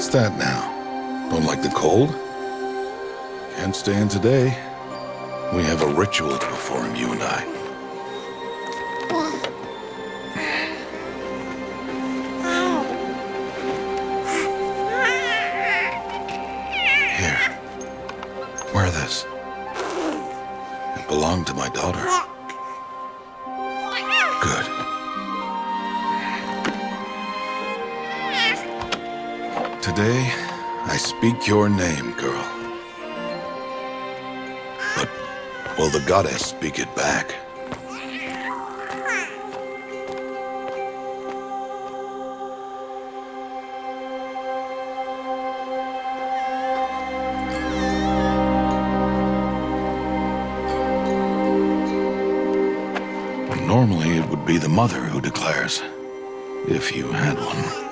What's that now? Don't like the cold? Can't stay in today. We have a ritual to perform, you and I. Here. Wear this. It belonged to my daughter. Good. Today, I speak your name, girl. But will the goddess speak it back? Normally, it would be the mother who declares, if you had one.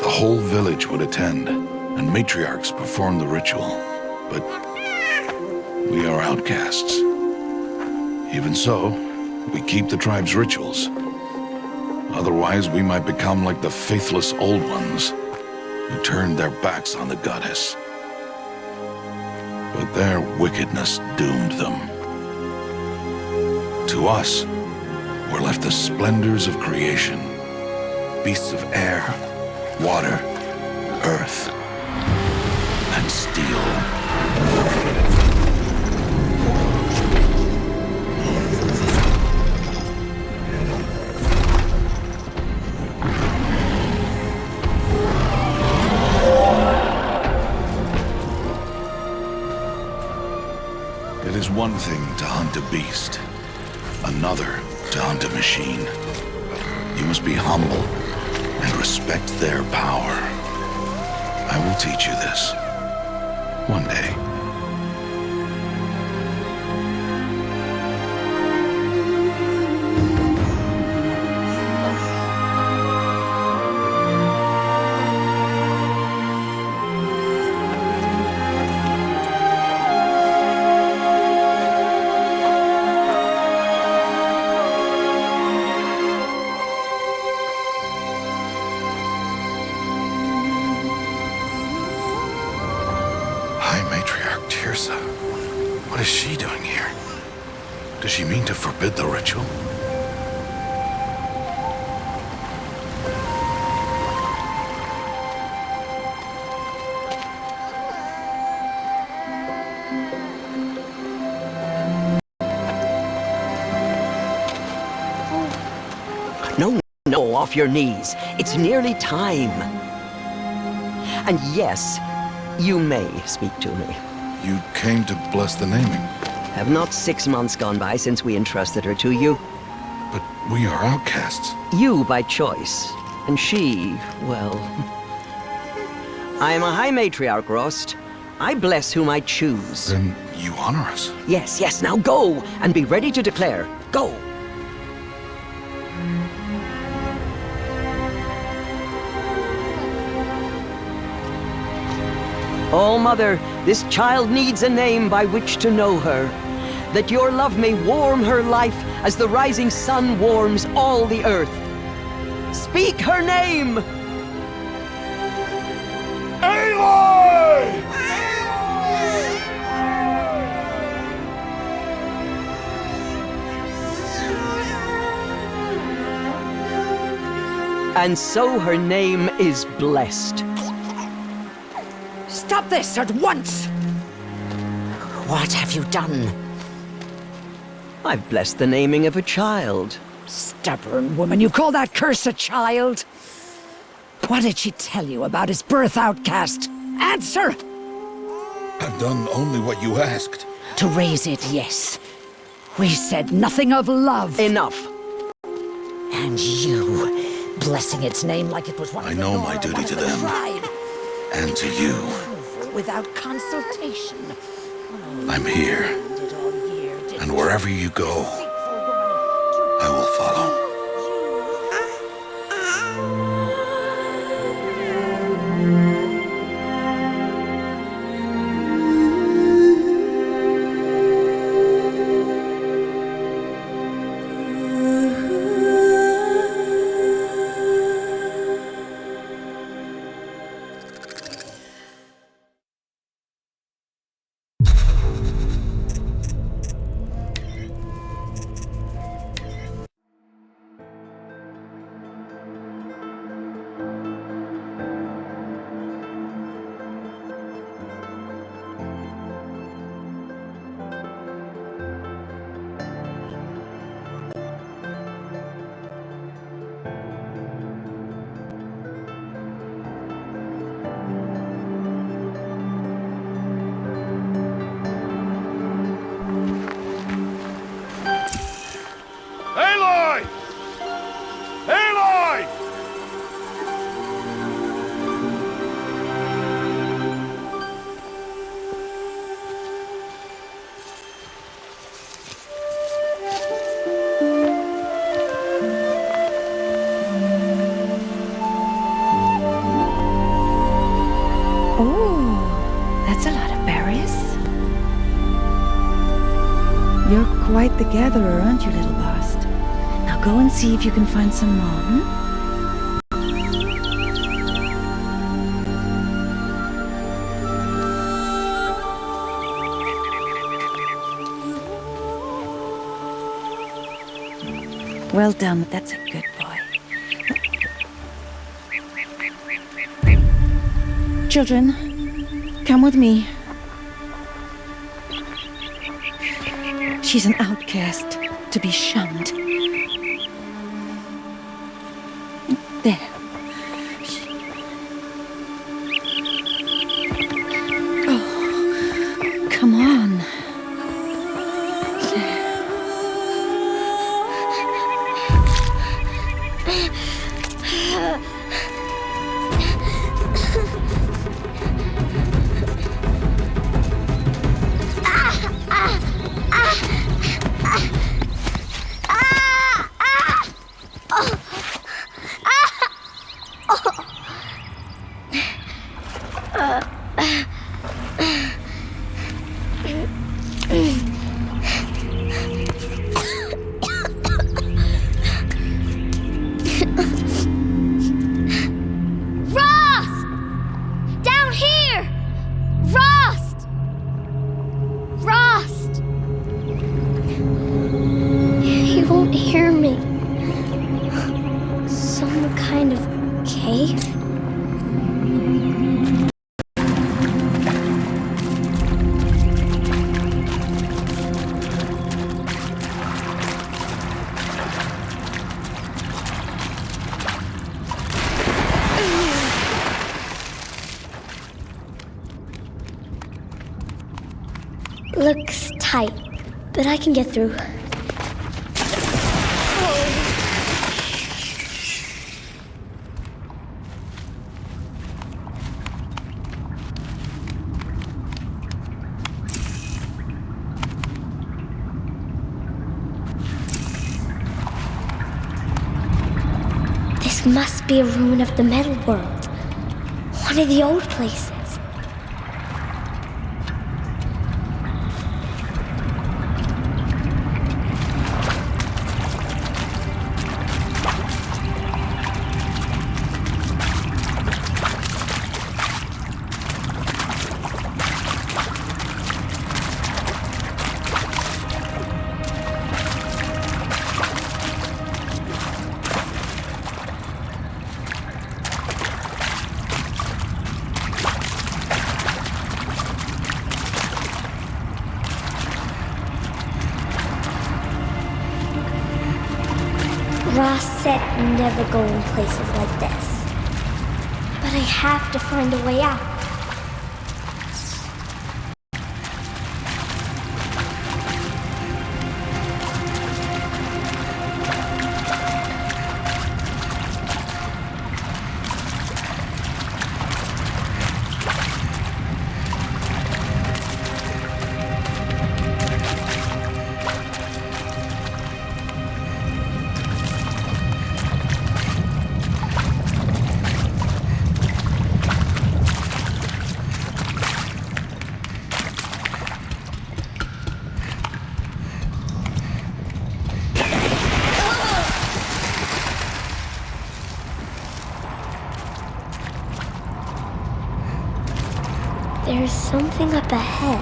The whole village would attend, and matriarchs perform the ritual. But we are outcasts. Even so, we keep the tribe's rituals. Otherwise, we might become like the faithless old ones, who turned their backs on the goddess. But their wickedness doomed them. To us, were left the splendors of creation, beasts of air, water, earth, and steel. It is one thing to hunt a beast, another to hunt a machine. You must be humble and respect their power. I will teach you this. One day. What is she doing here? Does she mean to forbid the ritual? No, off your knees. It's nearly time. And yes, you may speak to me. You came to bless the naming. Have not 6 months gone by since we entrusted her to you? But we are outcasts. You by choice, and she, well... I am a High Matriarch, Rost. I bless whom I choose. Then you honor us. Yes, now go, and be ready to declare. Go! Oh, Mother, this child needs a name by which to know her, that your love may warm her life as the rising sun warms all the earth. Speak her name! Aloy! And so her name is blessed. Stop this at once! What have you done? I've blessed the naming of a child. Stubborn woman, you call that curse a child? What did she tell you about his birth, outcast? Answer! I've done only what you asked. To raise it, yes. We said nothing of love. Enough. And you, blessing its name like it was one of I the know Nora, my duty one of to the them. tribe. And to you. Without consultation. I'm here. And wherever you go, I will follow. quite the gatherer, aren't you, little Bast? Now go and see if you can find some more, hmm? Well done, that's a good boy. Children, come with me. She's an outcast, to be shunned. There. Oh, come on. Looks tight, but I can get through. This must be a ruin of the metal world. One of the old places. Ross said never go in places like this. But I have to find a way out. There's something up ahead.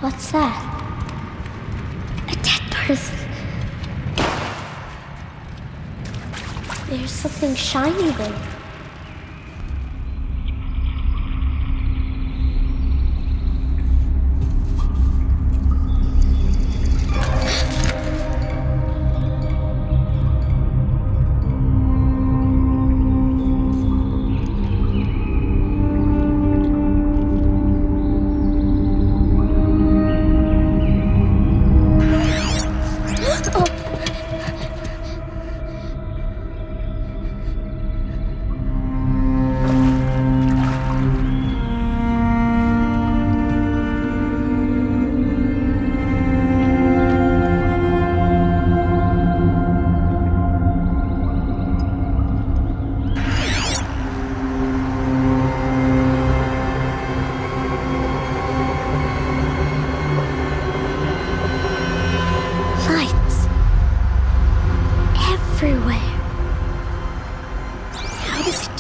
What's that? A dead person. There's something shiny there.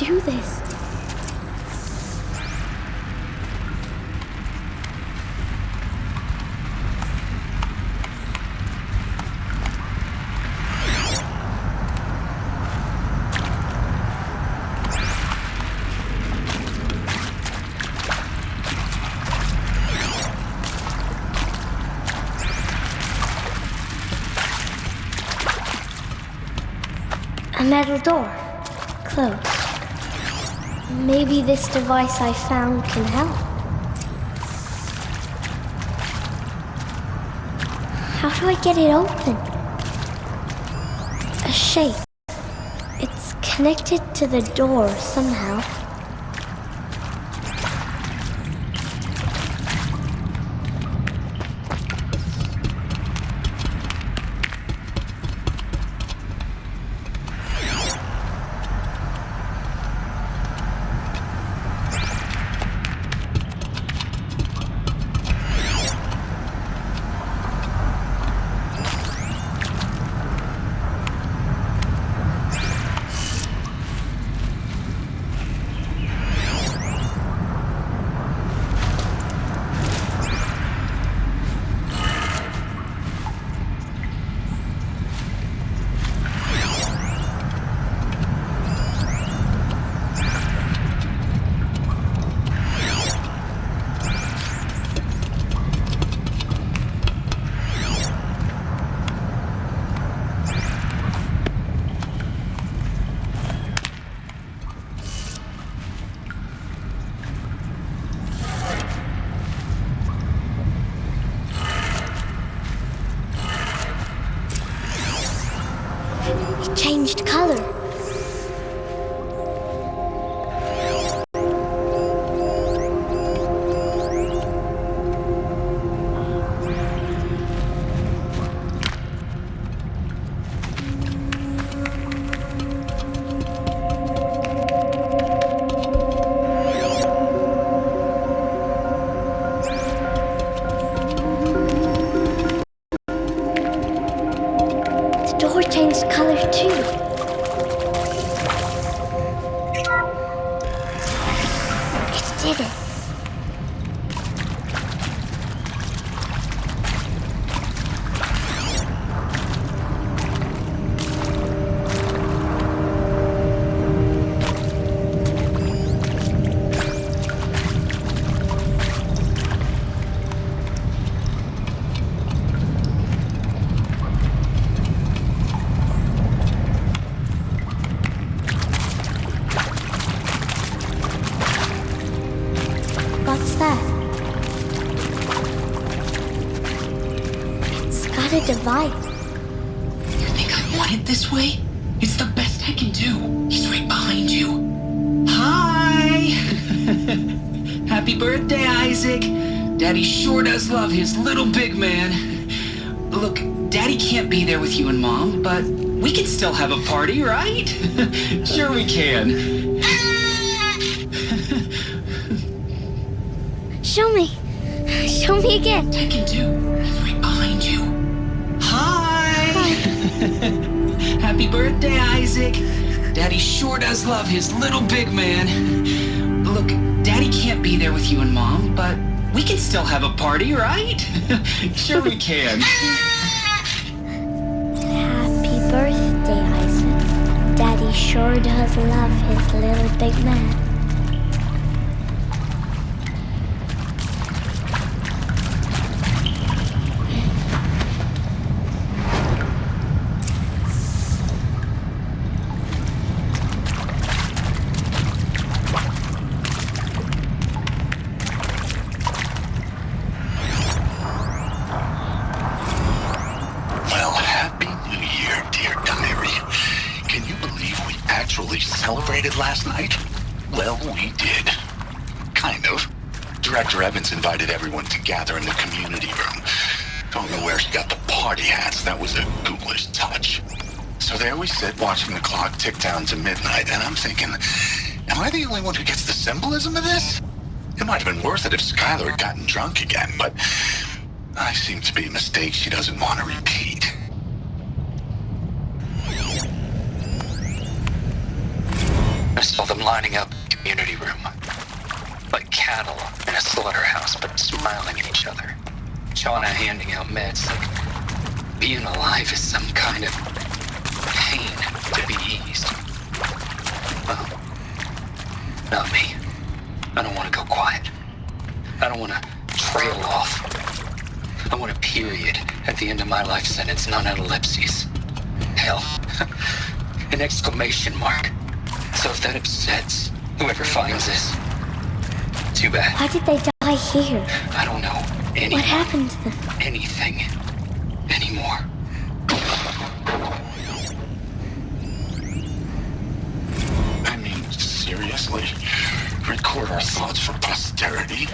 do this? A metal door. Closed. Maybe this device I found can help. How do I get it open? A shape. It's connected to the door somehow. It changed color. The door changed color too. It did it. What's that? It's got a device. You think I want it this way? It's the best I can do. He's right behind you. Hi! Happy birthday, Isaac. Daddy sure does love his little big man. Look, Daddy can't be there with you and Mom, but we can still have a party, right? Sure we can. Show me. Show me again. I can do. He's right behind you. Hi! Happy birthday, Isaac. Daddy sure does love his little big man. Look, Daddy can't be there with you and Mom, but we can still have a party, right? Sure we can. Happy birthday, Isaac. Daddy sure does love his little big man. Celebrated last night? Well, we did. Kind of. Director Evans invited everyone to gather in the community room. Don't know where she got the party hats. That was a ghoulish touch. So there we sit, watching the clock tick down to midnight, and I'm thinking, am I the only one who gets the symbolism of this? It might have been worth it if Skylar had gotten drunk again, but I seem to be a mistake she doesn't want to repeat. I saw them lining up in the community room. Like cattle in a slaughterhouse, but smiling at each other. Shauna handing out meds like being alive is some kind of pain to be eased. Well, not me. I don't want to go quiet. I don't want to trail off. I want a period at the end of my life sentence, not an ellipses. Hell, an exclamation mark. So if that upsets whoever finds this, too bad. Why did they die here? I don't know anything. What happened to them? Anything anymore. I mean, seriously? Record our thoughts for posterity?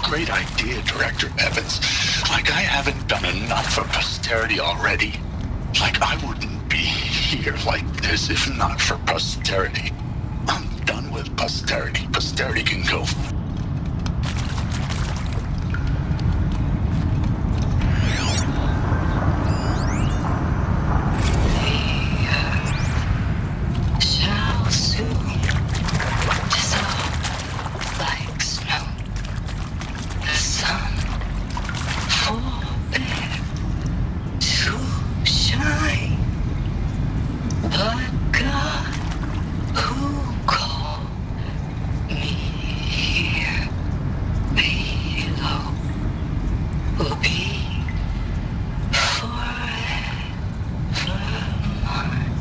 Great idea, Director Evans. Like I haven't done enough for posterity already. Like I wouldn't be here like this if not for posterity. I'm done with posterity. Posterity can go. Shall soon dissolve like snow. The sun forbid to shine, but God who called me here below will be forever mine.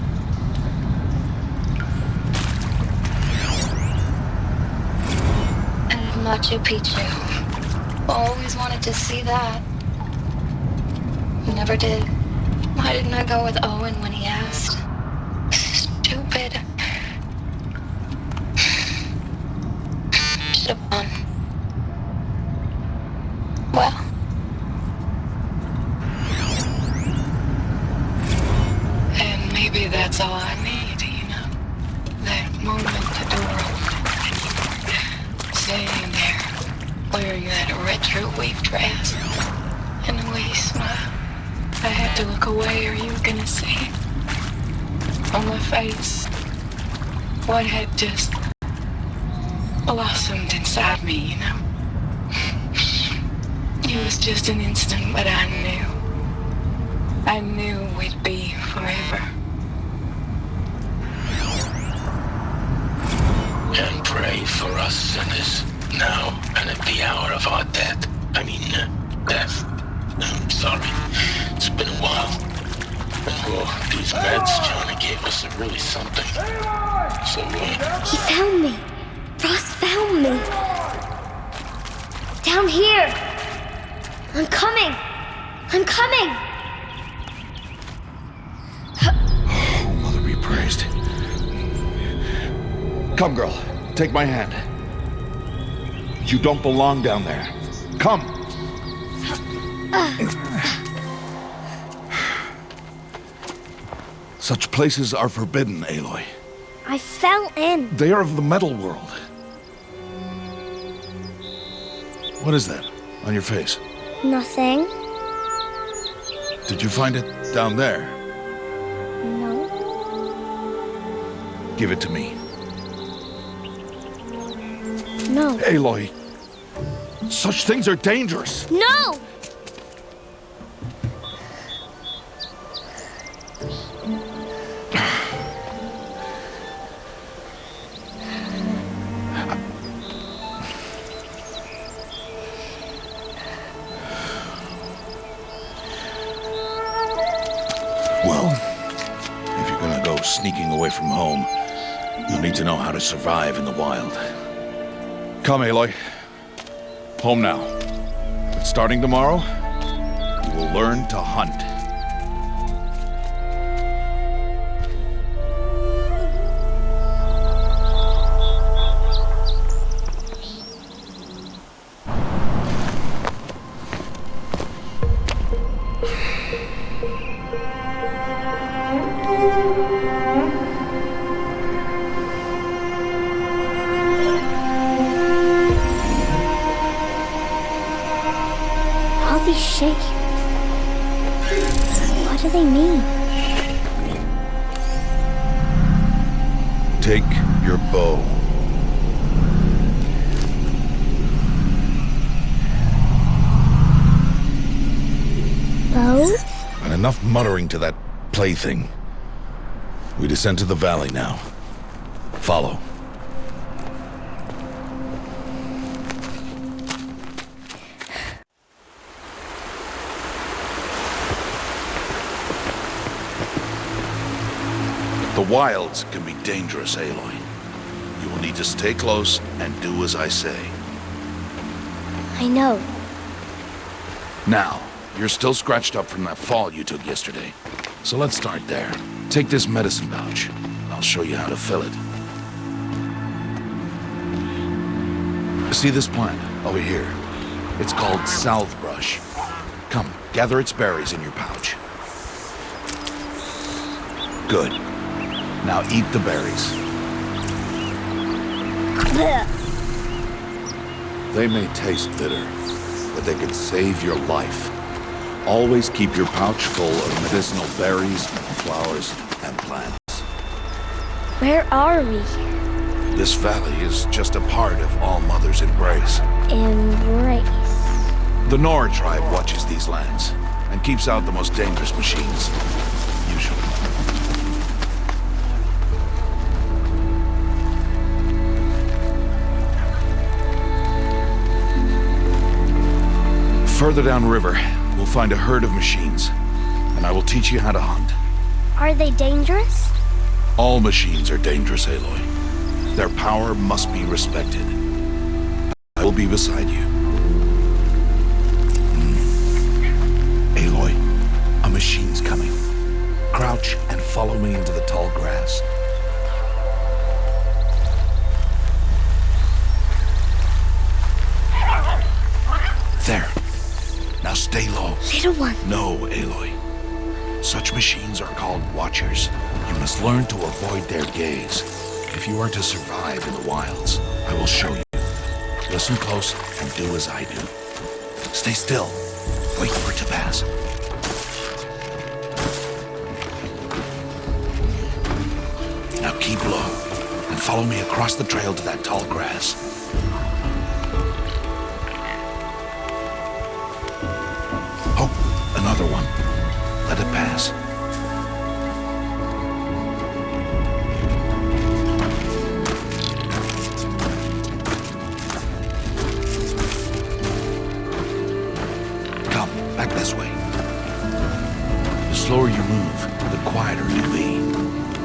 And Machu Picchu. Always wanted to see that. Never did. Why didn't I go with Owen when he asked? Stupid. Should have gone. Well. And maybe that's all I need, you know? That moment the door opened and you were sitting there wearing that retro wave dress and the way you smiled. I had to look away or you were gonna see it on my face what had just blossomed inside me, you know? It was just an instant, but I knew we'd be forever. And pray for us sinners, now and at the hour of our death. Death. I'm sorry. It's been a while. And these meds Johnny gave us are really something. So, He found me. Ross found me. Down here. I'm coming. I'm coming. Oh, Mother be praised. Come, girl. Take my hand. You don't belong down there. Come. Such places are forbidden, Aloy. I fell in. They are of the metal world. What is that on your face? Nothing. Did you find it down there? No. Give it to me. No. Aloy, such things are dangerous. No! Well, if you're gonna go sneaking away from home, you'll need to know how to survive in the wild. Come, Aloy. Home now. But starting tomorrow, you will learn to hunt. I'll be shaking. Take your bow. Bo? And enough muttering to that plaything. We descend to the valley now. Follow. The wilds can be dangerous, Aloy. You will need to stay close and do as I say. I know. Now, you're still scratched up from that fall you took yesterday. So let's start there. Take this medicine pouch. I'll show you how to fill it. See this plant over here? It's called salvebrush. Come, gather its berries in your pouch. Good. Now eat the berries. They may taste bitter, but they can save your life. Always keep your pouch full of medicinal berries, flowers, and plants. Where are we? This valley is just a part of All Mother's embrace. Embrace. The Nora tribe watches these lands and keeps out the most dangerous machines, usually. Further downriver, we'll find a herd of machines, and I will teach you how to hunt. Are they dangerous? All machines are dangerous, Aloy. Their power must be respected. I will be beside you. Aloy, a machine's coming. Crouch and follow me into the tall grass. There. Now stay low. Little one. No, Aloy. Such machines are called watchers. You must learn to avoid their gaze. If you are to survive in the wilds, I will show you. Listen close and do as I do. Stay still. Wait for it to pass. Now keep low and follow me across the trail to that tall grass. Oh, another one. Let it pass. Come, back this way. The slower you move, the quieter you'll be.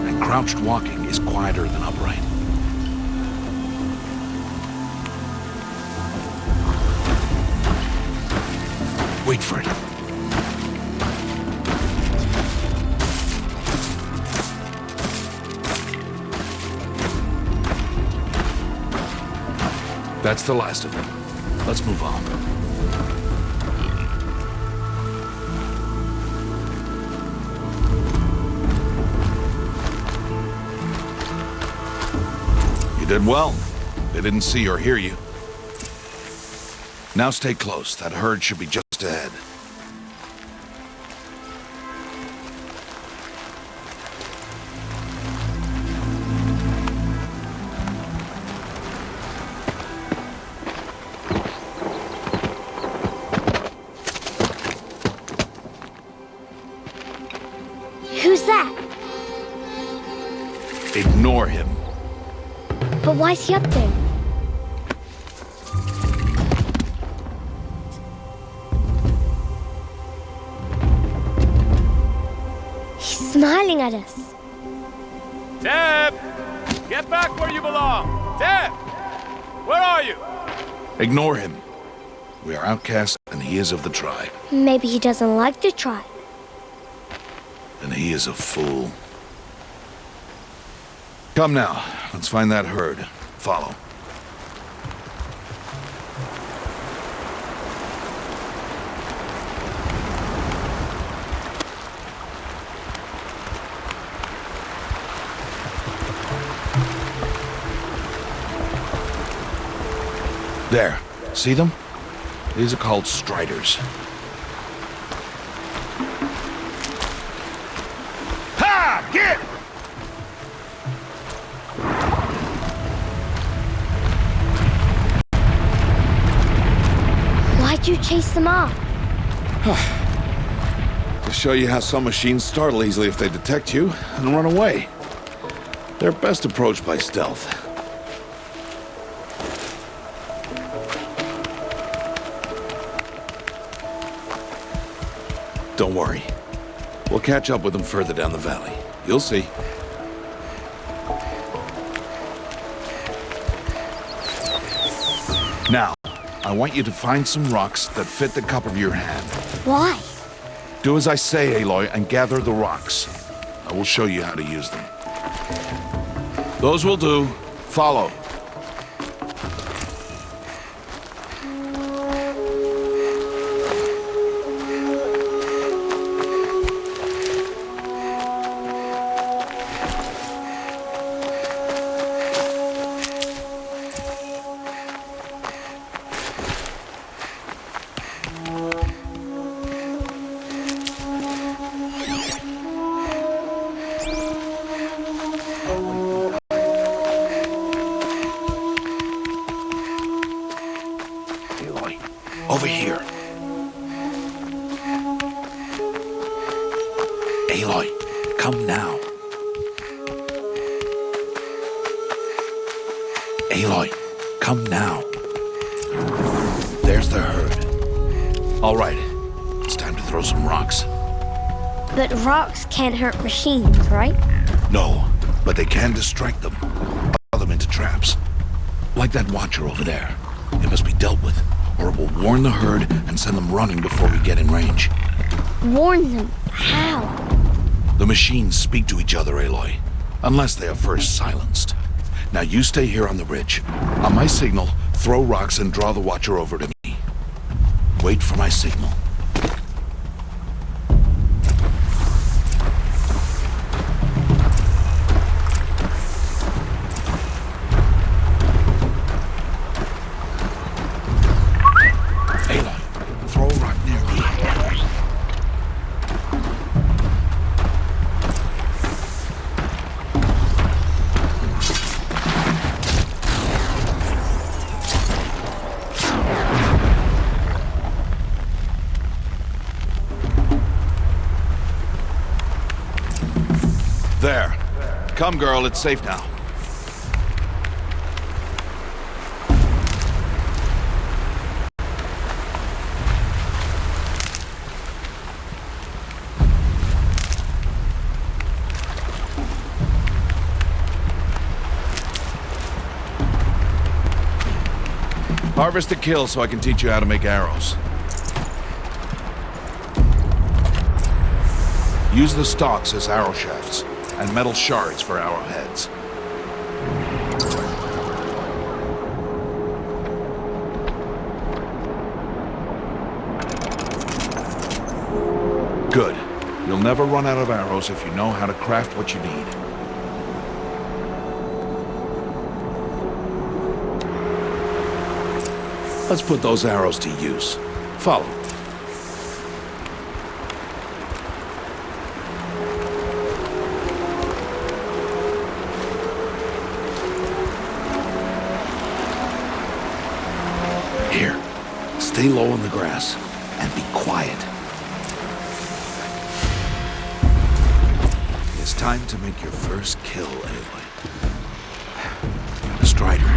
And crouched walking is quieter than upright. Wait for it. That's the last of them. Let's move on. You did well. They didn't see or hear you. Now stay close. That herd should be just ahead. Who's that? Ignore him. But why's he up there? He's smiling at us. Teb! Get back where you belong! Teb! Where are you? Ignore him. We are outcasts, and he is of the tribe. Maybe he doesn't like the tribe. And he is a fool. Come now, let's find that herd. Follow. There. See them? These are called striders. Ha! Get! you chase them off? To show you how some machines startle easily if they detect you and run away. They're best approached by stealth. Don't worry. We'll catch up with them further down the valley. You'll see. Now, I want you to find some rocks that fit the cup of your hand. Why? Do as I say, Aloy, and gather the rocks. I will show you how to use them. Those will do. Follow. Over here. Aloy, come now. Aloy, come now. There's the herd. All right, it's time to throw some rocks. But rocks can't hurt machines, right? No, but they can distract them. Allow them into traps. Like that watcher over there. It must be dealt with, or it will warn the herd and send them running before we get in range. Warn them? How? The machines speak to each other, Aloy, unless they are first silenced. Now you stay here on the ridge. On my signal, throw rocks and draw the watcher over to me. Wait for my signal. There. Come, girl, it's safe now. Harvest a kill so I can teach you how to make arrows. Use the stalks as arrow shafts, and metal shards for arrowheads. Good. You'll never run out of arrows if you know how to craft what you need. Let's put those arrows to use. Follow. Here, stay low in the grass and be quiet. It's time to make your first kill, Aloy. The Strider,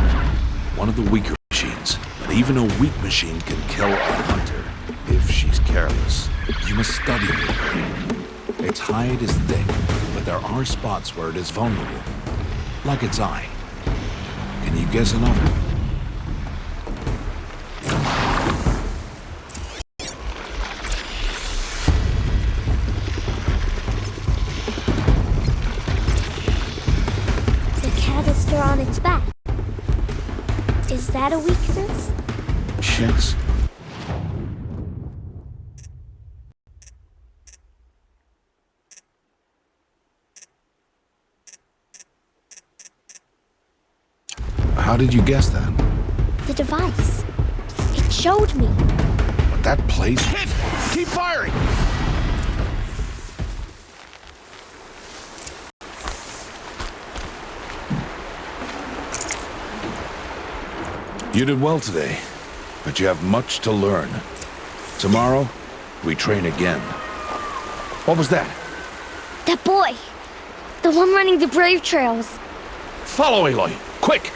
one of the weaker machines, but even a weak machine can kill a hunter if she's careless. You must study it. Its hide is thick, but there are spots where it is vulnerable, like its eye. Can you guess another? On its back. Is that a weakness? Yes. How did you guess that? The device. It showed me. But that place... Hit! Keep firing! You did well today, but you have much to learn. Tomorrow, we train again. What was that? That boy! The one running the brave trails. Follow, Aloy! Quick!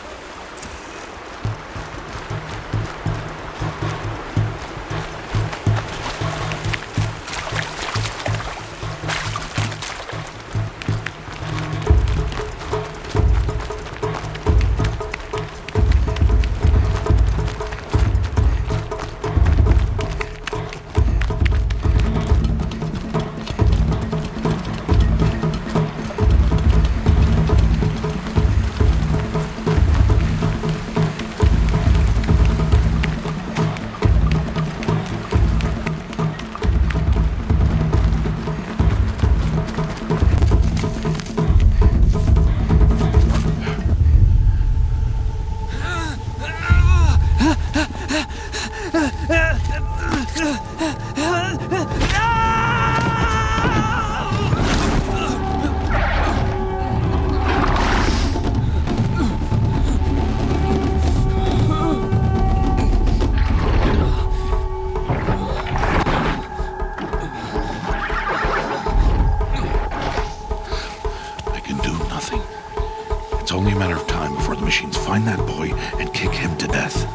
Only a matter of time before the machines find that boy and kick him to death.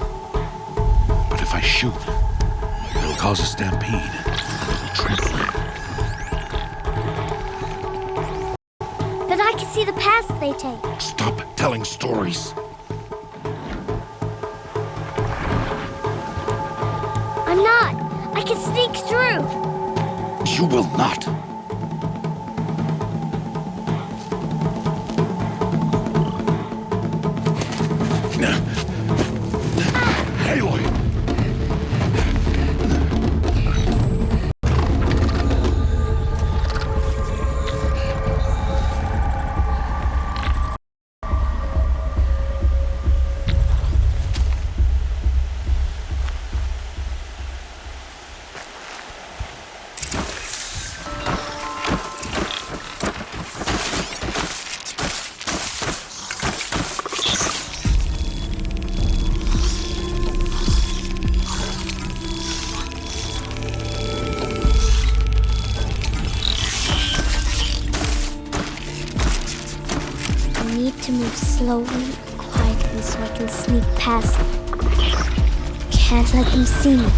But if I shoot, it'll cause a stampede. It'll trample him. But I can see the paths they take. Stop telling stories. I'm not. I can sneak through. You will not. Aloy! To move slowly and quietly so I can sneak past them. Can't let them see me.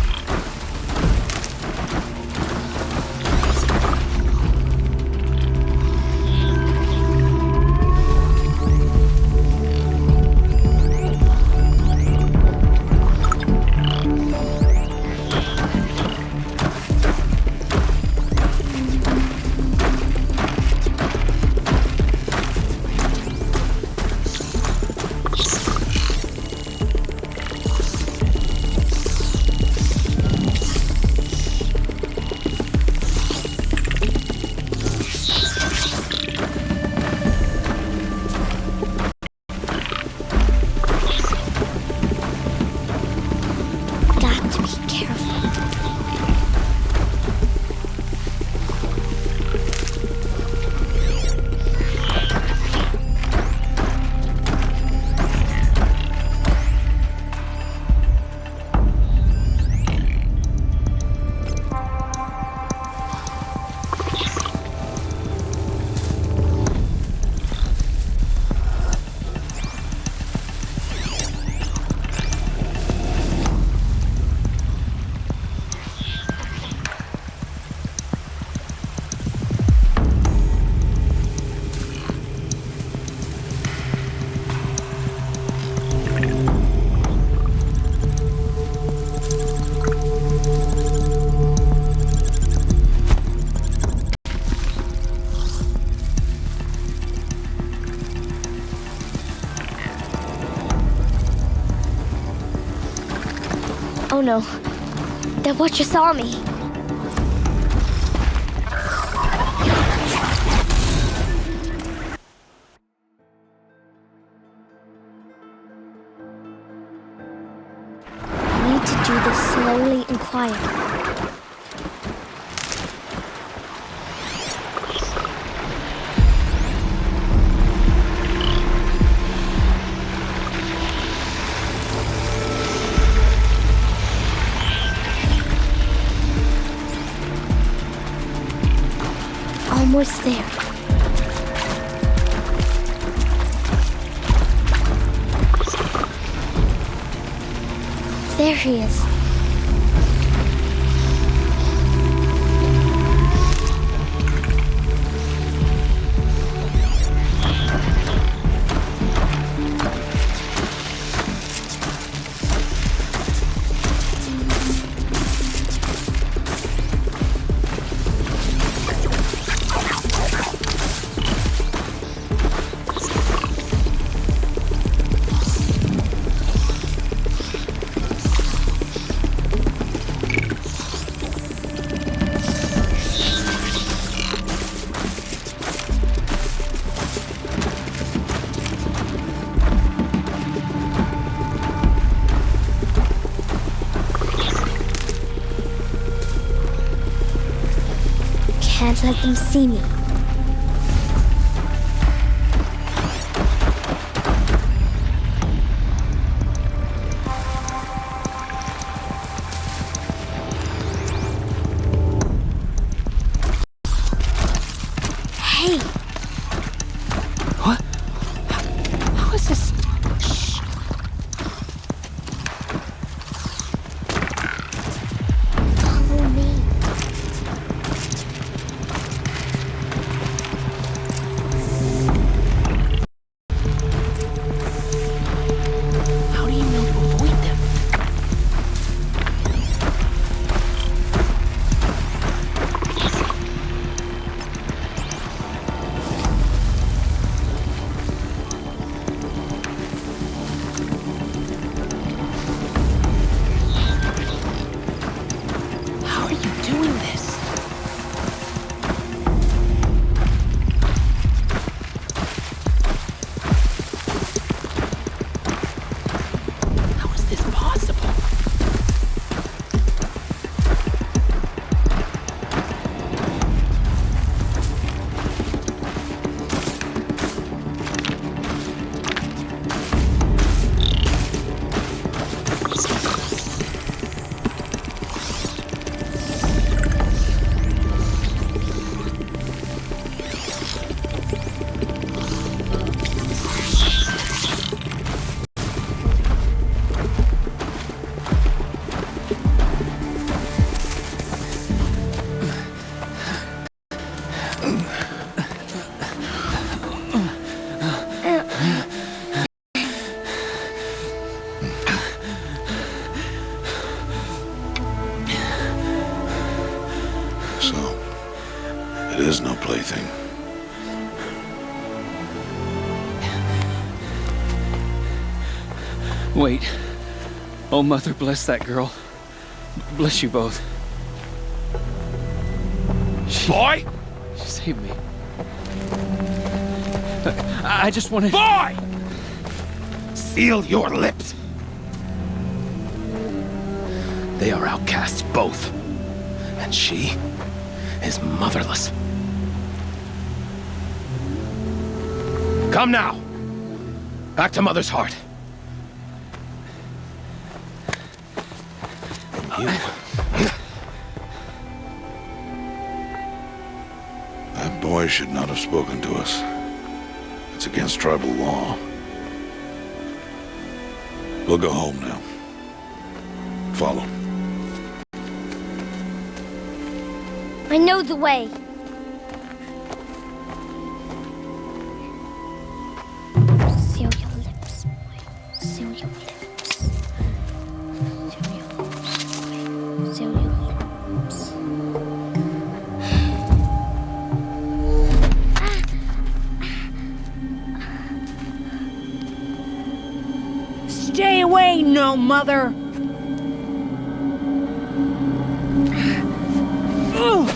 Oh no. That watcher saw me. I need to do this slowly and quietly. voice there. There he is. Can't let them see me. Hey! What? How is this? Shh. Follow me. How do you know to avoid them? How are you doing this? How is this possible? So, it is no plaything. Wait. Oh, Mother, bless that girl. Bless you both. Boy! She saved me. I just wanted... Boy! Seal your lips! They are outcasts, both. And she is motherless. Come now. Back to Mother's heart. And you... That boy should not have spoken to us. It's against tribal law. We'll go home now. Follow. I know the way. Seal your lips. Seal your lips. Seal your lips. Seal your lips. Stay away, no mother! Ugh.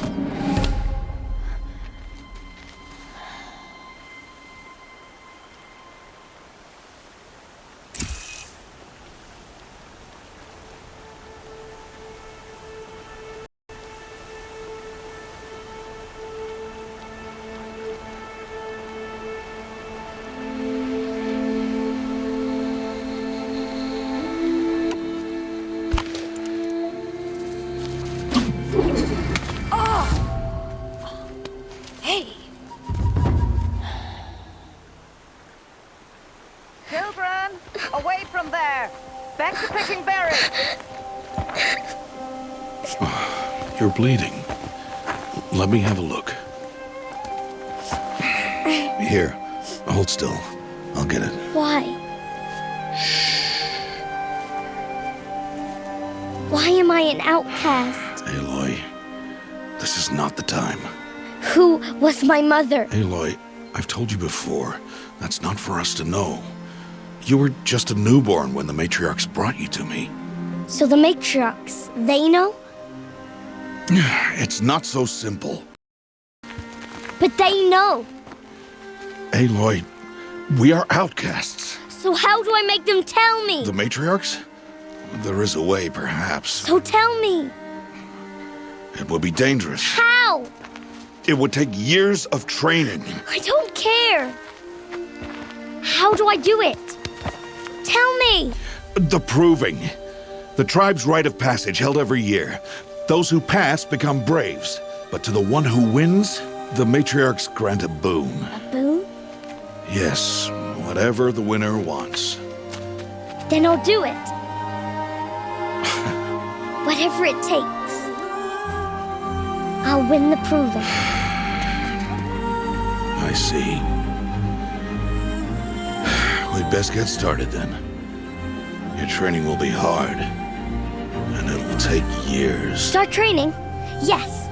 man! Away from there! Back to picking berries! You're bleeding. Let me have a look. Here, hold still. I'll get it. Why? Why am I an outcast? Aloy, this is not the time. Who was my mother? Aloy, I've told you before, that's not for us to know. You were just a newborn when the matriarchs brought you to me. So the matriarchs, they know? It's not so simple. But they know. Aloy, we are outcasts. So how do I make them tell me? The matriarchs? There is a way, perhaps. So tell me. It would be dangerous. How? It would take years of training. I don't care. How do I do it? Tell me. The proving. The tribe's rite of passage held every year. Those who pass become braves. But to the one who wins, the matriarchs grant a boon. A boon? Yes, whatever the winner wants. Then I'll do it. Whatever it takes. I'll win the proving. I see. We'd best get started then. Your training will be hard, and it will take years. Start training? Yes.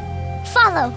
Follow.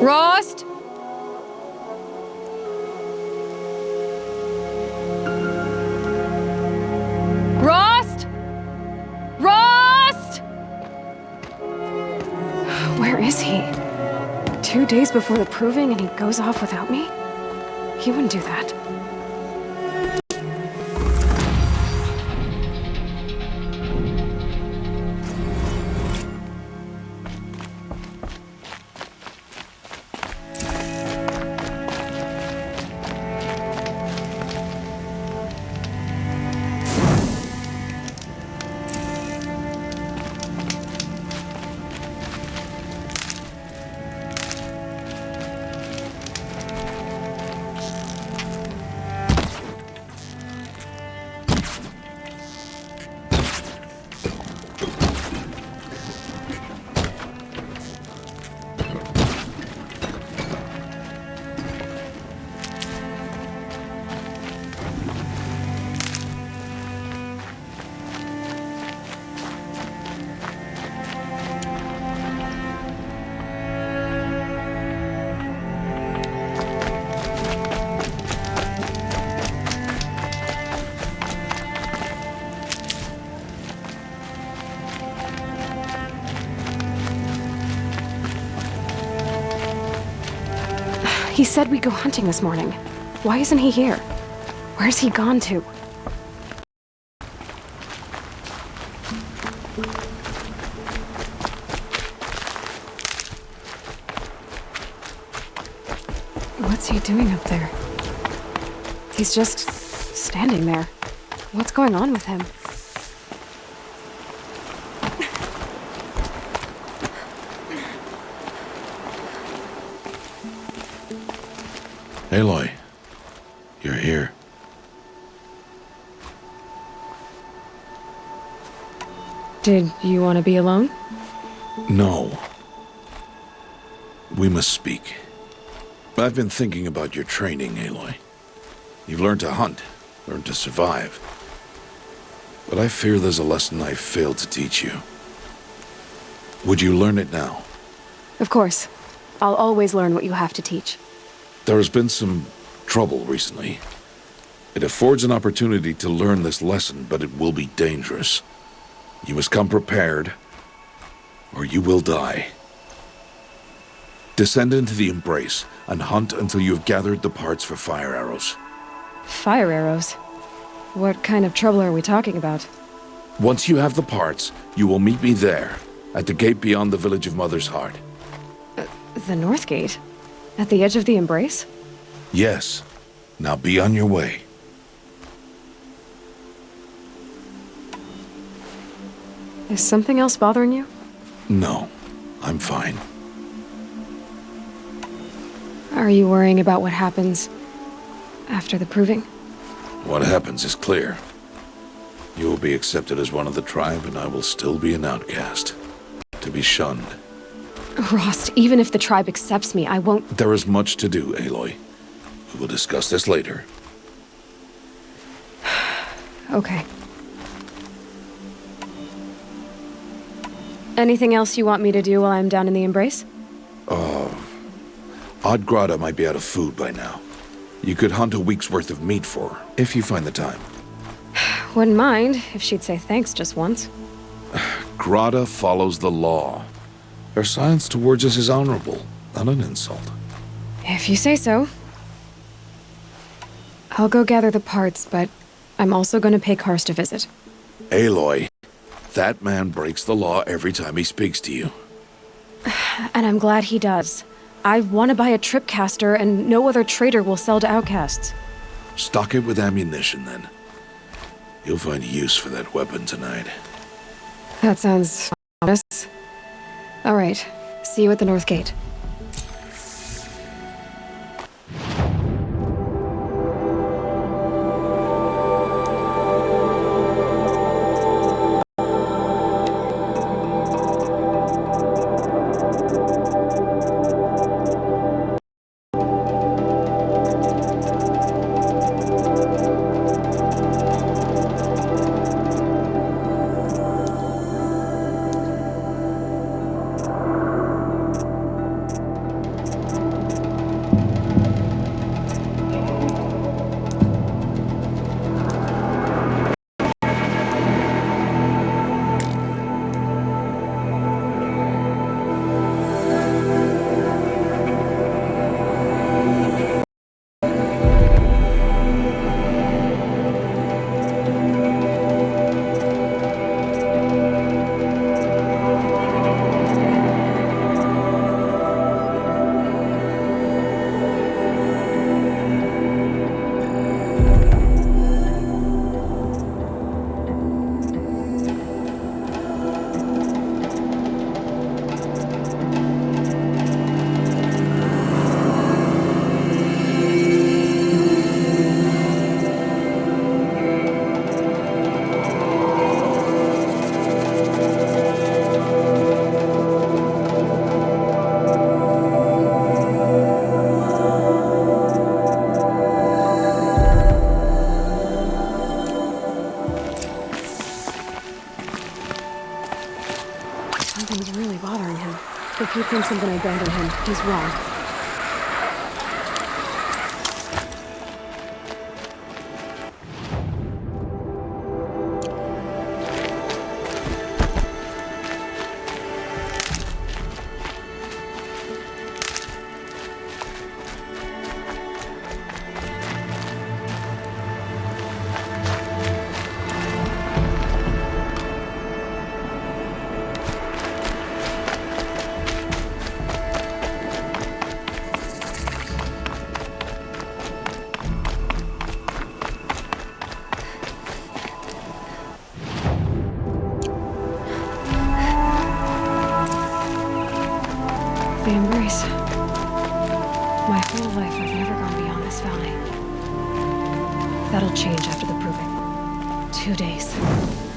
Rost? Rost? Rost? Where is he? 2 days before the proving and he goes off without me? He wouldn't do that. He said we'd go hunting this morning. Why isn't he here? Where's he gone to? What's he doing up there? He's just standing there. What's going on with him? Aloy, you're here. Did you want to be alone? No. We must speak. I've been thinking about your training, Aloy. You've learned to hunt, learned to survive. But I fear there's a lesson I failed to teach you. Would you learn it now? Of course. I'll always learn what you have to teach. There has been some trouble recently. It affords an opportunity to learn this lesson, but it will be dangerous. You must come prepared, or you will die. Descend into the Embrace and hunt until you have gathered the parts for fire arrows. Fire arrows? What kind of trouble are we talking about? Once you have the parts, you will meet me there, at the gate beyond the village of Mother's Heart. The North Gate? At the edge of the Embrace? Yes. Now be on your way. Is something else bothering you? No, I'm fine. Are you worrying about what happens after the proving? What happens is clear. You will be accepted as one of the tribe, and I will still be an outcast. To be shunned. Rost, even if the tribe accepts me, I won't— There is much to do, Aloy. We will discuss this later. Okay. Anything else you want me to do while I'm down in the Embrace? Oddgrada might be out of food by now. You could hunt a week's worth of meat for her, if you find the time. Wouldn't mind if she'd say thanks just once. Grada follows the law. Her silence towards us is honorable, not an insult. If you say so. I'll go gather the parts, but I'm also going to pay Karst a visit. Aloy, that man breaks the law every time he speaks to you. And I'm glad he does. I want to buy a tripcaster, and no other trader will sell to outcasts. Stock it with ammunition, then. You'll find use for that weapon tonight. That sounds honest. All right. See you at the North Gate. Something's really bothering him. If he thinks I'm gonna abandon him, he's wrong. My whole life I've never gone beyond this valley. That'll change after the proving. 2 days.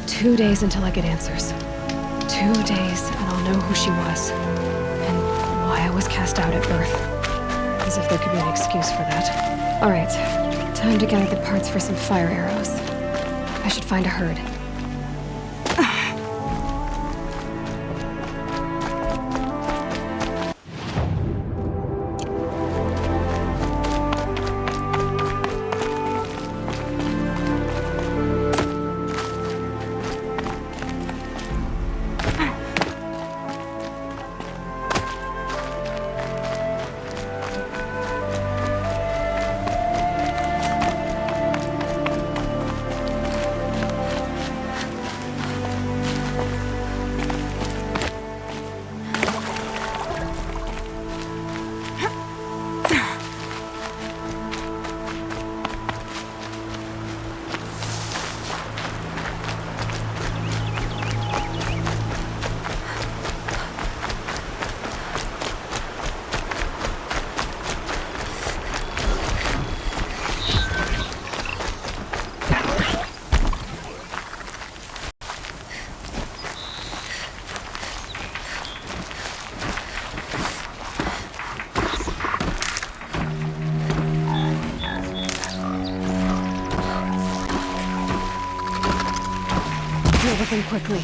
2 days until I get answers. 2 days and I'll know who she was. And why I was cast out at birth. As if there could be an excuse for that. Alright, time to gather the parts for some fire arrows. I should find a herd. Deal with them quickly.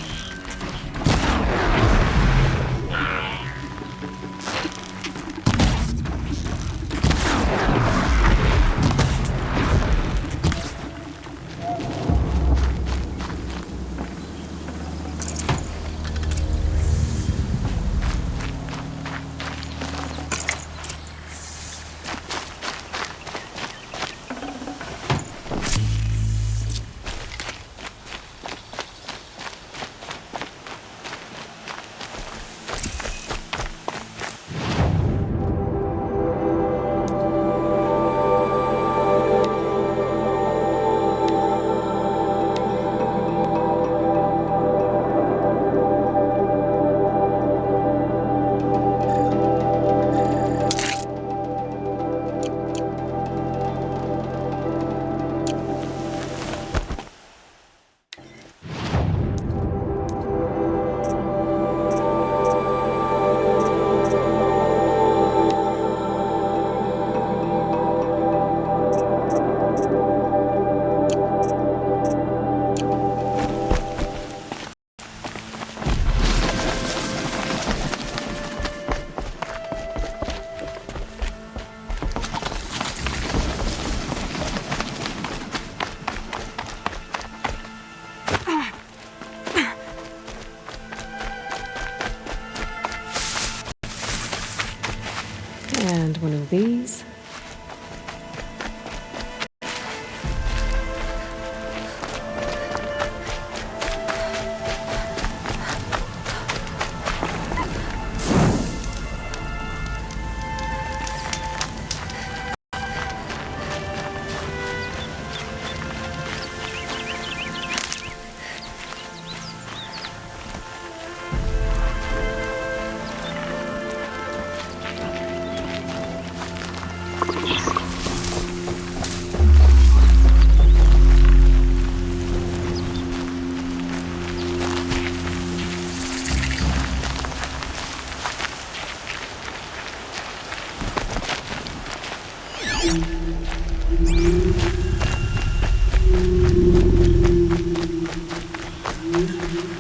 And one of these.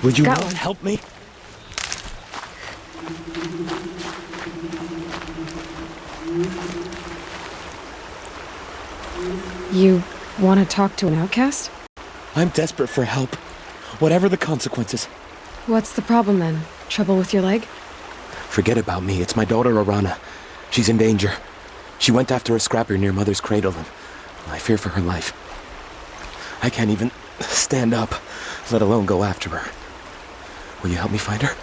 Would you not help me? You want to talk to an outcast? I'm desperate for help. Whatever the consequences. What's the problem then? Trouble with your leg? Forget about me. It's my daughter, Arana. She's in danger. She went after a scrapper near Mother's cradle, and I fear for her life. I can't even stand up, let alone go after her. Will you help me find her?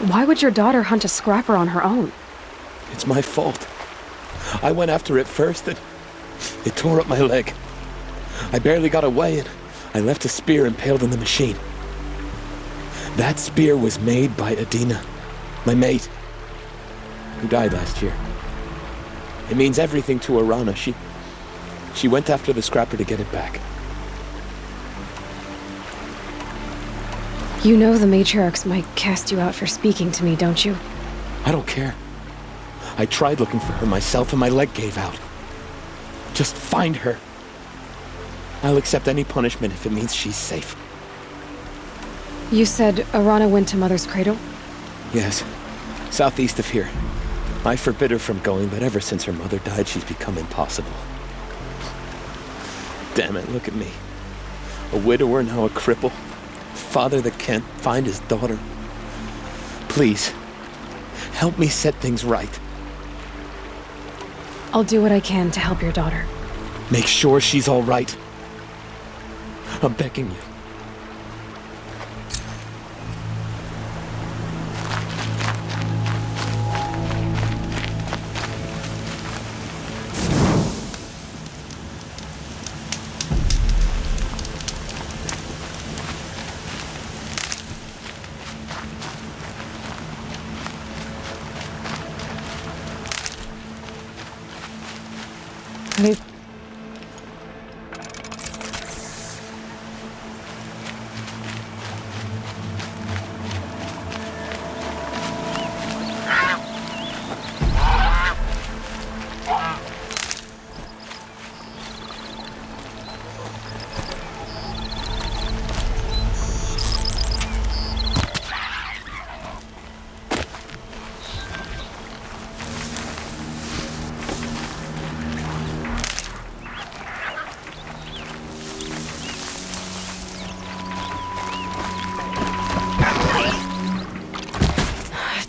Why would your daughter hunt a scrapper on her own? It's my fault. I went after it first, and it tore up my leg. I barely got away, and I left a spear impaled in the machine. That spear was made by Adina, my mate. who died last year. It means everything to Arana. She went after the scrapper to get it back. You know the matriarchs might cast you out for speaking to me, don't you? I don't care. I tried looking for her myself and my leg gave out. Just find her. I'll accept any punishment if it means she's safe. You said Arana went to Mother's cradle? Yes, southeast of here. I forbid her from going, but ever since her mother died, she's become impossible. Damn it, look at me. A widower, now a cripple. Father that can't find his daughter. Please, help me set things right. I'll do what I can to help your daughter. Make sure she's all right. I'm begging you.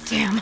Damn.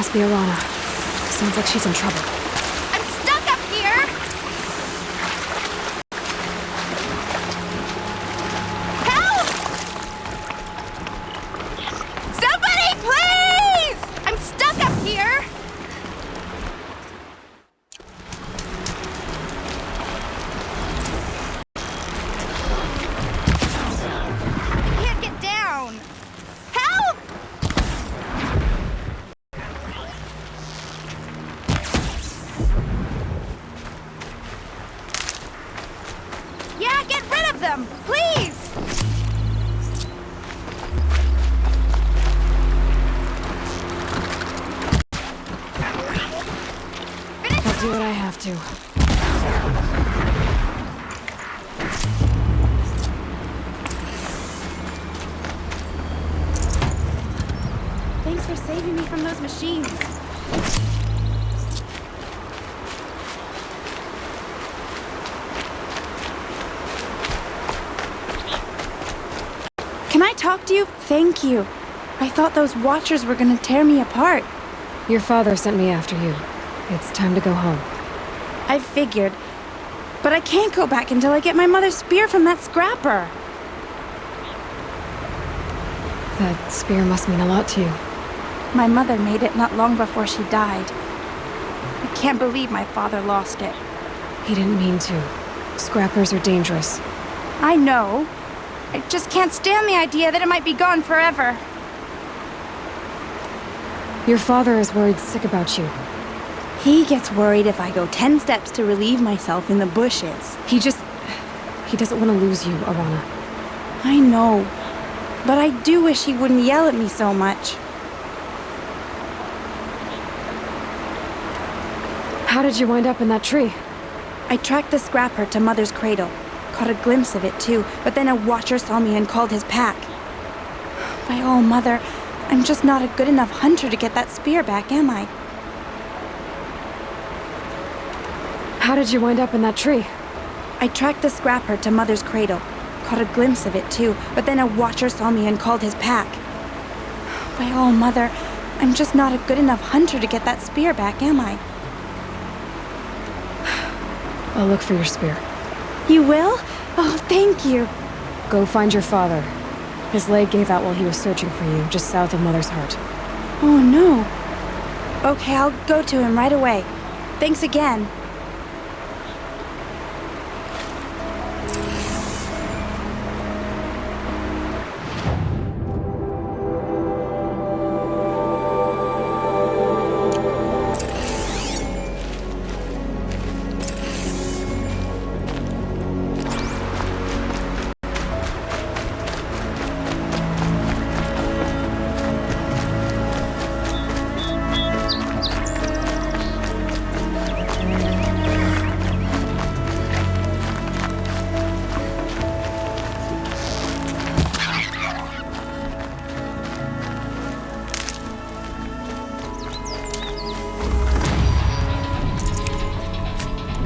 Must be Arana. Sounds like she's in trouble. I'm stuck up here! Help! Somebody, please! I'm stuck up here! I can't get down! Help! Yeah, get rid of them, please! I'll do what I have to. Thanks for saving me from those machines. Can I talk to you? Thank you. I thought those Watchers were gonna tear me apart. Your father sent me after you. It's time to go home. I figured. But I can't go back until I get my mother's spear from that scrapper. That spear must mean a lot to you. My mother made it not long before she died. I can't believe my father lost it. He didn't mean to. Scrappers are dangerous. I know. I just can't stand the idea that it might be gone forever. Your father is worried sick about you. He gets worried if I go 10 steps to relieve myself in the bushes. He doesn't want to lose you, Arana. I know. But I do wish he wouldn't yell at me so much. How did you wind up in that tree? I tracked the scrapper to Mother's cradle. Caught a glimpse of it too, but then a Watcher saw me and called his pack. By all, Mother, I'm just not a good enough hunter to get that spear back, am I? How did you wind up in that tree? I tracked the scrapper to Mother's cradle. Caught a glimpse of it too, but then a Watcher saw me and called his pack. By all, Mother, I'm just not a good enough hunter to get that spear back, am I? I'll look for your spear. You will? Oh, thank you. Go find your father. His leg gave out while he was searching for you, just south of Mother's Heart. Oh, no. Okay, I'll go to him right away. Thanks again.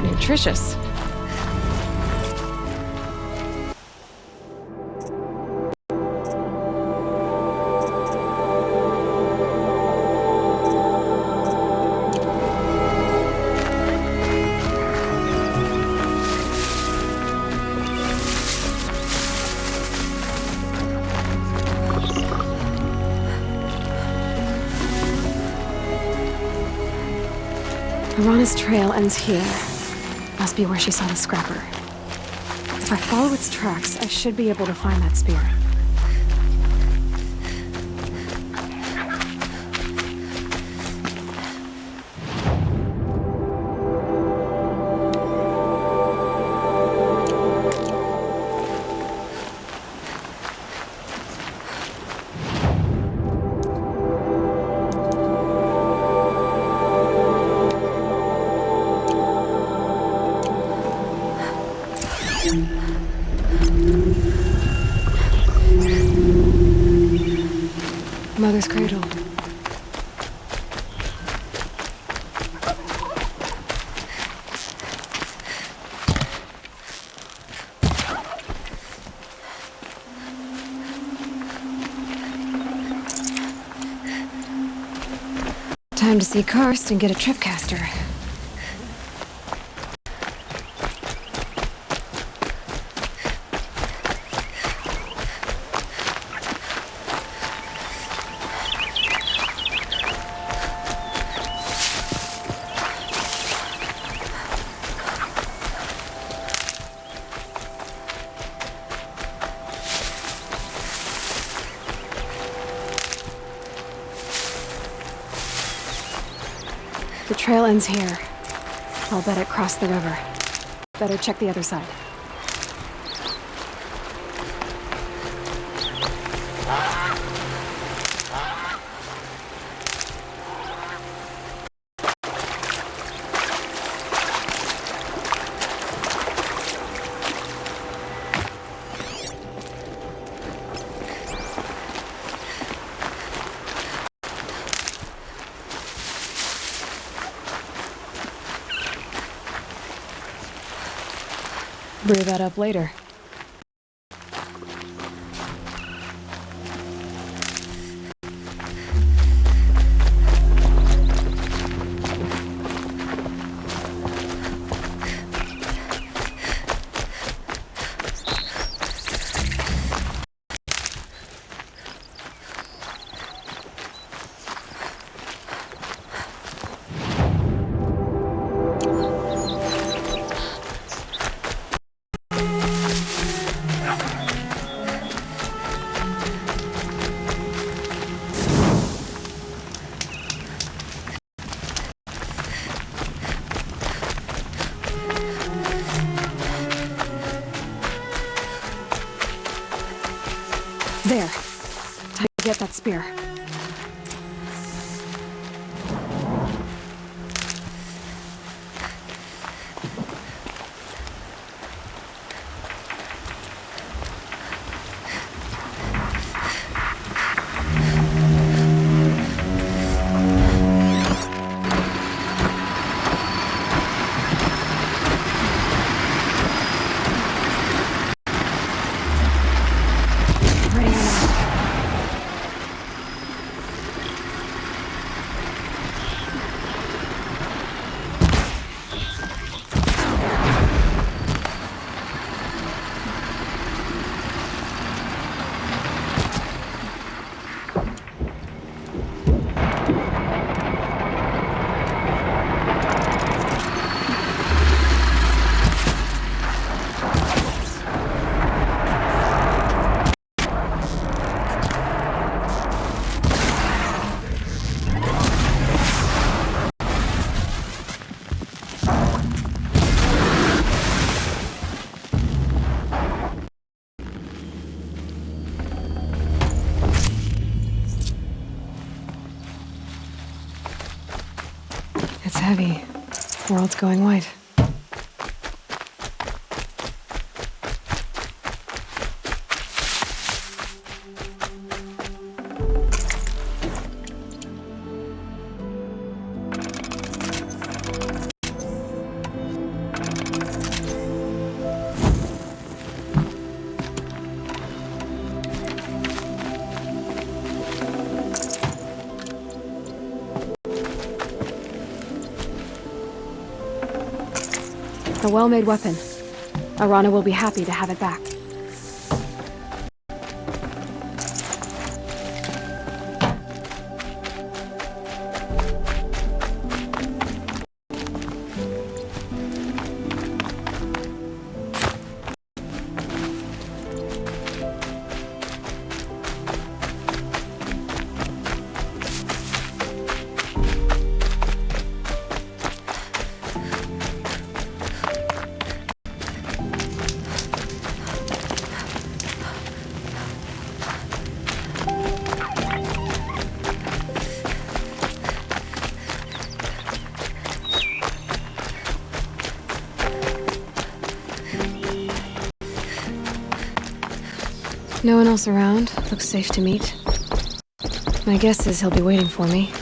Nutritious. Arana's trail ends here. Must be where she saw the scrapper. If I follow its tracks, I should be able to find that spear. Mother's cradle. Time Time to see Karst and get a tripcaster. The trail ends here. I'll bet it crossed the river. Better check the other side. Brew that up later. There. Time to get that spear. It's heavy. World's going white. A well-made weapon. Arana will be happy to have it back. No one else around. Looks safe to meet. My guess is he'll be waiting for me.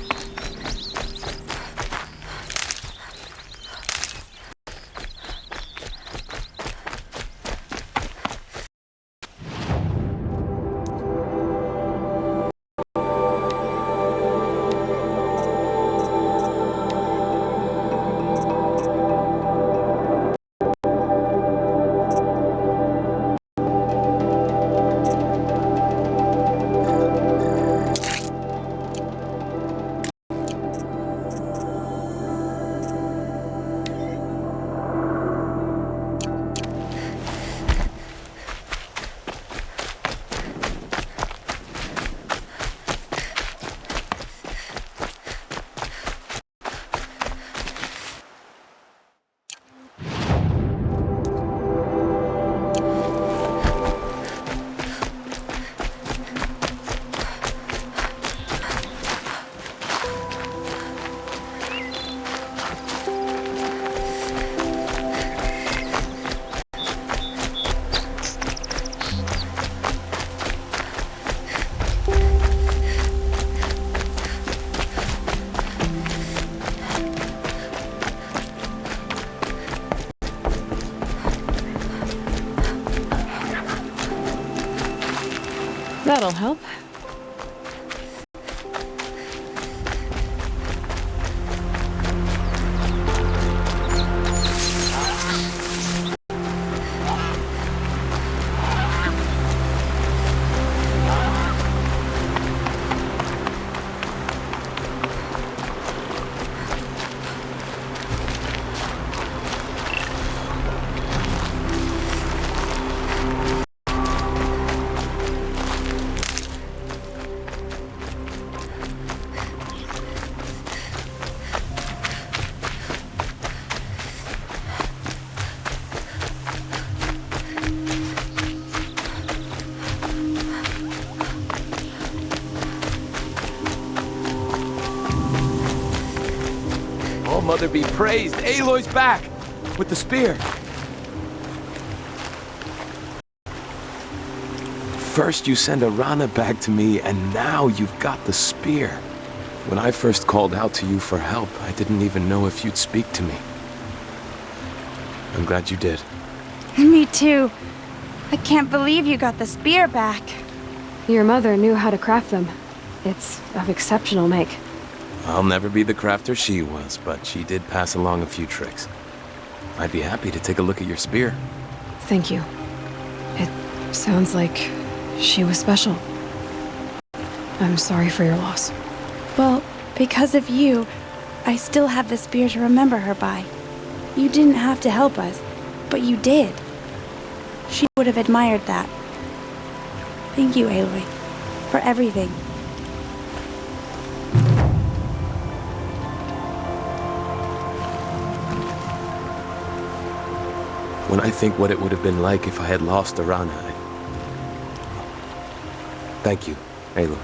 That'll help. Oh, Mother be praised. Aloy's back with the spear. First you send Arana back to me, and now you've got the spear. When I first called out to you for help, I didn't even know if you'd speak to me. I'm glad you did. Me too. I can't believe you got the spear back. Your mother knew how to craft them. It's of exceptional make. I'll never be the crafter she was, but she did pass along a few tricks. I'd be happy to take a look at your spear. Thank you. It sounds like she was special. I'm sorry for your loss. Well, because of you, I still have the spear to remember her by. You didn't have to help us, but you did. She would have admired that. Thank you, Aloy, for everything. When I think what it would have been like if I had lost Arana, Thank you, Aloy.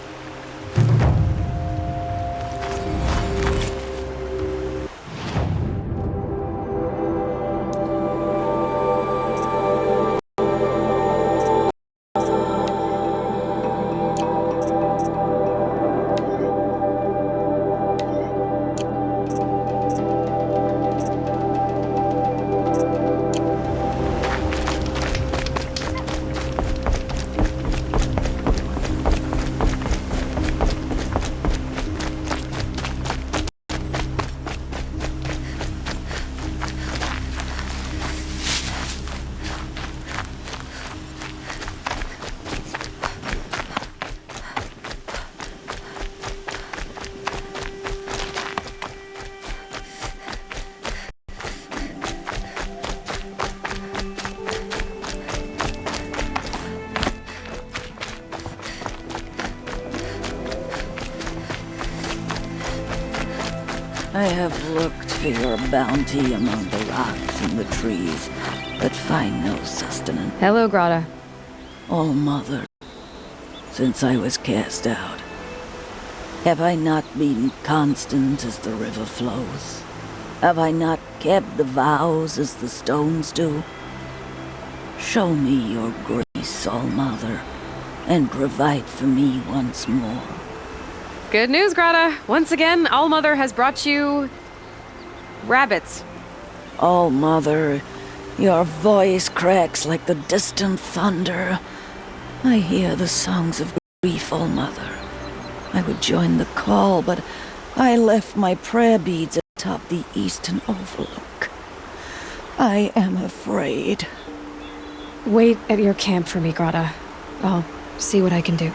I have looked for your bounty among the rocks and the trees, but find no sustenance. Hello, Grata. Oh, Mother, since I was cast out, have I not been constant as the river flows? Have I not kept the vows as the stones do? Show me your grace, All Mother, and provide for me once more. Good news, Grata. Once again, All-Mother has brought you... rabbits. All Mother, your voice cracks like the distant thunder. I hear the songs of grief, All Mother. I would join the call, but I left my prayer beads atop the eastern overlook. I am afraid. Wait at your camp for me, Grata. I'll see what I can do.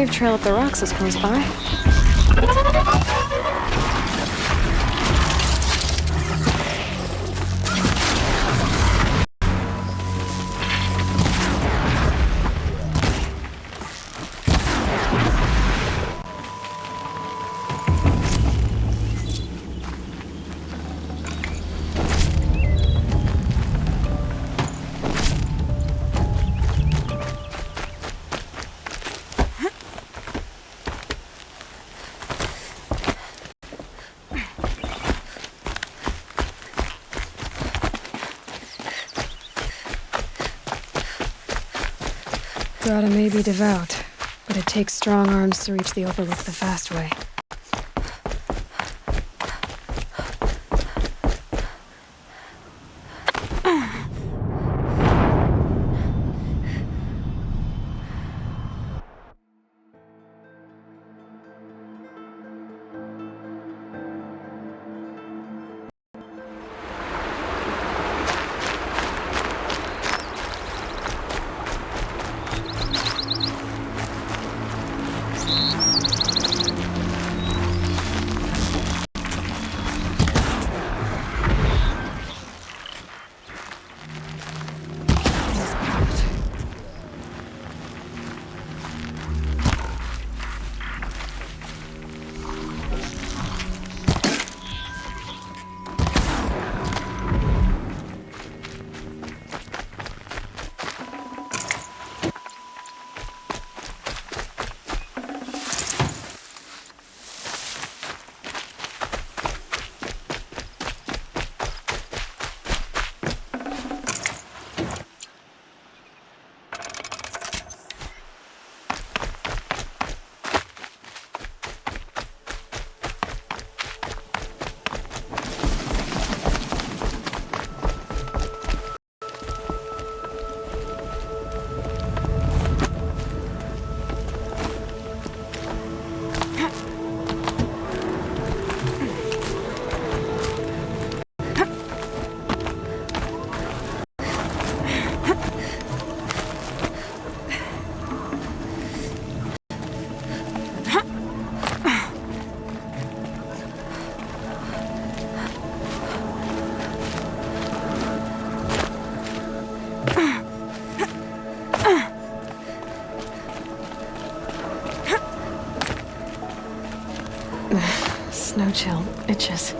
brave trail up the rocks is close by. Grata may be devout, but it takes strong arms to reach the Overlook the fast way. Snow chill itches.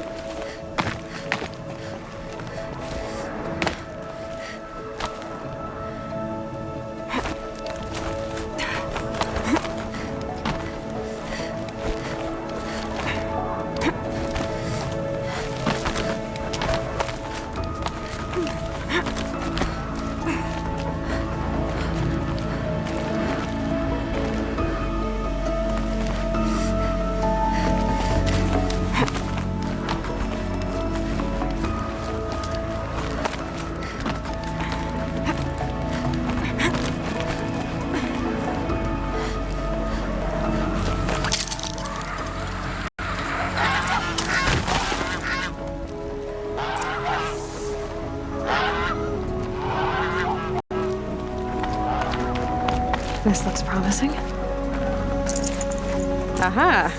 This looks promising. Aha!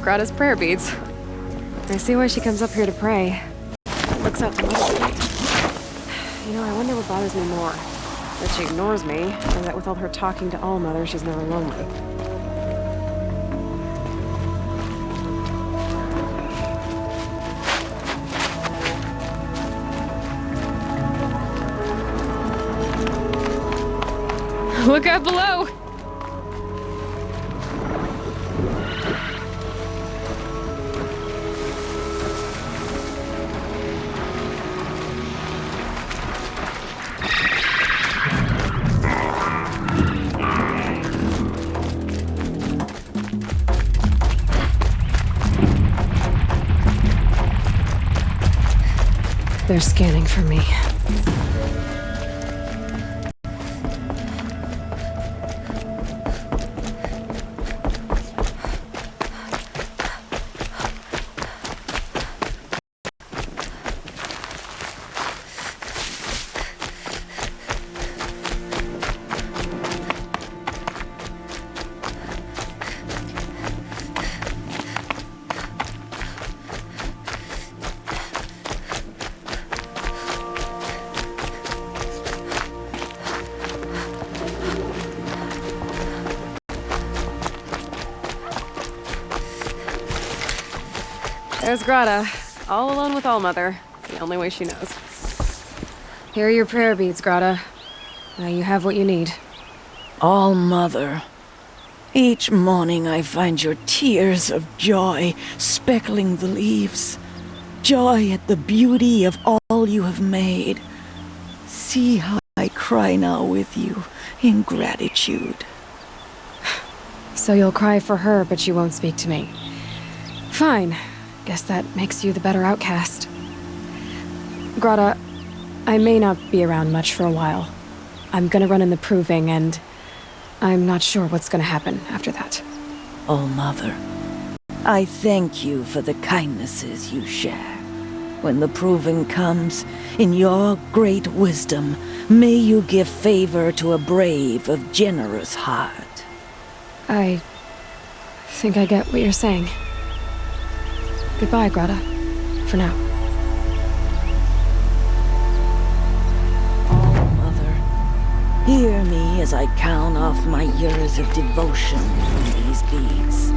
Grata's prayer beads. I see why she comes up here to pray. Looks out to Mother. You know, I wonder what bothers me more. That she ignores me, or that with all her talking to all mothers, she's never lonely. Look out below! They're scanning for me. There's Grata, all alone with Allmother, the only way she knows. Here are your prayer beads, Grata. Now you have what you need. All-Mother, each morning I find your tears of joy speckling the leaves. Joy at the beauty of all you have made. See how I cry now with you in gratitude. So you'll cry for her, but you won't speak to me. Fine. Guess that makes you the better outcast. Grata, I may not be around much for a while. I'm gonna run in the proving, and I'm not sure what's gonna happen after that. All-Mother, I thank you for the kindnesses you share. When the proving comes, in your great wisdom, may you give favor to a brave of generous heart. I think I get what you're saying. Goodbye, Grata. For now. All-Mother, hear me as I count off my years of devotion from these beads.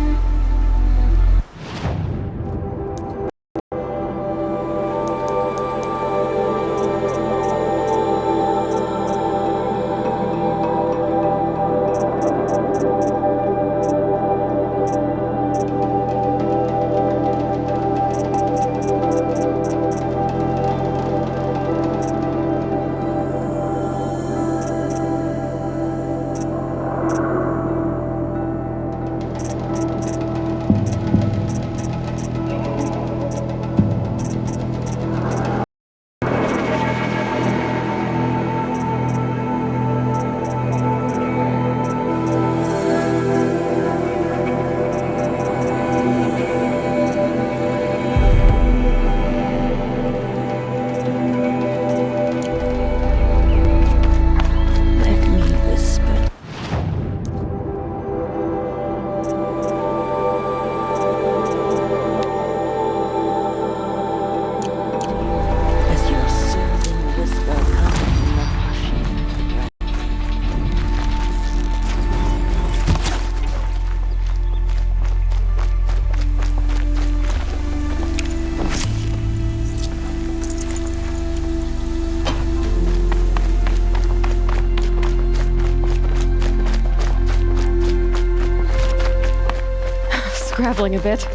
Scrabbling a bit.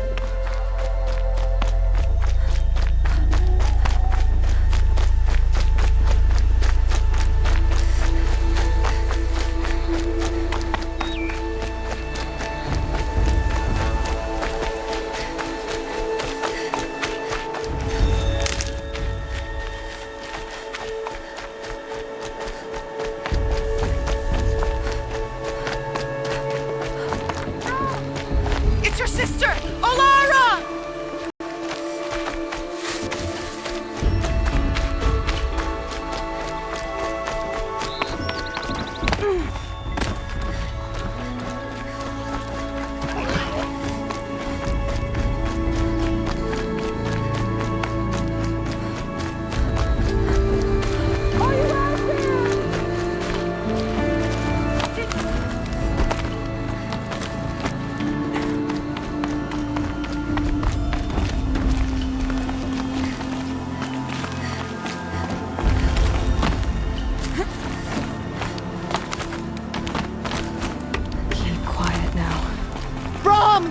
It's your sister, Alara!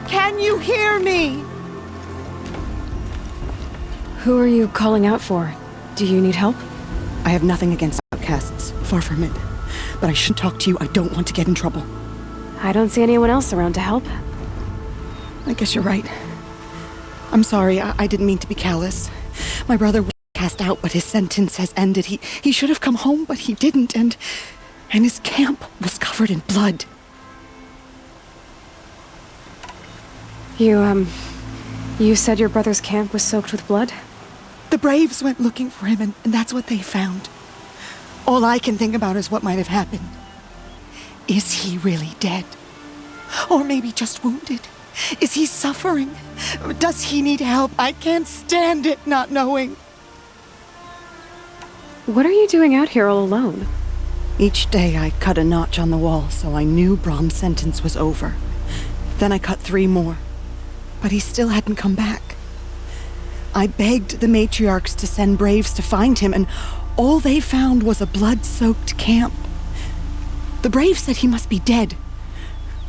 Can you hear me? Who are you calling out for? Do you need help? I have nothing against outcasts, far from it. But I should talk to you. I don't want to get in trouble. I don't see anyone else around to help. I guess you're right. I'm sorry, I didn't mean to be callous. My brother was cast out, but his sentence has ended. He should have come home, but he didn't, and his camp was covered in blood. You said your brother's camp was soaked with blood? The Braves went looking for him, and that's what they found. All I can think about is what might have happened. Is he really dead? Or maybe just wounded? Is he suffering? Does he need help? I can't stand it not knowing. What are you doing out here all alone? Each day I cut a notch on the wall so I knew Brahm's sentence was over. Then I cut 3 more. But he still hadn't come back. I begged the matriarchs to send braves to find him, and all they found was a blood-soaked camp. The braves said he must be dead,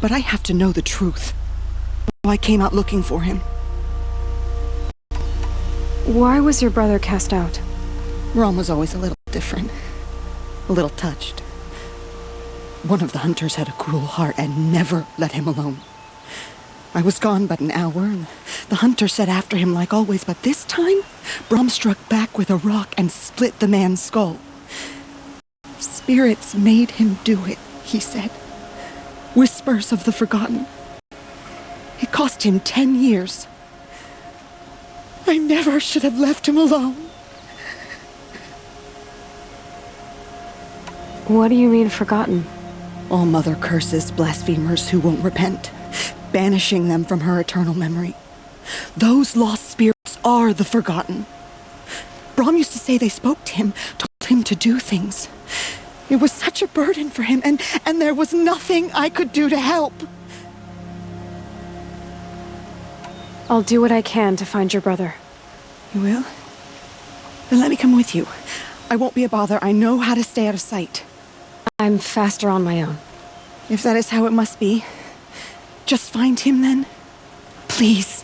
but I have to know the truth. So I came out looking for him. Why was your brother cast out? Rom was always a little different. A little touched. One of the hunters had a cruel heart and never let him alone. I was gone but an hour, and the hunter set after him like always, but this time, Brom struck back with a rock and split the man's skull. Spirits made him do it, he said. Whispers of the forgotten. It cost him 10 years. I never should have left him alone. What do you mean, forgotten? All Mother curses blasphemers who won't repent, banishing them from her eternal memory. Those lost spirits are the forgotten. Brom used to say they spoke to him, told him to do things. It was such a burden for him, and there was nothing I could do to help. I'll do what I can to find your brother. You will? Then let me come with you. I won't be a bother. I know how to stay out of sight. I'm faster on my own. If that is how it must be, just find him then. Please.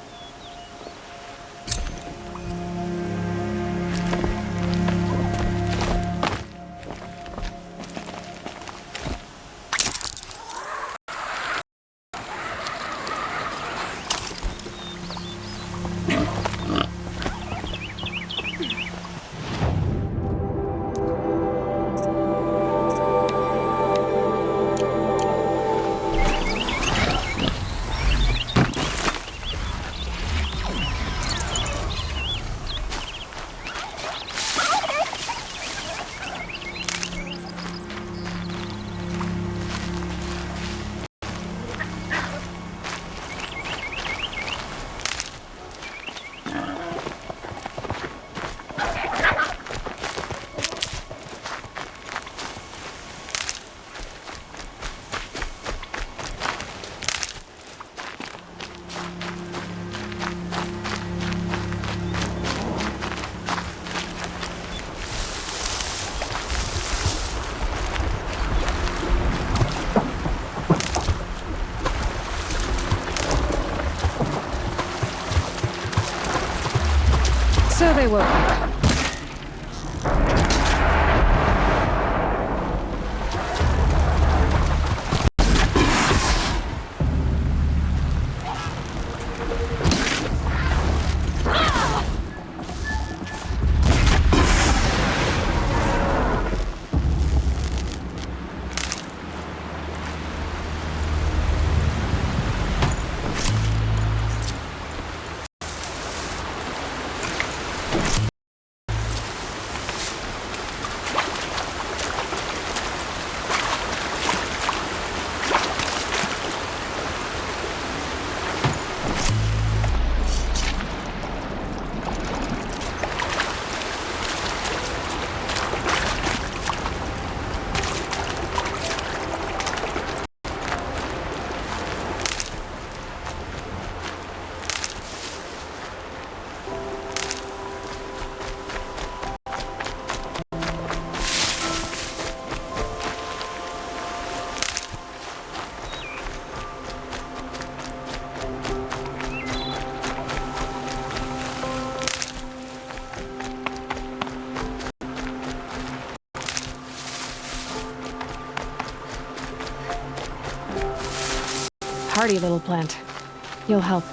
So they woke up. Hardy little plant. You'll help.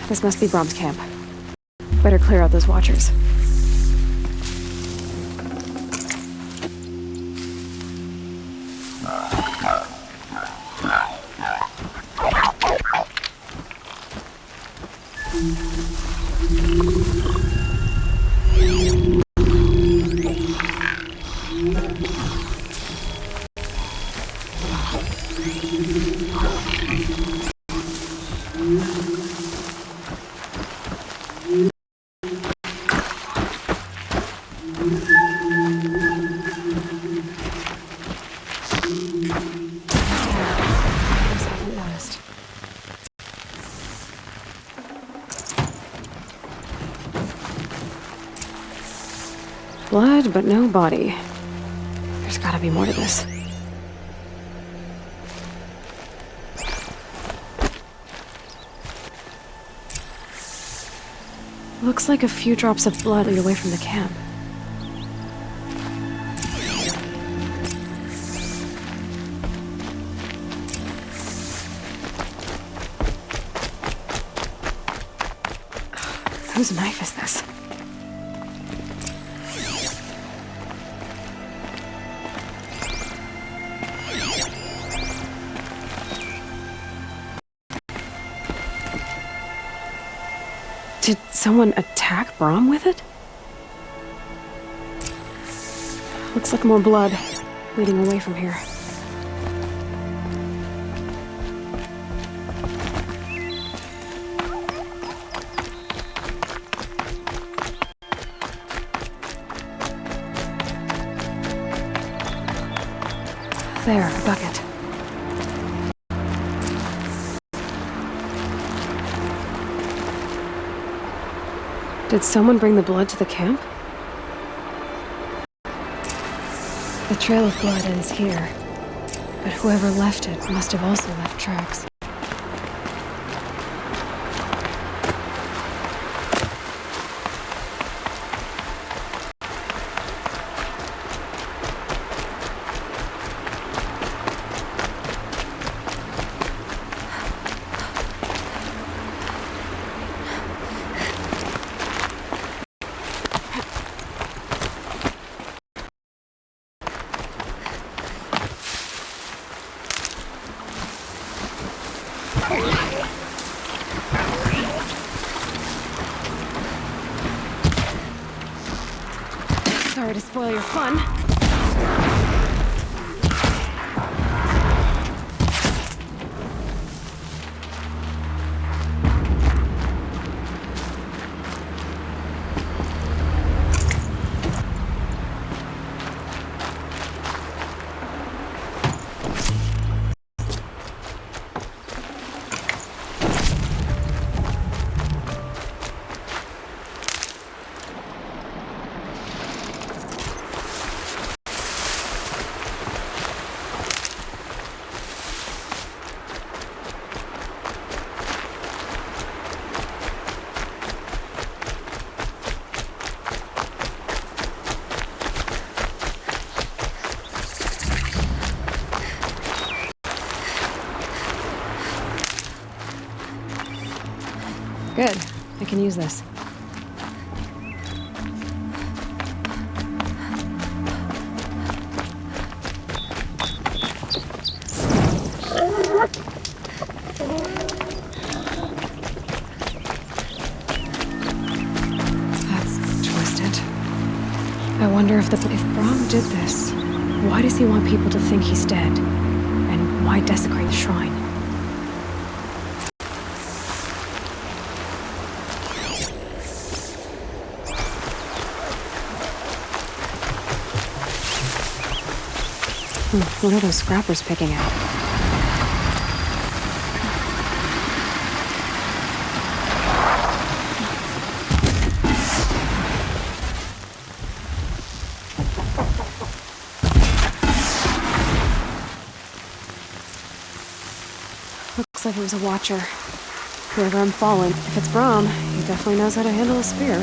This must be Brom's camp. Better clear out those watchers. Blood, but no body. There's gotta be more to this. Looks like a few drops of blood lead away from the camp. Whose knife is this? Did someone attack Brom with it? Looks like more blood leading away from here. There, a bucket. Did someone bring the blood to the camp? The trail of blood ends here, but whoever left it must have also left tracks. Sorry to spoil your fun. Good. I can use this. That's twisted. I wonder if Brom did this, why does he want people to think he's dead? And why desecrate the shrine? What are those scrappers picking at? Looks like it was a watcher. Whoever I'm following, if it's Brom, he definitely knows how to handle a spear.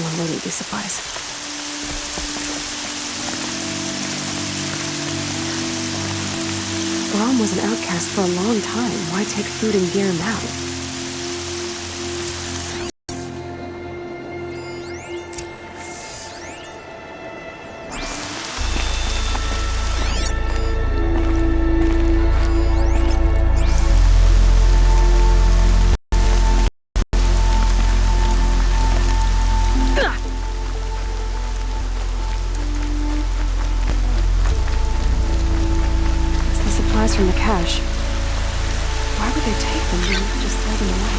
long they need these supplies. Brom was an outcast for a long time. Why take food and gear now? From the cache. Why would they take them and just throw them away?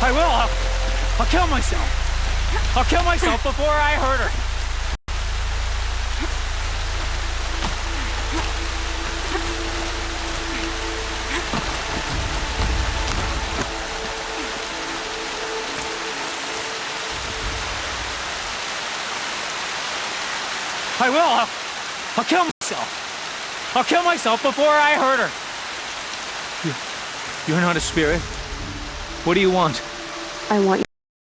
I will! I'll kill myself! I'll kill myself before I hurt her! I will! I'll kill myself! I'll kill myself before I hurt her! You're not a spirit. What do you want? I want you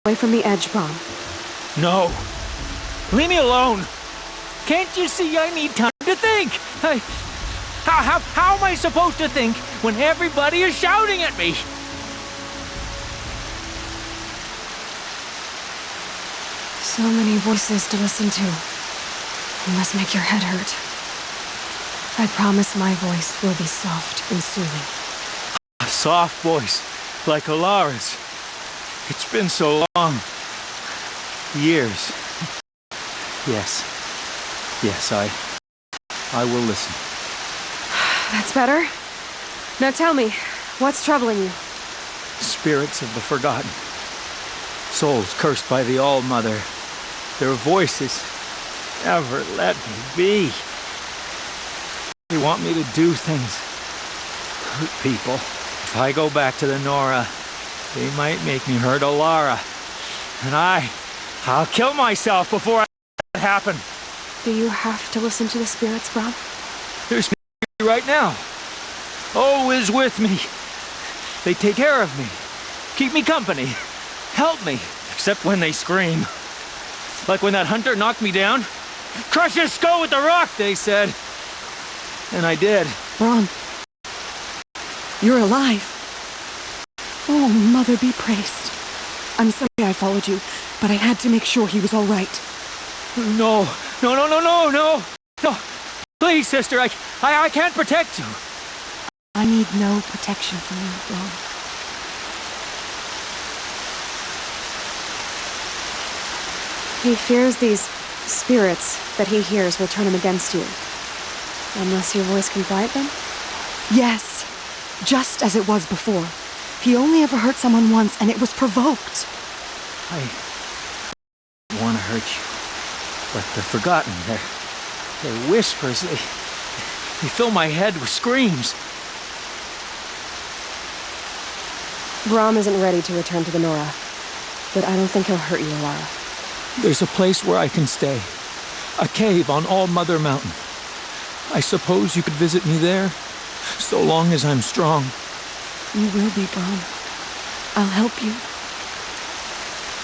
away from the edge, Brom. No. Leave me alone. Can't you see I need time to think? How am I supposed to think when everybody is shouting at me? So many voices to listen to. You must make your head hurt. I promise my voice will be soft and soothing. A soft voice, like Alara's. It's been so long. Years. Yes. Yes, I will listen. That's better. Now tell me, what's troubling you? Spirits of the forgotten. Souls cursed by the All-Mother. Their voices never let me be. They want me to do things. Hurt people. If I go back to the Nora, they might make me hurt Alara. And I'll kill myself before I let that happen. Do you have to listen to the spirits, Brom? They're speaking right now. Oh is with me. They take care of me. Keep me company. Help me. Except when they scream. Like when that hunter knocked me down. Crush his skull with the rock, they said. And I did. Brom, you're alive. Oh, Mother be praised. I'm sorry I followed you, but I had to make sure he was all right. No. No. Please, sister, I can't protect you. I need no protection from you, Brom. He fears these spirits that he hears will turn him against you. Unless your voice can quiet them? Yes, just as it was before. He only ever hurt someone once, and it was provoked. I want to hurt you, but the forgotten, their whispers, they fill my head with screams. Brom isn't ready to return to the Nora, but I don't think he'll hurt you, Alara. There's a place where I can stay. A cave on All-Mother Mountain. I suppose you could visit me there, so long as I'm strong. You will be, Brom. I'll help you.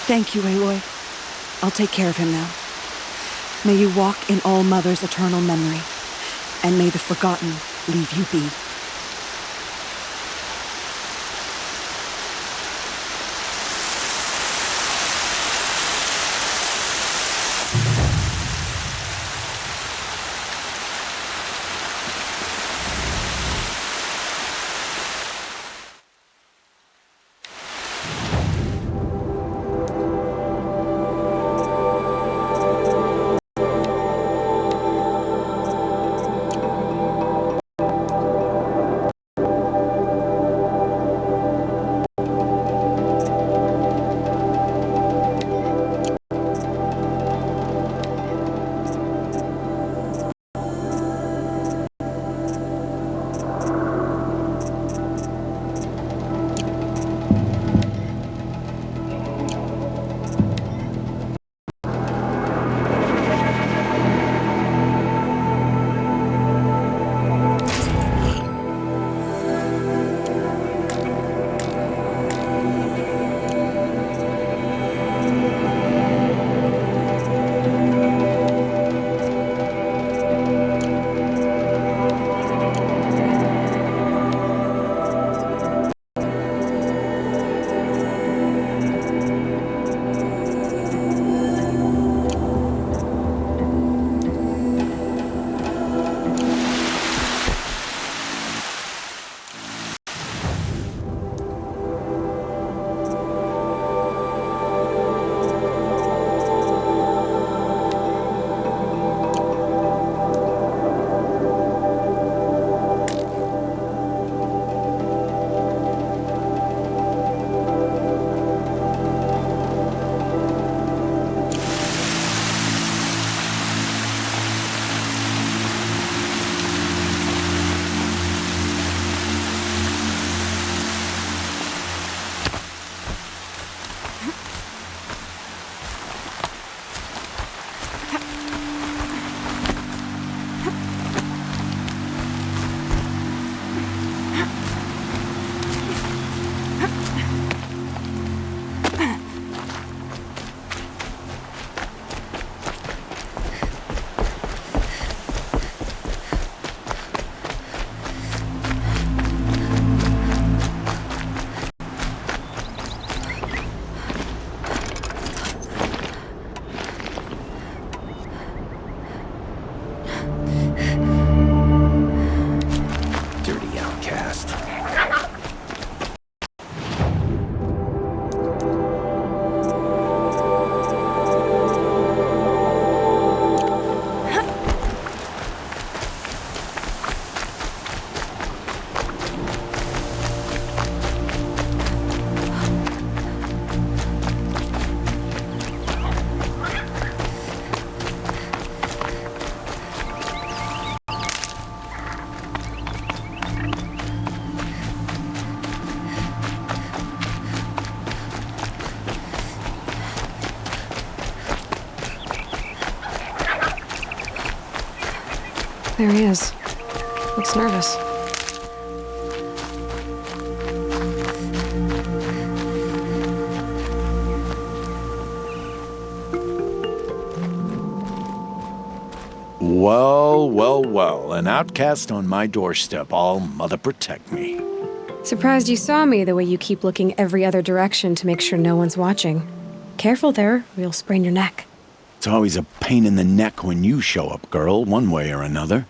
Thank you, Aloy. I'll take care of him now. May you walk in All-Mother's eternal memory, and may the forgotten leave you be. There he is. Looks nervous. Well, well, well. An outcast on my doorstep. All mother protect me. Surprised you saw me the way you keep looking every other direction to make sure no one's watching. Careful there, or you'll sprain your neck. It's always a pain in the neck when you show up, girl, one way or another.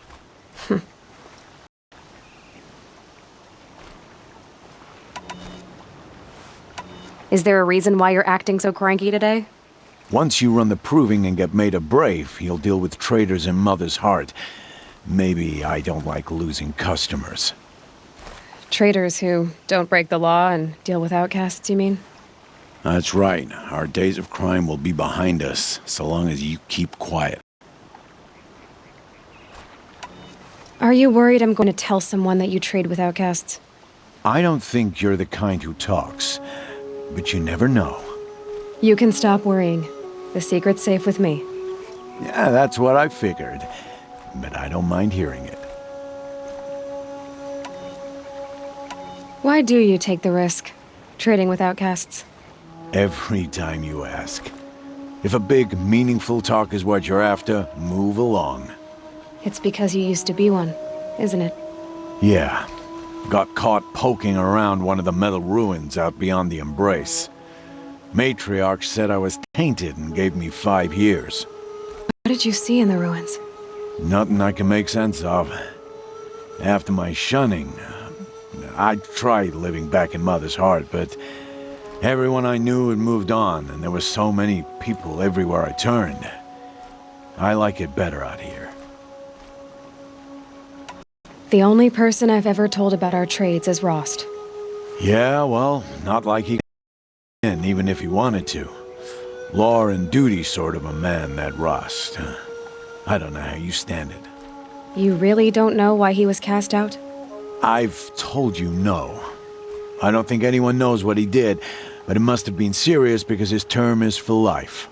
Is there a reason why you're acting so cranky today? Once you run the proving and get made a brave, you'll deal with traitors in Mother's Heart. Maybe I don't like losing customers. Traitors who don't break the law and deal with outcasts, you mean? That's right. Our days of crime will be behind us, so long as you keep quiet. Are you worried I'm going to tell someone that you trade with outcasts? I don't think you're the kind who talks, but you never know. You can stop worrying. The secret's safe with me. Yeah, that's what I figured, but I don't mind hearing it. Why do you take the risk, trading with outcasts? Every time you ask. If a big, meaningful talk is what you're after, move along. It's because you used to be one, isn't it? Yeah. Got caught poking around one of the metal ruins out beyond the Embrace. Matriarch said I was tainted and gave me 5 years. What did you see in the ruins? Nothing I can make sense of. After my shunning, I tried living back in Mother's Heart, but everyone I knew had moved on, and there were so many people everywhere I turned. I like it better out here. The only person I've ever told about our trades is Rost. Yeah, well, not like he can, even if he wanted to. Law and duty sort of a man, that Rost. I don't know how you stand it. You really don't know why he was cast out? I've told you no. I don't think anyone knows what he did, but it must have been serious because his term is for life.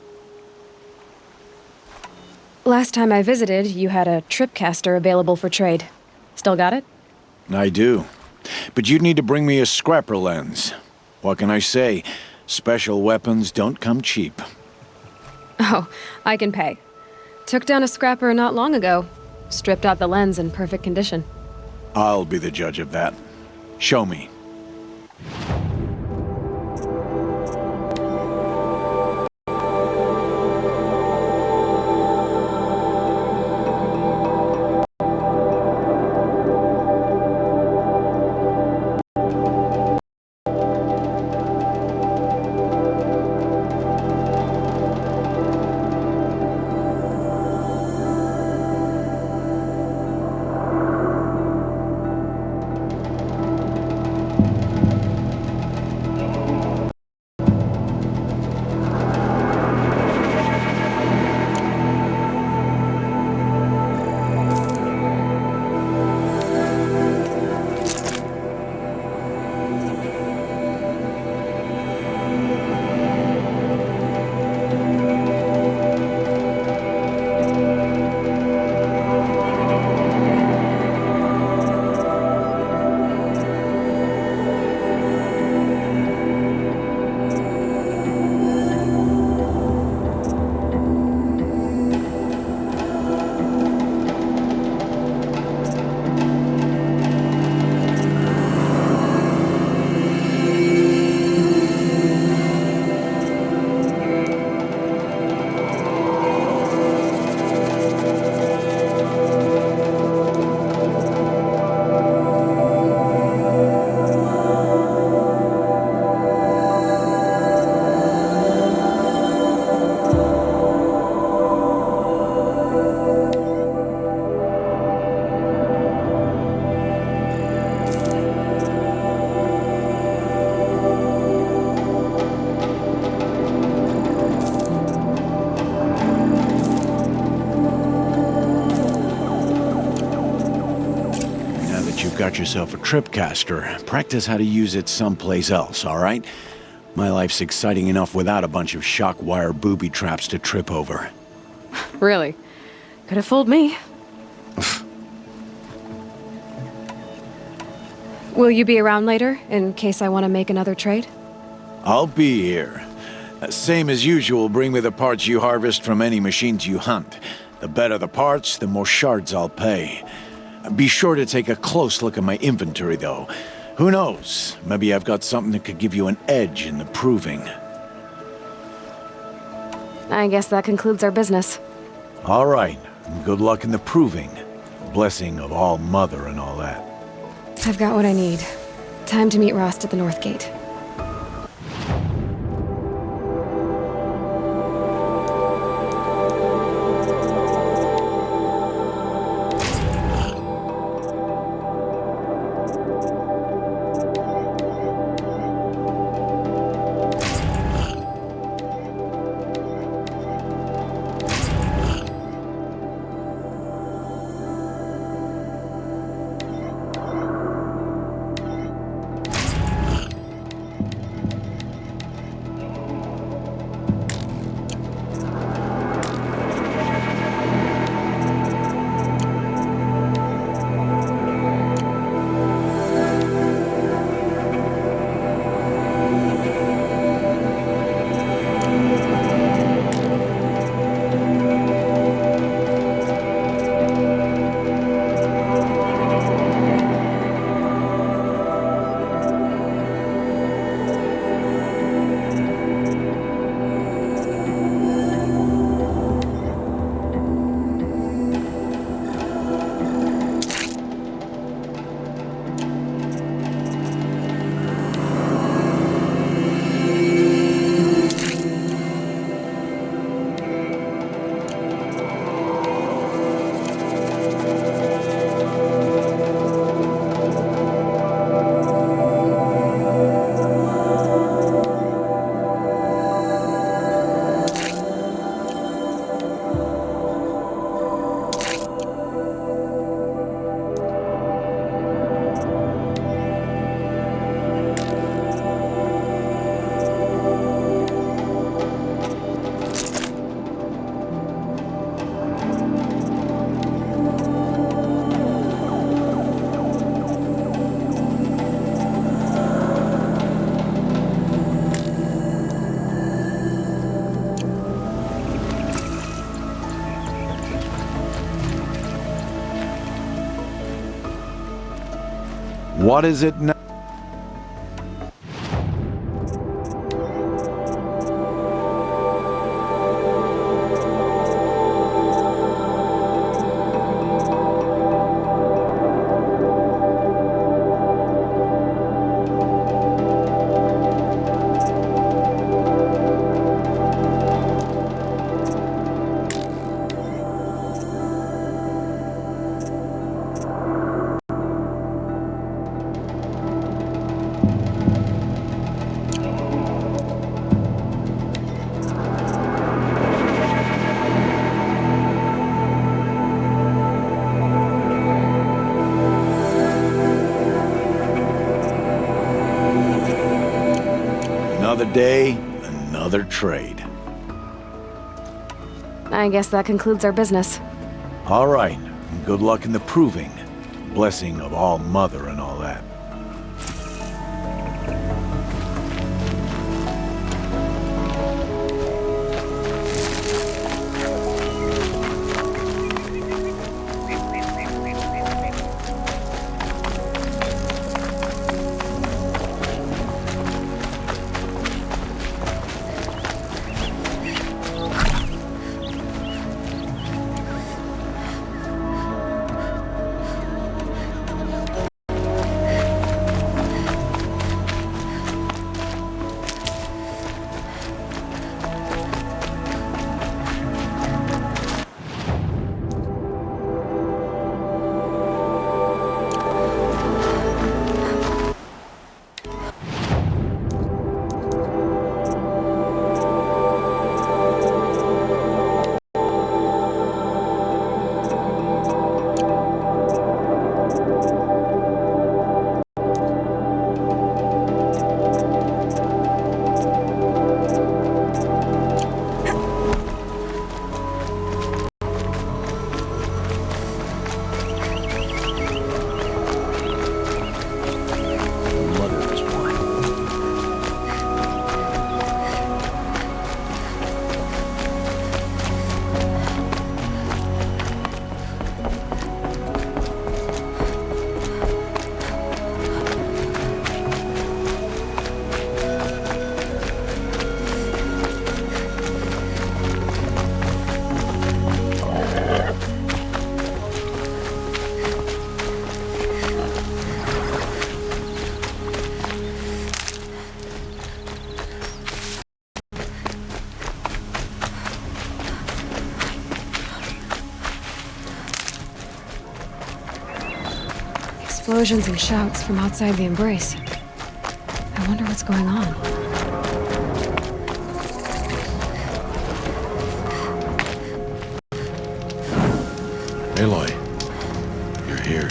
Last time I visited, you had a tripcaster available for trade. Still got it? I do. But you'd need to bring me a scrapper lens. What can I say? Special weapons don't come cheap. Oh, I can pay. Took down a scrapper not long ago. Stripped out the lens in perfect condition. I'll be the judge of that. Show me. Got yourself a tripcaster. Practice how to use it someplace else, all right? My life's exciting enough without a bunch of shock wire booby traps to trip over. Really? Could have fooled me. Will you be around later, in case I want to make another trade? I'll be here. Same as usual, bring me the parts you harvest from any machines you hunt. The better the parts, the more shards I'll pay. Be sure to take a close look at my inventory, though. Who knows? Maybe I've got something that could give you an edge in the proving. I guess that concludes our business. All right. Good luck in the proving. Blessing of All Mother and all that. I've got what I need. Time to meet Rost at the North Gate. What is it now? Another day, another trade. I guess that concludes our business. All right. Good luck in the proving. Blessing of All Mother and all that. explosions and shouts from outside the embrace. I wonder what's going on. Aloy, you're here.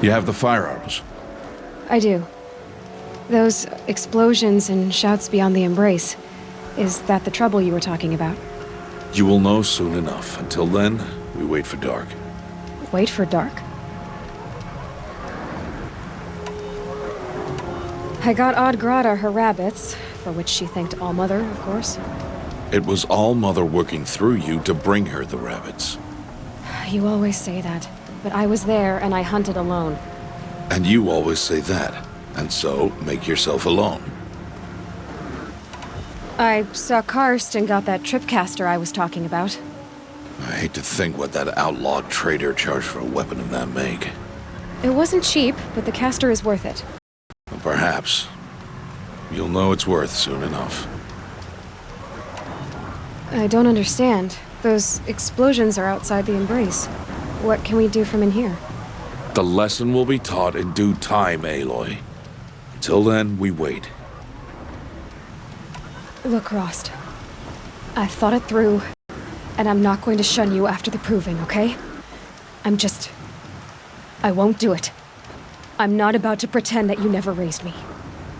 You have the firearms. I do. Those explosions and shouts beyond the embrace. Is that the trouble you were talking about? You will know soon enough. Until then, we wait for dark. Wait for dark? I got Odd Grata her rabbits, for which she thanked All-Mother, of course. It was All-Mother working through you to bring her the rabbits. You always say that, but I was there and I hunted alone. And you always say that, and so make yourself alone. I saw Karst and got that tripcaster I was talking about. I hate to think what that outlawed trader charged for a weapon of that make. It wasn't cheap, but the caster is worth it. Perhaps. You'll know it's worth soon enough. I don't understand. Those explosions are outside the embrace. What can we do from in here? The lesson will be taught in due time, Aloy. Until then, we wait. Look, Rost. I've thought it through, and I'm not going to shun you after the proving, okay? I won't do it. I'm not about to pretend that you never raised me.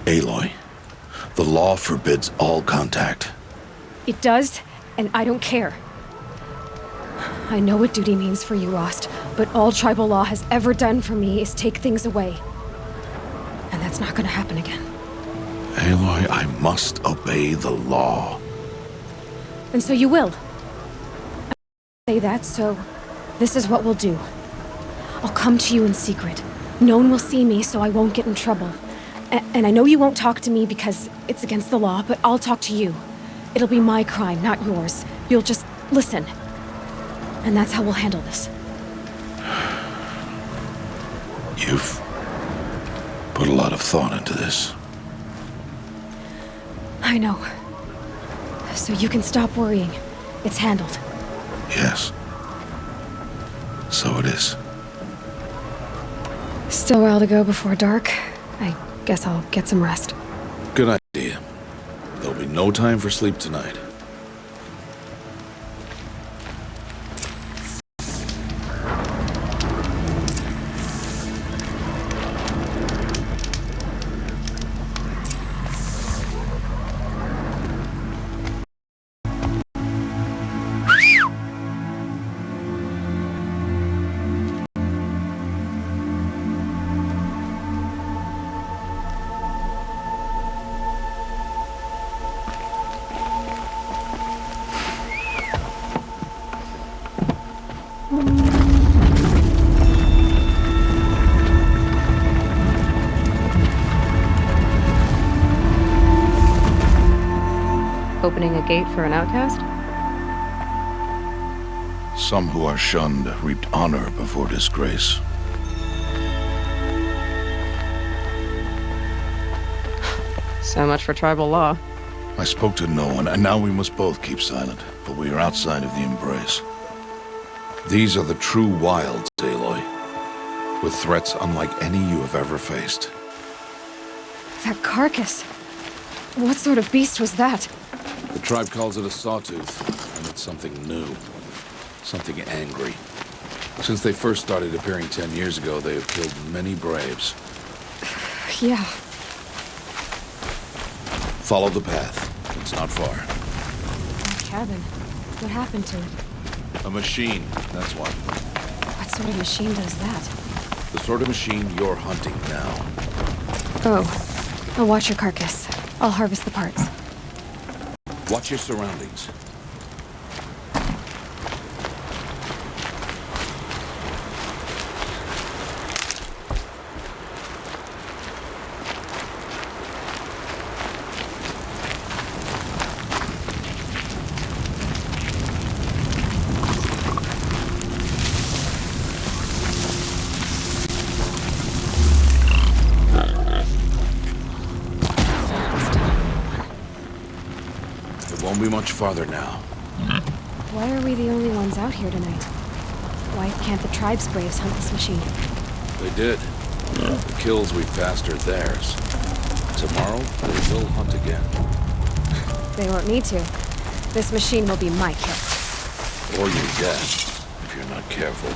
Aloy, the law forbids all contact. It does, and I don't care. I know what duty means for you, Rost, but all tribal law has ever done for me is take things away. And that's not gonna happen again. Aloy, I must obey the law. And so you will. I say that, so this is what we'll do. I'll come to you in secret. No one will see me, so I won't get in trouble. And I know you won't talk to me because it's against the law, but I'll talk to you. It'll be my crime, not yours. You'll just listen. And that's how we'll handle this. You've put a lot of thought into this. I know. So you can stop worrying. It's handled. Yes. So it is. Still a while to go before dark. I guess I'll get some rest. Good idea. There'll be no time for sleep tonight. Opening a gate for an outcast? Some who are shunned reaped honor before disgrace. So much for tribal law. I spoke to no one, and now we must both keep silent, but we are outside of the embrace. These are the true wilds, Aloy, with threats unlike any you have ever faced. That carcass. What sort of beast was that? The tribe calls it a sawtooth, and it's something new. Something angry. Since they first started appearing 10 years ago, they have killed many braves. Yeah. Follow the path. It's not far. That cabin. What happened to it? A machine, that's what. What sort of machine does that? The sort of machine you're hunting now. Oh. I'll watch your carcass. I'll harvest the parts. Watch your surroundings. Won't be much farther now. Why are we the only ones out here tonight? Why can't the tribe's braves hunt this machine? They did. The kills we passed are theirs. Tomorrow, they will hunt again. They won't need to. This machine will be my kill. Or your death, if you're not careful.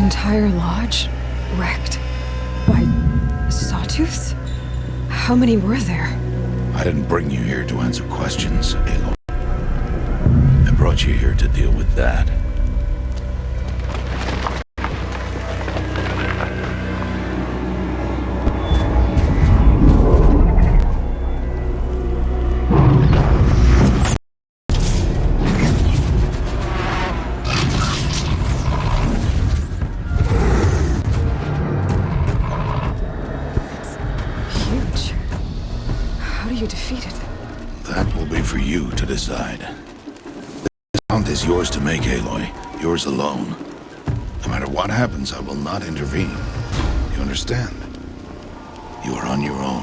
Entire lodge wrecked by sawtooths? How many were there? I didn't bring you here to answer questions, Aloy. I brought you here to deal with that. You defeat it. That will be for you to decide. This hunt is yours to make, Aloy. Yours alone. No matter what happens, I will not intervene. You understand? You are on your own.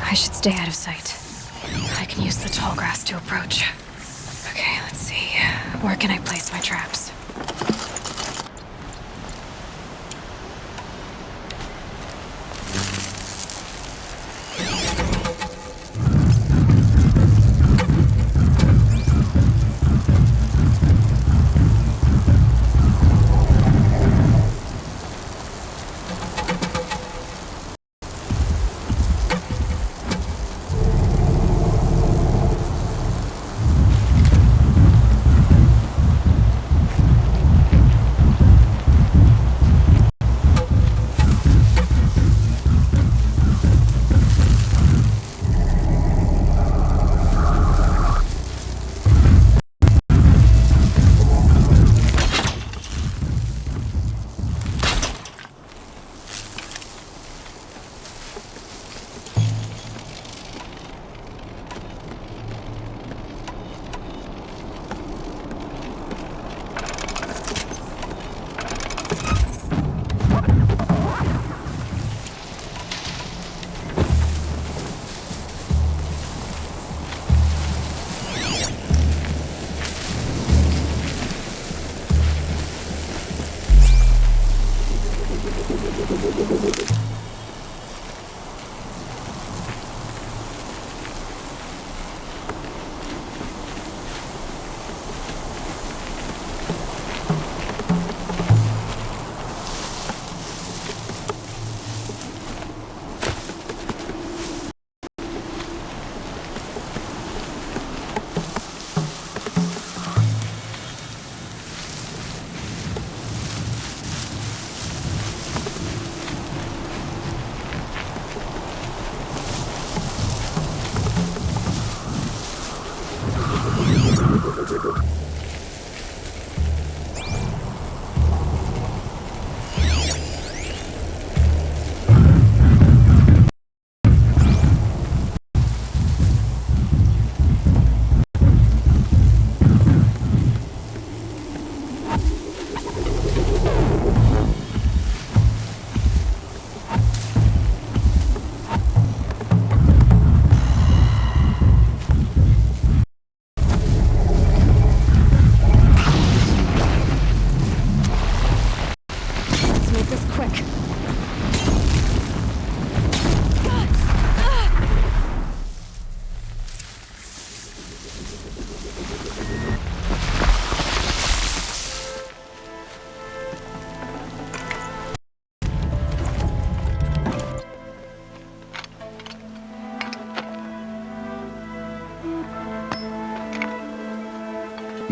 I should stay out of sight. I can use the tall grass to approach. Okay, let's see. Where can I place my traps?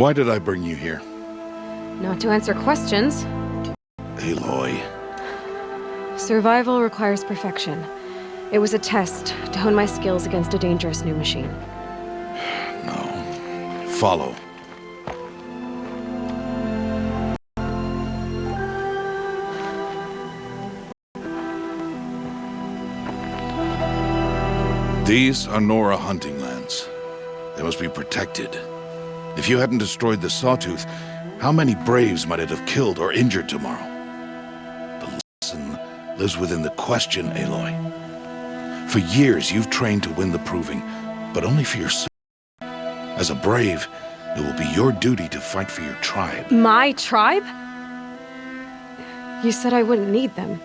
Why did I bring you here? Not to answer questions. Aloy. Survival requires perfection. It was a test to hone my skills against a dangerous new machine. No. Follow. These are Nora hunting lands. They must be protected. If you hadn't destroyed the Sawtooth, how many Braves might it have killed or injured tomorrow? The lesson lives within the question, Aloy. For years, you've trained to win the Proving, but only for yourself. As a Brave, it will be your duty to fight for your tribe. My tribe? You said I wouldn't need them.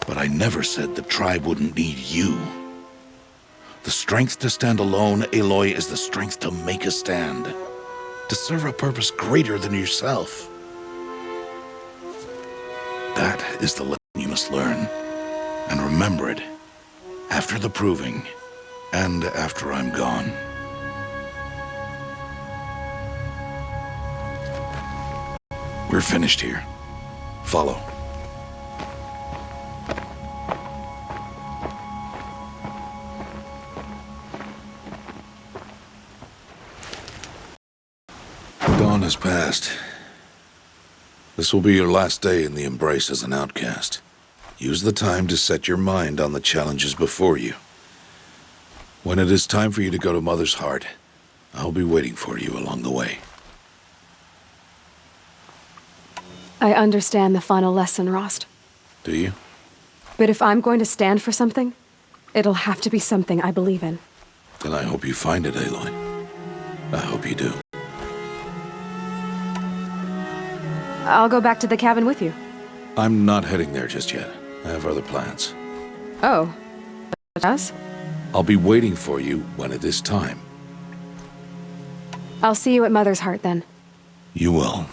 But I never said the tribe wouldn't need you. The strength to stand alone, Aloy, is the strength to make a stand. To serve a purpose greater than yourself. That is the lesson you must learn. And remember it. After the Proving, and after I'm gone. We're finished here. Follow. Dawn has passed. This will be your last day in the Embrace as an outcast. Use the time to set your mind on the challenges before you. When it is time for you to go to Mother's Heart, I'll be waiting for you along the way. I understand the final lesson, Rost. Do you? But if I'm going to stand for something, it'll have to be something I believe in. Then I hope you find it, Aloy. I hope you do. I'll go back to the cabin with you. I'm not heading there just yet. I have other plans. Oh. Yes? I'll be waiting for you when it is time. I'll see you at Mother's Heart then. You will.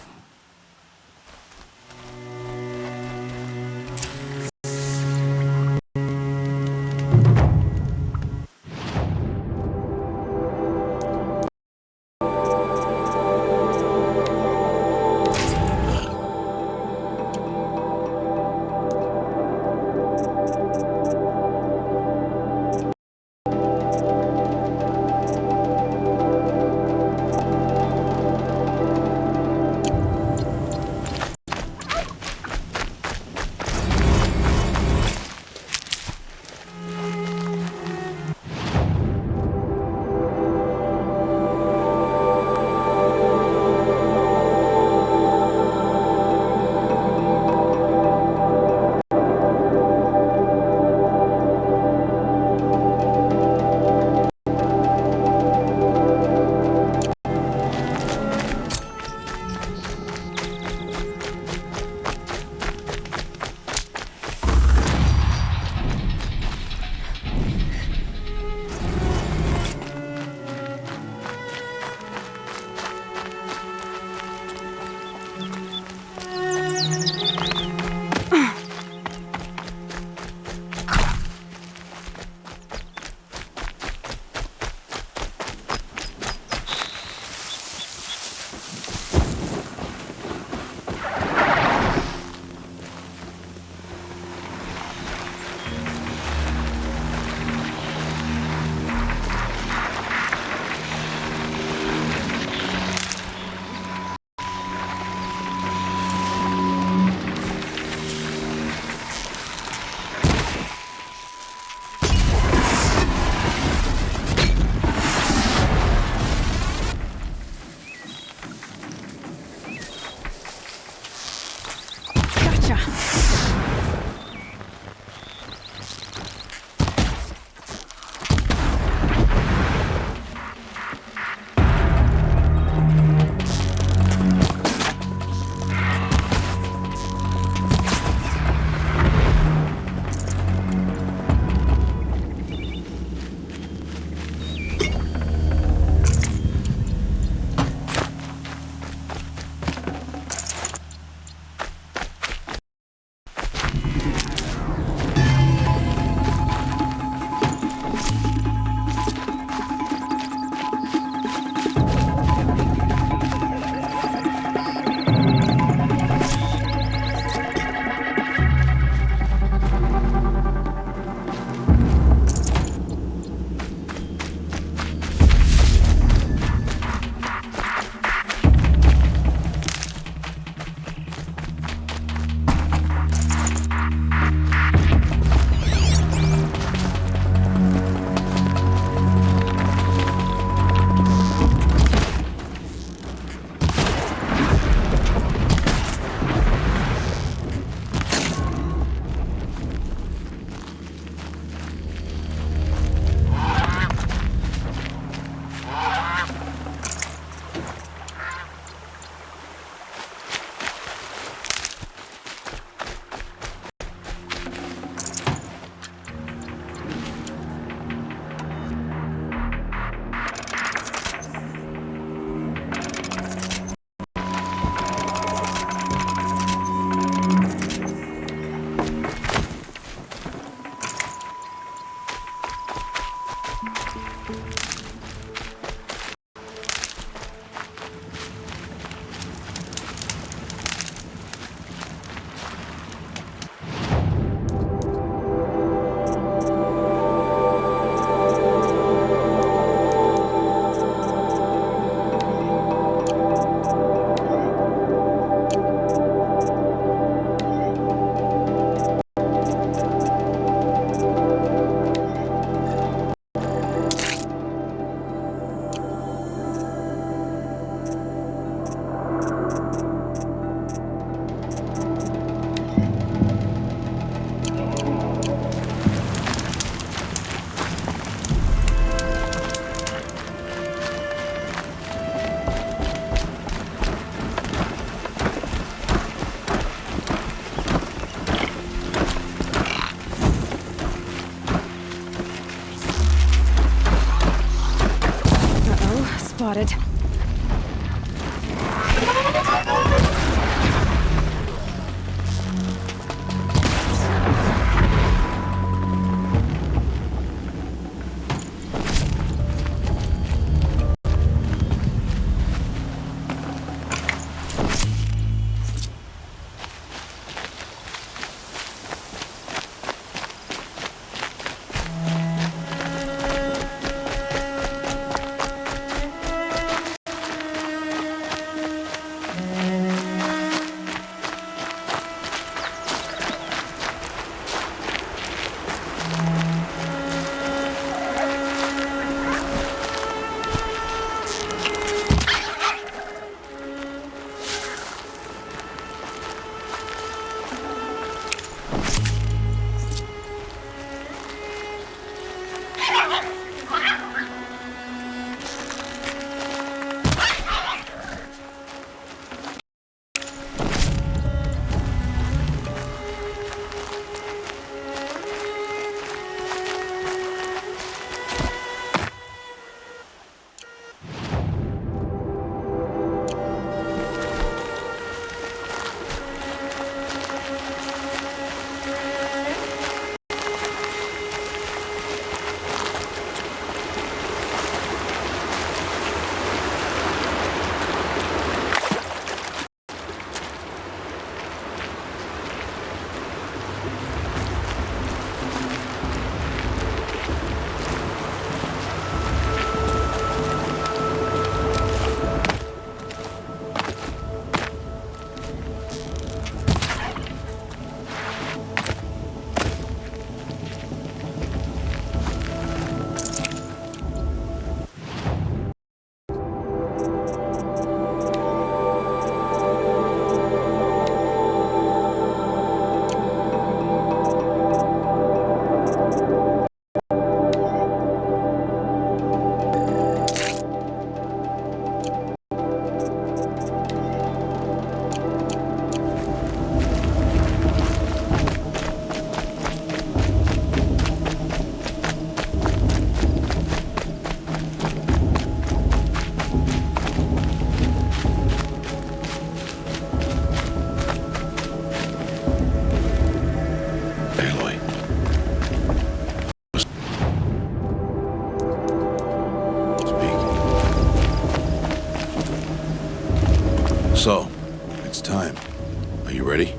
Are you ready?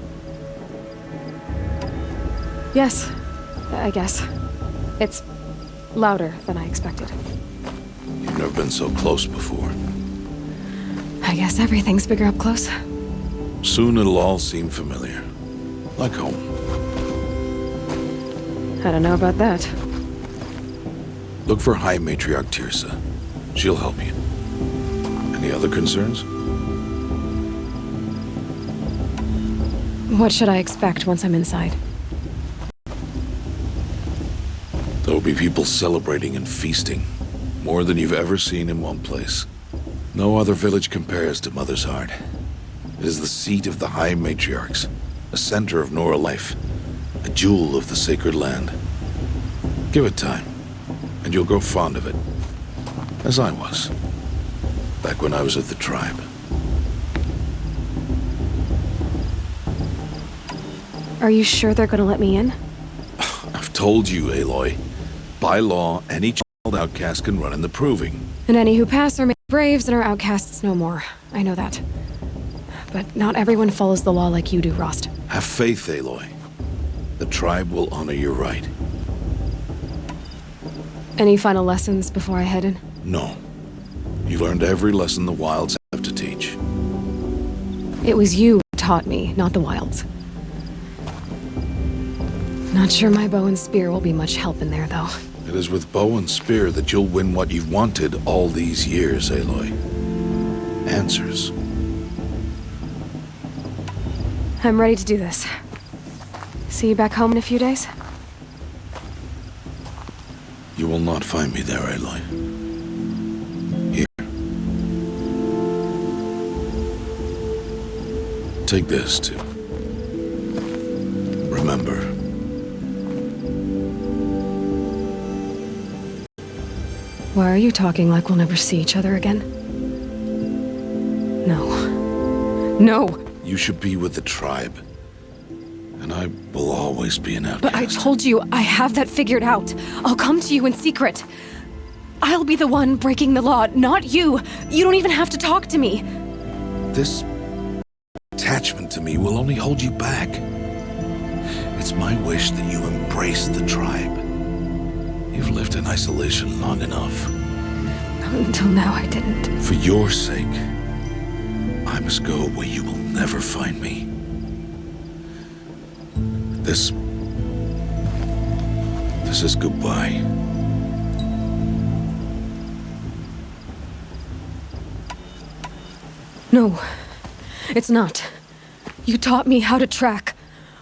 Yes, I guess. It's louder than I expected. You've never been so close before. I guess everything's bigger up close. Soon it'll all seem familiar. Like home. I don't know about that. Look for High Matriarch Tirsa. She'll help you. Any other concerns? What should I expect once I'm inside? There'll be people celebrating and feasting. More than you've ever seen in one place. No other village compares to Mother's Heart. It is the seat of the High Matriarchs, a center of Nora life, a jewel of the sacred land. Give it time, and you'll grow fond of it. As I was, back when I was at the tribe. Are you sure they're gonna let me in? I've told you, Aloy. By law, any child outcast can run in the proving. And any who pass are made braves and are outcasts no more. I know that. But not everyone follows the law like you do, Rost. Have faith, Aloy. The tribe will honor your right. Any final lessons before I head in? No. You learned every lesson the wilds have to teach. It was you who taught me, not the wilds. Not sure my bow and spear will be much help in there, though. It is with bow and spear that you'll win what you've wanted all these years, Aloy. Answers. I'm ready to do this. See you back home in a few days? You will not find me there, Aloy. Here. Take this, too. Remember. Why are you talking like we'll never see each other again? No. No! You should be with the tribe. And I will always be an outcast. But I told you, I have that figured out. I'll come to you in secret. I'll be the one breaking the law, not you. You don't even have to talk to me. This attachment to me will only hold you back. It's my wish that you embrace the tribe. You've lived in isolation long enough. Until now, I didn't. For your sake, I must go where you will never find me. This is goodbye. No, it's not. You taught me how to track.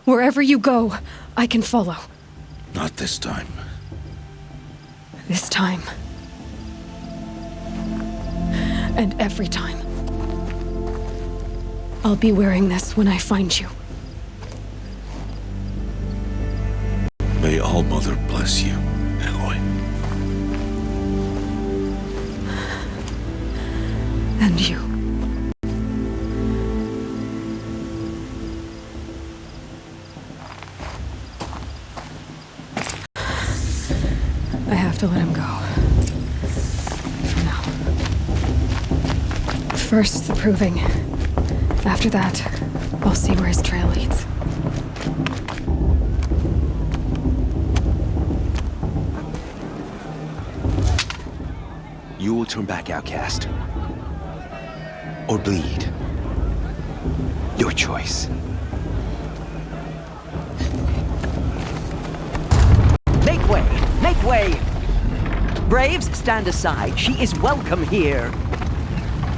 Wherever you go, I can follow. Not this time. This time. And every time. I'll be wearing this when I find you. May All Mother bless you, Aloy. And you. I have to let him go. For now. First, the proving. After that, I'll see where his trail leads. You will turn back, outcast. Or bleed. Your choice. Make way! Make way! Braves, stand aside. She is welcome here.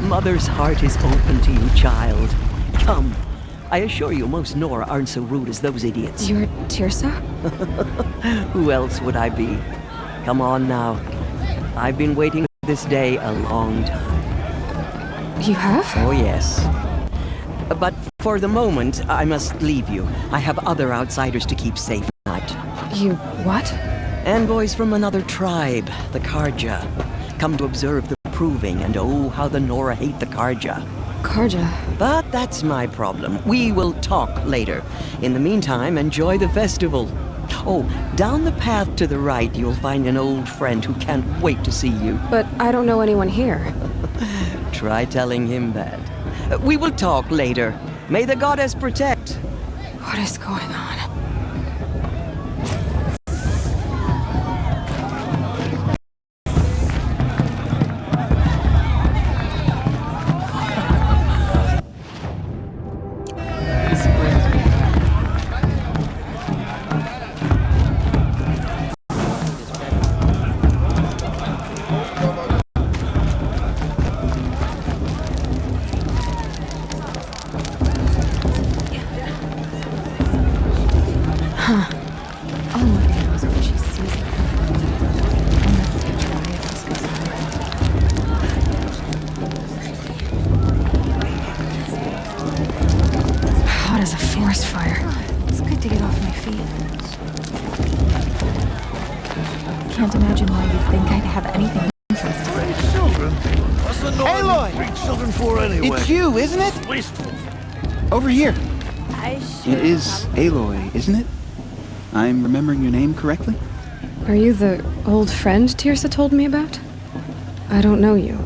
Mother's heart is open to you, child. Come. I assure you, most Nora aren't so rude as those idiots. You're Tirsa? Who else would I be? Come on now. I've been waiting for this day a long time. You have? Oh, yes. But for the moment, I must leave you. I have other outsiders to keep safe tonight. You what? Envoys from another tribe, the Karja. Come to observe the proving, and oh, how the Nora hate the Karja. Karja? But that's my problem. We will talk later. In the meantime, enjoy the festival. Oh, down the path to the right, you'll find an old friend who can't wait to see you. But I don't know anyone here. Try telling him that. We will talk later. May the goddess protect. What is going on? Hot as a forest fire. It's good to get off my feet. Can't imagine why you think I'd have anything interesting. Children? What's the noise Aloy! of 3 children for anyway? It's you, isn't it? Wasteful. Over here. It is Aloy, isn't it? I'm remembering your name correctly? Are you the old friend Tirsa told me about? I don't know you.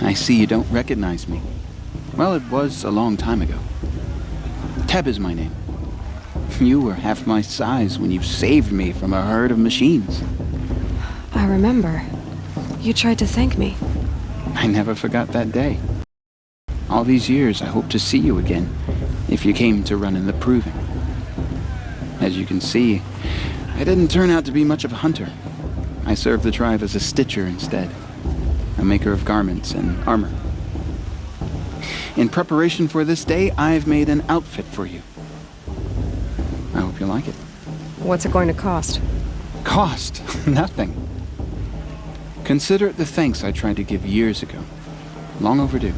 I see you don't recognize me. Well, it was a long time ago. Teb is my name. You were half my size when you saved me from a herd of machines. I remember. You tried to thank me. I never forgot that day. All these years, I hope to see you again, if you came to run in the Proving. As you can see, I didn't turn out to be much of a hunter. I served the tribe as a stitcher instead, a maker of garments and armor. In preparation for this day, I've made an outfit for you. I hope you like it. What's it going to cost? Cost? Nothing. Consider it the thanks I tried to give years ago. Long overdue.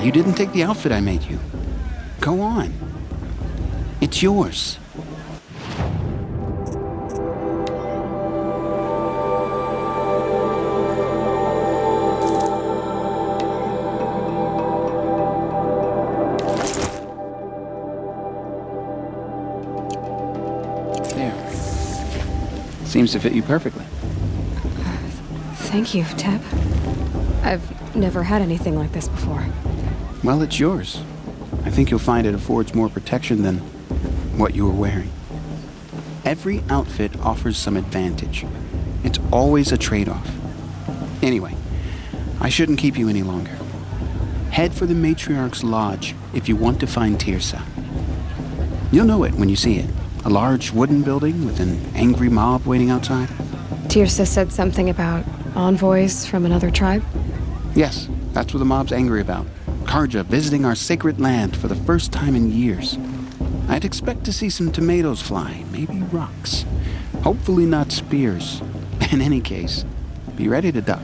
You didn't take the outfit I made you. Go on. It's yours. There. Seems to fit you perfectly. Thank you, Teb. I've never had anything like this before. Well, it's yours. I think you'll find it affords more protection than what you were wearing. Every outfit offers some advantage. It's always a trade-off. Anyway, I shouldn't keep you any longer. Head for the Matriarch's Lodge if you want to find Tirsa. You'll know it when you see it. A large wooden building with an angry mob waiting outside. Tirsa said something about envoys from another tribe? Yes, that's what the mob's angry about. Karja visiting our sacred land for the first time in years. I'd expect to see some tomatoes fly, maybe rocks. Hopefully not spears. In any case, be ready to duck.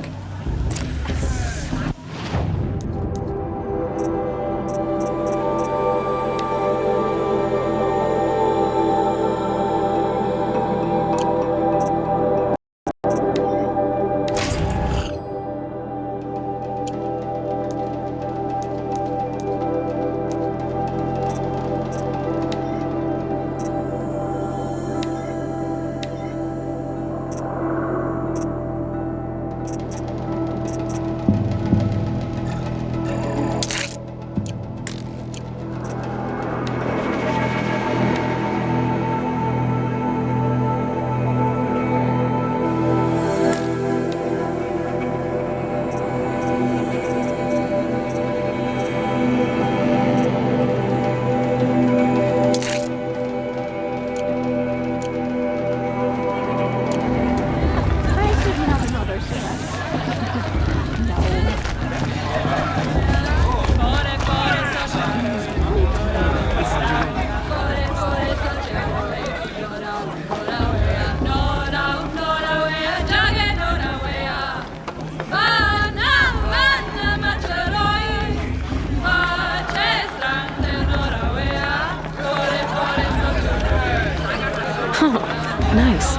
Nice.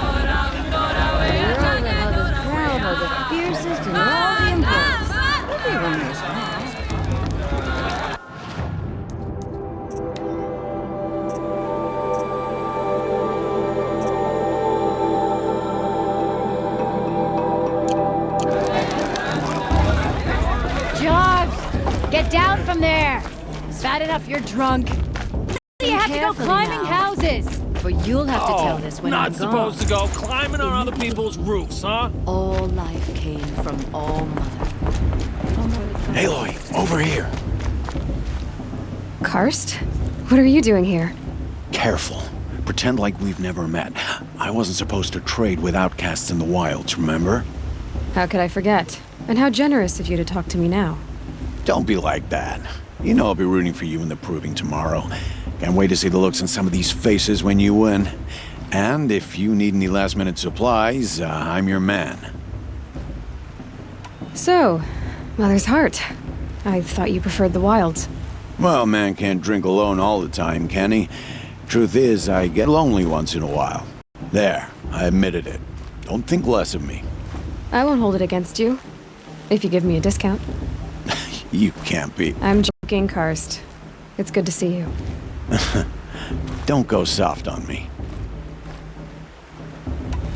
The fiercest in all the employees. Everyone knows that. Jogs! Get down from there! It's bad enough you're drunk. You have to go climbing houses! For you'll have to tell this when I'm not gone. supposed to go climbing on other people's roofs, huh? All life came from All Mother. Aloy, over here. Karst? What are you doing here? Careful. Pretend like we've never met. I wasn't supposed to trade with outcasts in the wilds, remember? How could I forget? And how generous of you to talk to me now. Don't be like that. You know I'll be rooting for you in the proving tomorrow. Can't wait to see the looks on some of these faces when you win. And if you need any last-minute supplies, I'm your man. So, Mother's Heart. I thought you preferred the wilds. Well, man can't drink alone all the time, can he? Truth is, I get lonely once in a while. There, I admitted it. Don't think less of me. I won't hold it against you. If you give me a discount. You can't be. I'm joking, Karst. It's good to see you. Don't go soft on me.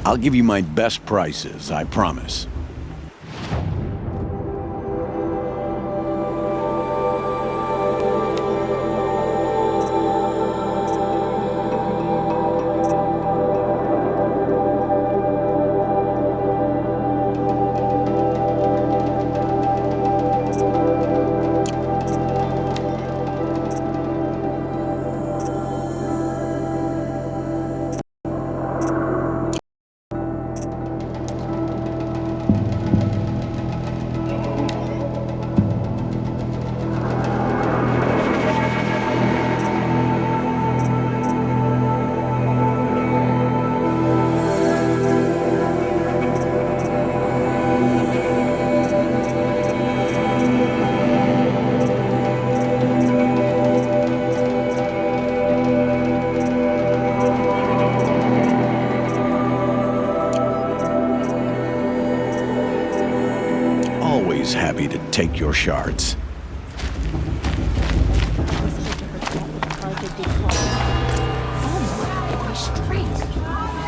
I'll give you my best prices, I promise. Happy to take your shards.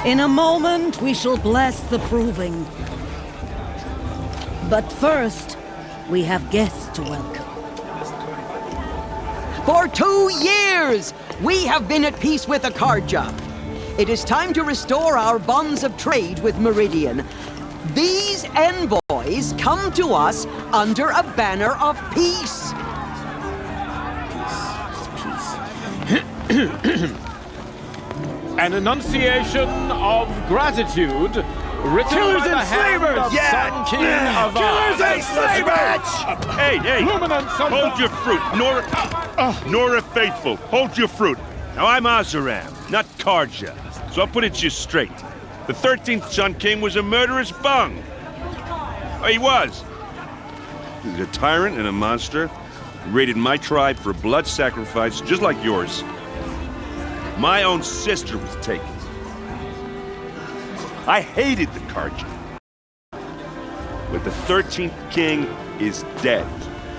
In a moment, we shall bless the proving. But first, we have guests to welcome. For 2 years, we have been at peace with Akarja. It is time to restore our bonds of trade with Meridian. These envoys come to us under a banner of peace. An enunciation of gratitude written Killers by the and hand slavers! of Yeah! Sun King of Killers and slavers! Hey! Luminance of Hold your fruit, Nora Faithful. Hold your fruit. Now I'm Azaram, not Karja, so I'll put it just straight. The 13th Sun King was a murderous bung. Oh, he was. He's a tyrant and a monster. He raided my tribe for blood sacrifice, just like yours. My own sister was taken. I hated the Karja. But the 13th king is dead.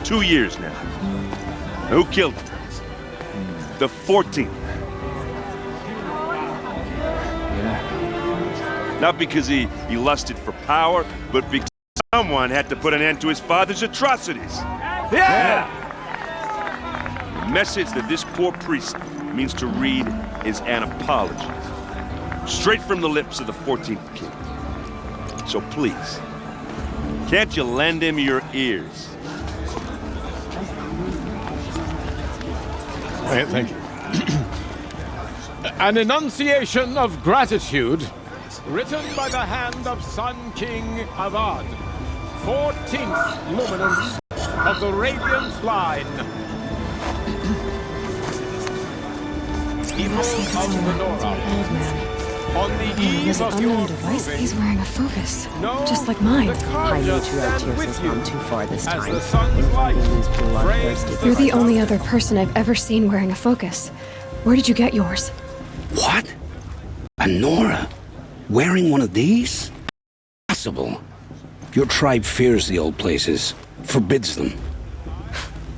2 years now. Who killed him? The 14th. Not because he lusted for power, but because someone had to put an end to his father's atrocities. Yeah! The message that this poor priest means to read is an apology. Straight from the lips of the 14th king. So please, can't you lend him your ears? Thank you. An enunciation of gratitude written by the hand of Sun King Avad, 14th luminance of the Radiant Line. People of the Nora. On the eve of your proving, He's wearing a focus, just like mine. High matriarch Tears has gone too far this time. You're the only other person I've ever seen wearing a focus. Where did you get yours? What? A Nora? Wearing one of these? Impossible. Your tribe fears the old places, forbids them.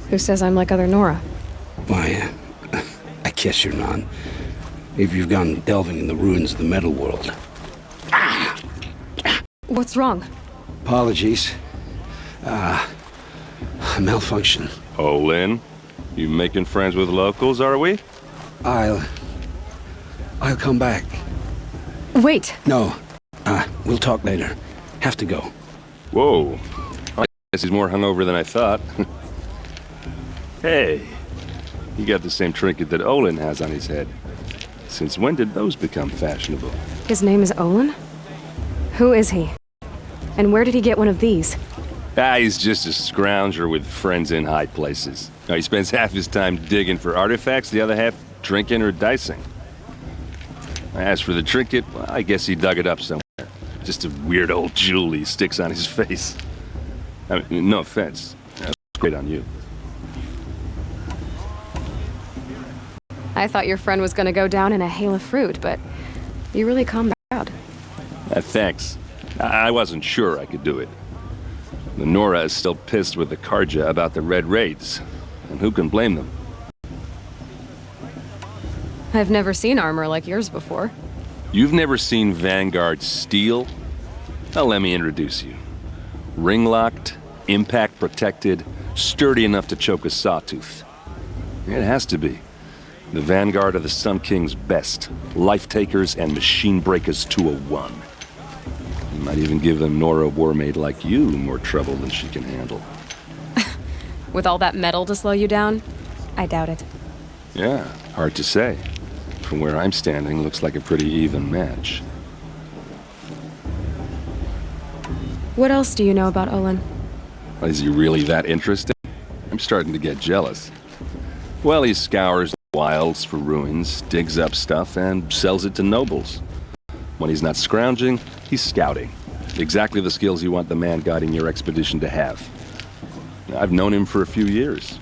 Who says I'm like other Nora? Why, I guess you're not. If you've gone delving in the ruins of the metal world. What's wrong? Apologies. A malfunction. Oh, Lynn? You making friends with locals, are we? I'll come back. Wait! No. We'll talk later. Have to go. Whoa. I guess he's more hungover than I thought. Hey. You got the same trinket that Olin has on his head. Since when did those become fashionable? His name is Olin? Who is he? And where did he get one of these? He's just a scrounger with friends in high places. Now, he spends half his time digging for artifacts, the other half drinking or dicing. As for the trinket, well, I guess he dug it up somewhere. Just a weird old jewel he sticks on his face. I mean, no offense. That's great on you. I thought your friend was gonna go down in a hail of fruit, but you really calmed down. Thanks. I wasn't sure I could do it. The Nora is still pissed with the Karja about the Red Raids. And who can blame them? I've never seen armor like yours before. You've never seen Vanguard steel? Well, let me introduce you. Ring-locked, impact-protected, sturdy enough to choke a sawtooth. It has to be. The Vanguard of the Sun King's best. Life-takers and machine breakers 201. You might even give a Nora warmaid like you more trouble than she can handle. With all that metal to slow you down? I doubt it. Yeah, hard to say. From where I'm standing, looks like a pretty even match. What else do you know about Olin? Is he really that interesting? I'm starting to get jealous. Well, he scours the wilds for ruins, digs up stuff, and sells it to nobles. When he's not scrounging, he's scouting. Exactly the skills you want the man guiding your expedition to have. I've known him for a few years.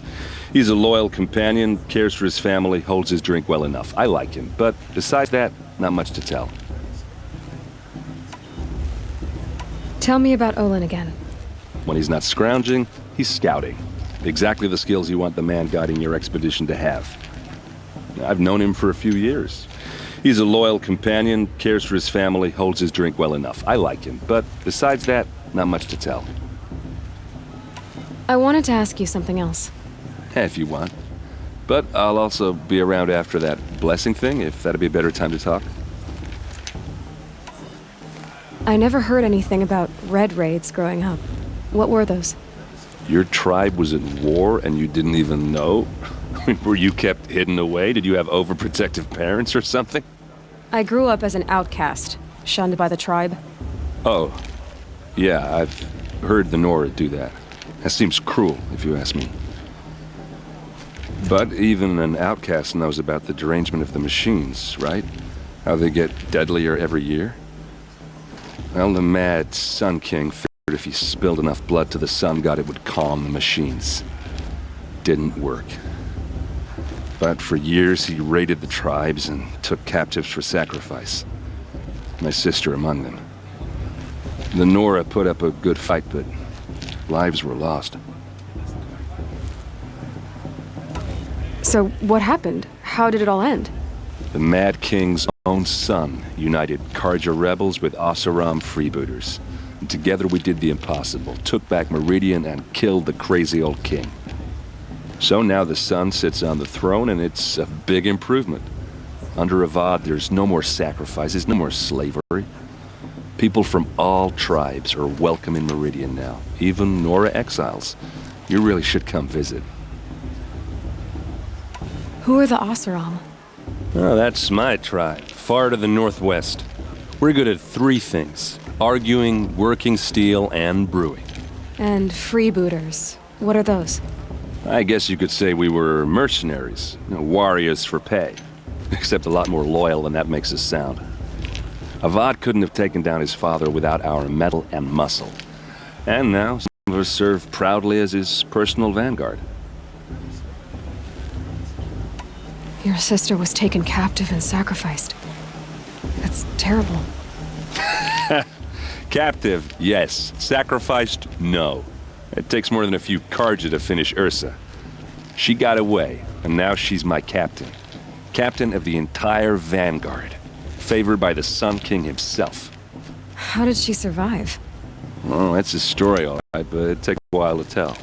He's a loyal companion, cares for his family, holds his drink well enough. I like him, but besides that, not much to tell. Tell me about Olin again. When he's not scrounging, he's scouting. Exactly the skills you want the man guiding your expedition to have. I've known him for a few years. He's a loyal companion, cares for his family, holds his drink well enough. I like him, but besides that, not much to tell. I wanted to ask you something else. If you want. But I'll also be around after that blessing thing, if that'd be a better time to talk. I never heard anything about Red Raids growing up. What were those? Your tribe was at war and you didn't even know? I mean, were you kept hidden away? Did you have overprotective parents or something? I grew up as an outcast, shunned by the tribe. Oh. Yeah, I've heard the Nora do that. That seems cruel, if you ask me. But even an outcast knows about the derangement of the machines, right? How they get deadlier every year? Well, the mad Sun King figured if he spilled enough blood to the Sun God, it would calm the machines. Didn't work. But for years, he raided the tribes and took captives for sacrifice. My sister among them. The Nora put up a good fight, but lives were lost. So what happened? How did it all end? The Mad King's own son united Karja rebels with Oseram freebooters. And together we did the impossible, took back Meridian and killed the crazy old king. So now the son sits on the throne and it's a big improvement. Under Avad, there's no more sacrifices, no more slavery. People from all tribes are welcome in Meridian now, even Nora exiles. You really should come visit. Who are the Oseram? Oh, that's my tribe, far to the northwest. We're good at three things: arguing, working steel, and brewing. And freebooters. What are those? I guess you could say we were mercenaries, warriors for pay. Except a lot more loyal than that makes us sound. Avad couldn't have taken down his father without our metal and muscle. And now, some of us serve proudly as his personal vanguard. Your sister was taken captive and sacrificed. That's terrible. Captive, yes. Sacrificed, no. It takes more than a few Karja to finish Ursa. She got away, and now she's my captain. Captain of the entire Vanguard. Favored by the Sun King himself. How did she survive? Well, that's a story, all right, but it takes a while to tell.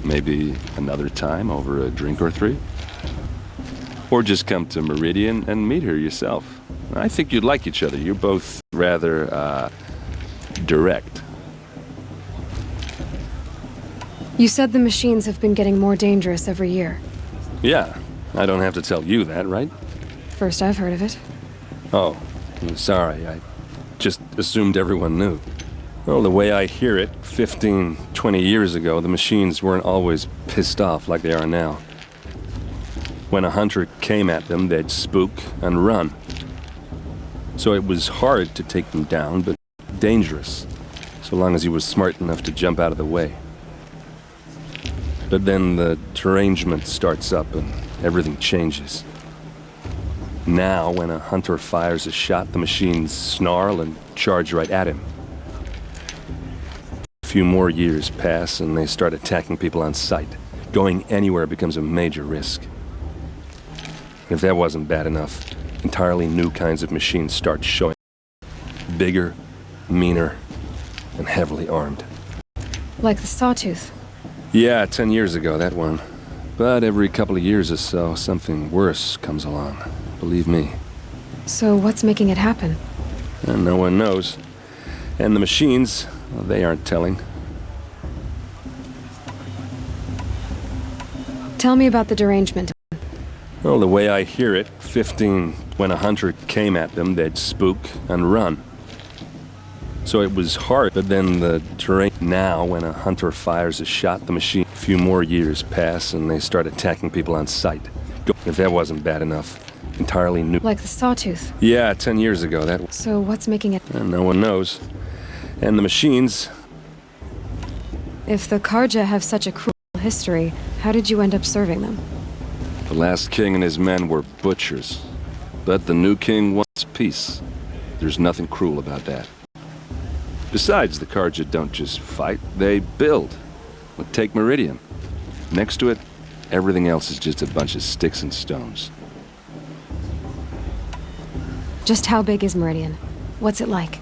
Maybe another time over a drink or three? Or just come to Meridian and meet her yourself. I think you'd like each other. You're both rather, direct. You said the machines have been getting more dangerous every year. Yeah, I don't have to tell you that, right? First I've heard of it. Oh, I'm sorry. I just assumed everyone knew. Well, the way I hear it, 15, 20 years ago, the machines weren't always pissed off like they are now. When a hunter came at them, they'd spook and run. So it was hard to take them down, but dangerous, so long as he was smart enough to jump out of the way. But then the derangement starts up and everything changes. Now, when a hunter fires a shot, the machines snarl and charge right at him. A few more years pass and they start attacking people on sight. Going anywhere becomes a major risk. And if that wasn't bad enough, entirely new kinds of machines start showing up. Bigger, meaner, and heavily armed. Like the Sawtooth. Yeah, 10 years ago, that one. But every couple of years or so, something worse comes along. Believe me. So what's making it happen? And no one knows. And the machines, well, they aren't telling. Tell me about the derangement. Well, the way I hear it, 15, when a hunter came at them, they'd spook and run. So it was hard, but then the terrain. Now, when a hunter fires a shot, the machine. A few more years pass and they start attacking people on sight. If that wasn't bad enough, entirely new. Like the Sawtooth. Yeah, 10 years ago, that. So what's making it? And no one knows. And the machines. If the Karja have such a cruel history, how did you end up serving them? The last king and his men were butchers. But the new king wants peace. There's nothing cruel about that. Besides, the Karja don't just fight, they build. Well, take Meridian. Next to it, everything else is just a bunch of sticks and stones. Just how big is Meridian? What's it like?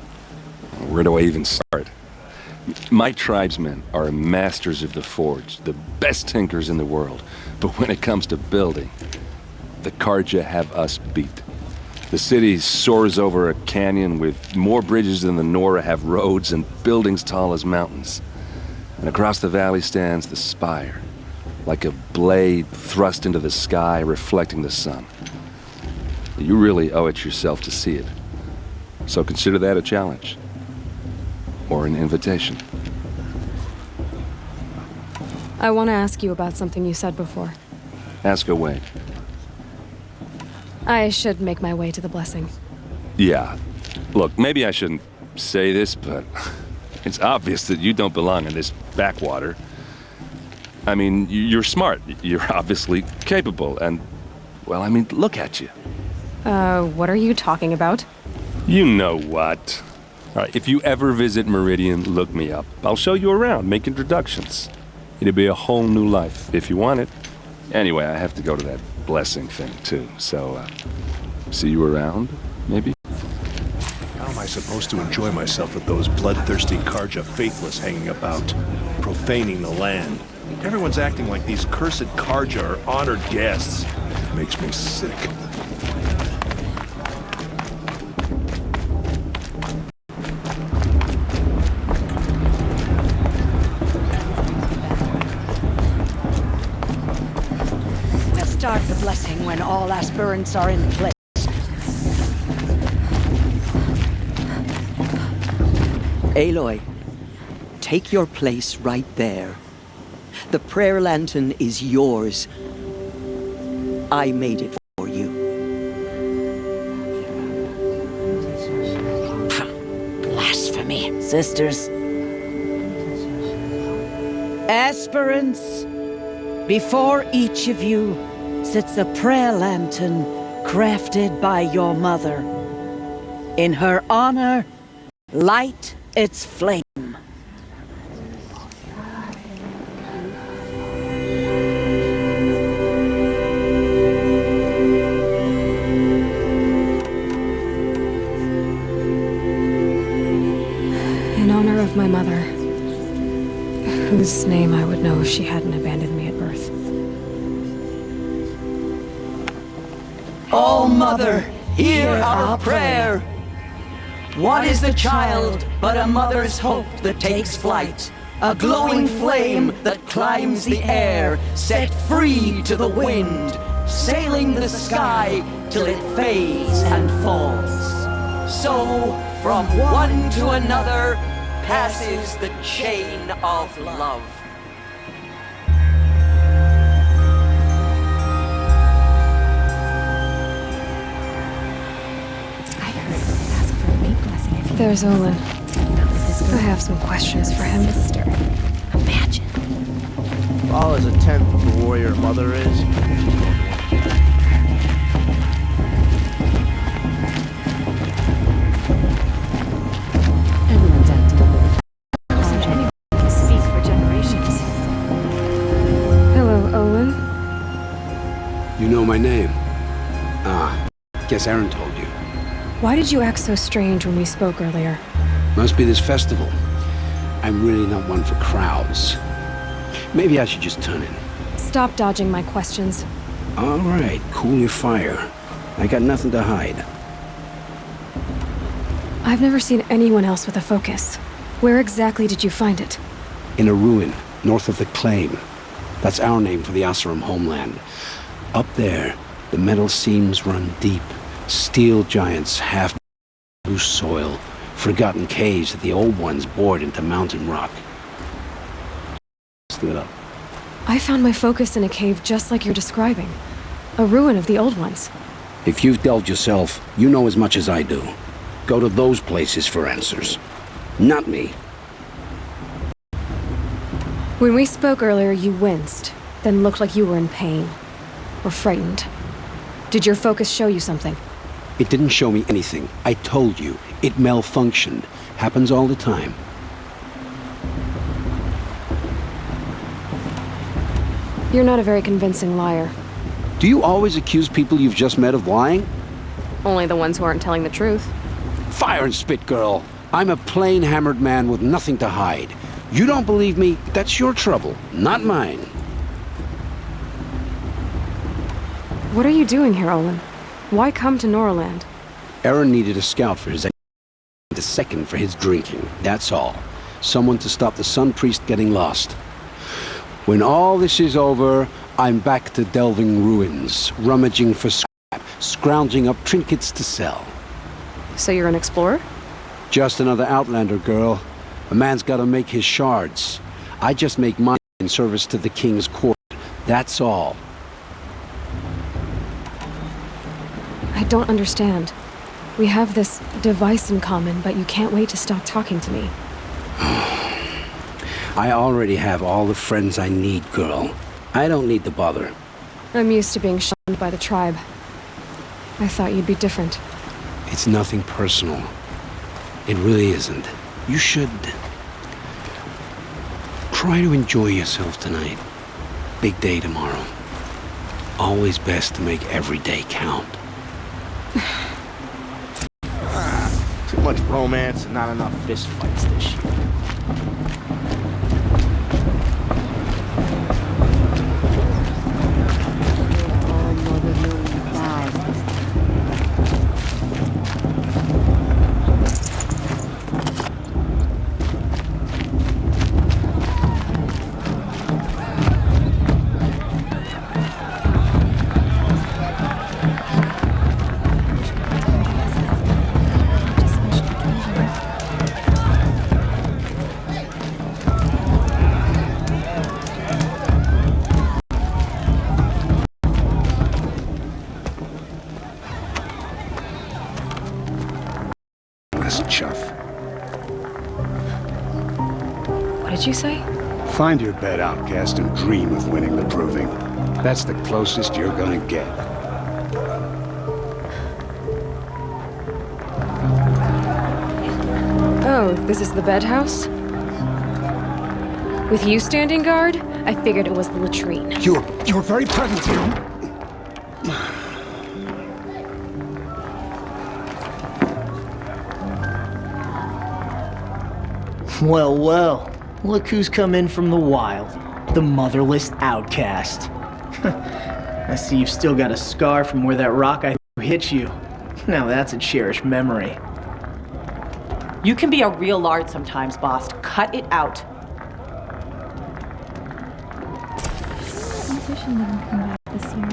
Where do I even start? My tribesmen are masters of the forge, the best tinkers in the world. But when it comes to building, the Karja have us beat. The city soars over a canyon with more bridges than the Nora have roads and buildings tall as mountains. And across the valley stands the spire, like a blade thrust into the sky reflecting the sun. You really owe it yourself to see it. So consider that a challenge. Or an invitation. I want to ask you about something you said before. Ask away. I should make my way to the blessing. Yeah. Look, maybe I shouldn't say this, but it's obvious that you don't belong in this backwater. I mean, you're smart. You're obviously capable, and, well, I mean, look at you. What are you talking about? You know what. All right, if you ever visit Meridian, look me up. I'll show you around, make introductions. It'll be a whole new life, if you want it. Anyway, I have to go to that blessing thing, too, so, see you around, maybe? How am I supposed to enjoy myself with those bloodthirsty Karja faithless hanging about, profaning the land? Everyone's acting like these cursed Karja are honored guests. Makes me sick. Start the blessing when all aspirants are in place. Aloy, take your place right there. The prayer lantern is yours. I made it for you. Blasphemy. Sisters. Aspirants, before each of you sits a prayer lantern crafted by your mother. In her honor, light its flame. In honor of my mother, whose name I would know if she hadn't abandoned me at birth. All Mother, hear our prayer. What is the child but a mother's hope that takes flight? A glowing flame that climbs the air, set free to the wind, sailing the sky till it fades and falls. So, from one to another, passes the chain of love. There's Olin. I have some questions for him. Imagine. All is a tenth of the warrior mother is. Everyone's acting anyone can speak for generations. Hello, Olin. You know my name? Ah, guess Aaron told you. Why did you act so strange when we spoke earlier? Must be this festival. I'm really not one for crowds. Maybe I should just turn in. Stop dodging my questions. All right, cool your fire. I got nothing to hide. I've never seen anyone else with a focus. Where exactly did you find it? In a ruin, north of the Claim. That's our name for the Oseram homeland. Up there, the metal seams run deep. Steel giants half through soil. Forgotten caves that the old ones bored into mountain rock. Stood up. I found my focus in a cave just like you're describing. A ruin of the old ones. If you've delved yourself, you know as much as I do. Go to those places for answers. Not me. When we spoke earlier, you winced, then looked like you were in pain. Or frightened. Did your focus show you something? It didn't show me anything. I told you. It malfunctioned. Happens all the time. You're not a very convincing liar. Do you always accuse people you've just met of lying? Only the ones who aren't telling the truth. Fire and spit, girl. I'm a plain hammered man with nothing to hide. You don't believe me? That's your trouble, not mine. What are you doing here, Olin? Why come to Norland? Aaron needed a scout for his a second for his drinking, that's all. Someone to stop the Sun Priest getting lost. When all this is over, I'm back to delving ruins, rummaging for scrap, scrounging up trinkets to sell. So you're an explorer? Just another outlander, girl. A man's gotta make his shards. I just make mine in service to the king's court. That's all. I don't understand. We have this device in common, but you can't wait to stop talking to me. I already have all the friends I need, girl. I don't need the bother. I'm used to being shunned by the tribe. I thought you'd be different. It's nothing personal. It really isn't. You should try to enjoy yourself tonight. Big day tomorrow. Always best to make every day count. Too much romance and not enough fist fights this year. Chuff. What did you say? Find your bed, outcast, and dream of winning the proving. That's the closest you're gonna get. So, this is the bed house? With you standing guard, I figured it was the latrine. You're very present here. Well, well. Look who's come in from the wild. The motherless outcast. I see you've still got a scar from where that rock I hit you. Now that's a cherished memory. You can be a real lard sometimes, boss. Cut it out. Competition didn't come back this year.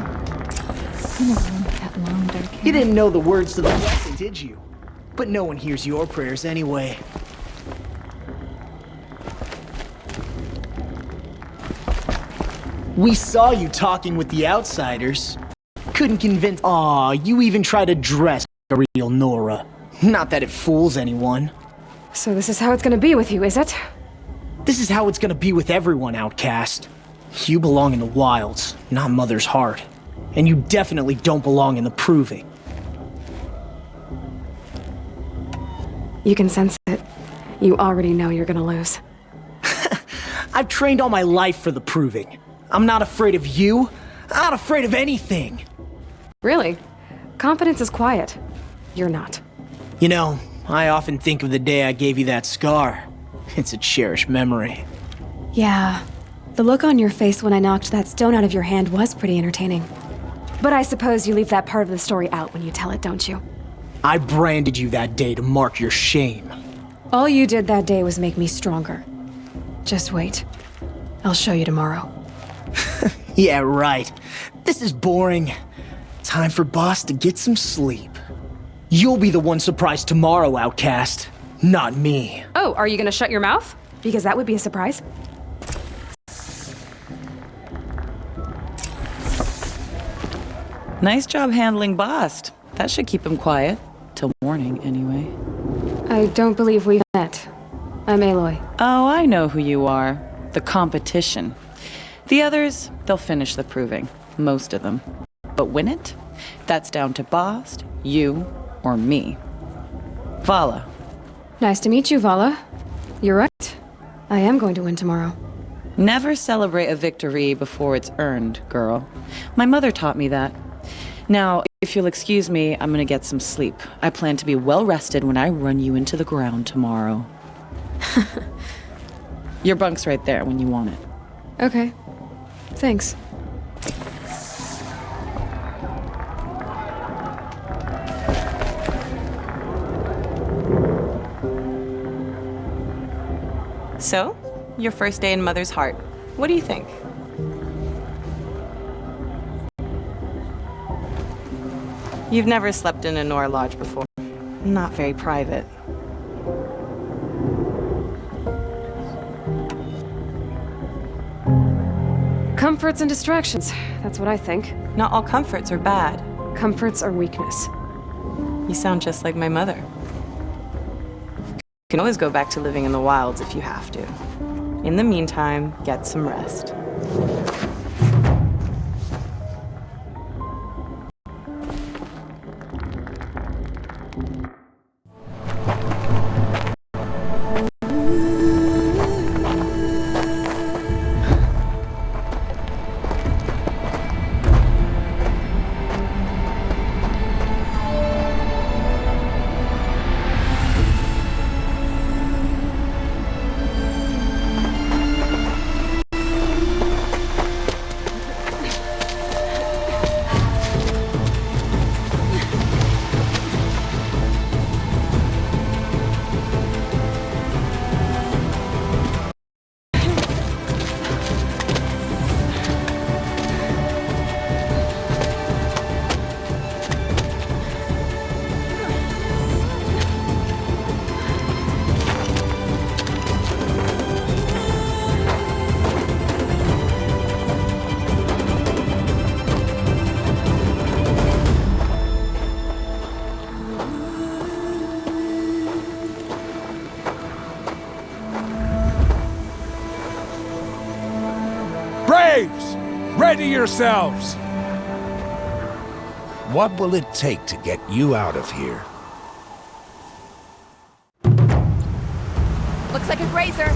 You never went with that long dark hair. You didn't know the words to the blessing, did you? But no one hears your prayers anyway. We saw you talking with the outsiders. Couldn't convince. Aw, you even tried to dress like a real Nora. Not that it fools anyone. So this is how it's gonna be with you, is it? This is how it's gonna be with everyone, outcast. You belong in the wilds, not Mother's heart. And you definitely don't belong in the proving. You can sense it. You already know you're gonna lose. I've trained all my life for the proving. I'm not afraid of you. I'm not afraid of anything. Really? Confidence is quiet. You're not. You know, I often think of the day I gave you that scar. It's a cherished memory. Yeah. The look on your face when I knocked that stone out of your hand was pretty entertaining. But I suppose you leave that part of the story out when you tell it, don't you? I branded you that day to mark your shame. All you did that day was make me stronger. Just wait. I'll show you tomorrow. Yeah, right. This is boring. Time for Boss to get some sleep. You'll be the one surprised tomorrow, outcast. Not me. Oh, are you gonna shut your mouth? Because that would be a surprise. Nice job handling Bast. That should keep him quiet. Till morning, anyway. I don't believe we've met. I'm Aloy. Oh, I know who you are. The competition. The others, they'll finish the proving. Most of them. But win it? That's down to Bast, you, or me. Vala. Nice to meet you, Vala. You're right. I am going to win tomorrow. Never celebrate a victory before it's earned, girl. My mother taught me that. Now, if you'll excuse me, I'm gonna get some sleep. I plan to be well rested when I run you into the ground tomorrow. Your bunk's right there when you want it. Okay. Thanks. So, your first day in Mother's heart. What do you think? You've never slept in a Nora lodge before. Not very private. Comforts and distractions. That's what I think. Not all comforts are bad. Comforts are weakness. You sound just like my mother. You can always go back to living in the wilds if you have to. In the meantime, get some rest. Braves! Ready yourselves! What will it take to get you out of here? Looks like a grazer.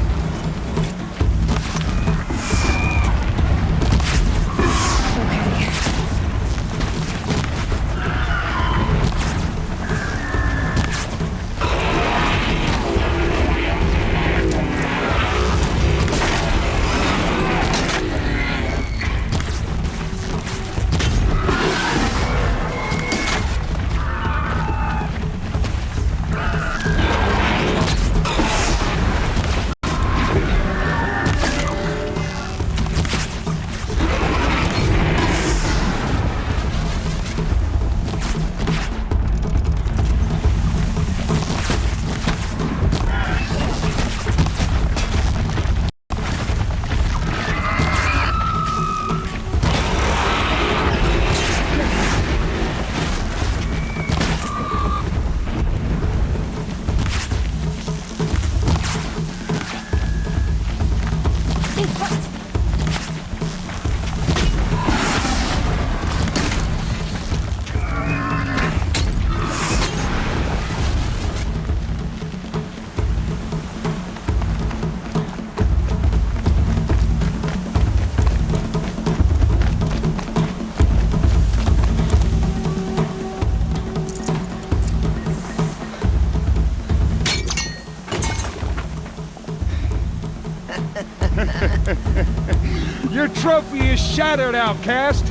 Your trophy is shattered, outcast.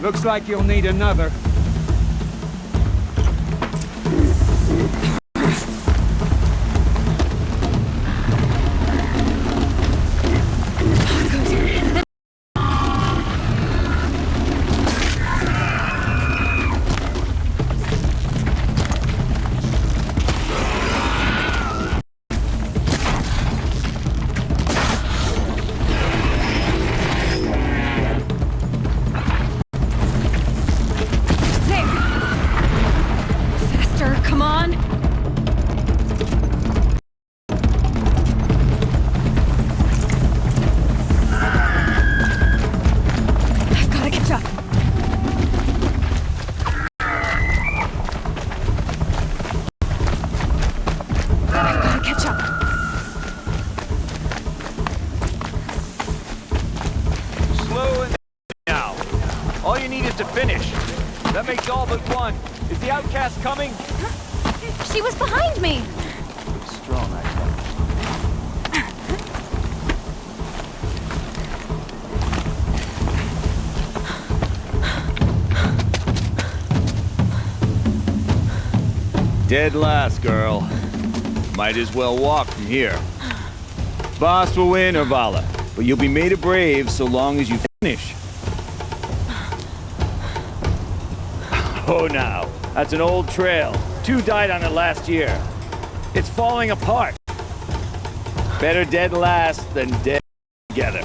Looks like you'll need another. That makes all but one. Is the outcast coming? She was behind me! Strong, I thought. Dead last, girl. Might as well walk from here. Boss will win, Orvala, but you'll be made a brave so long as you finish. Oh, now, that's an old trail. 2 died on it last year. It's falling apart. Better dead last than dead together.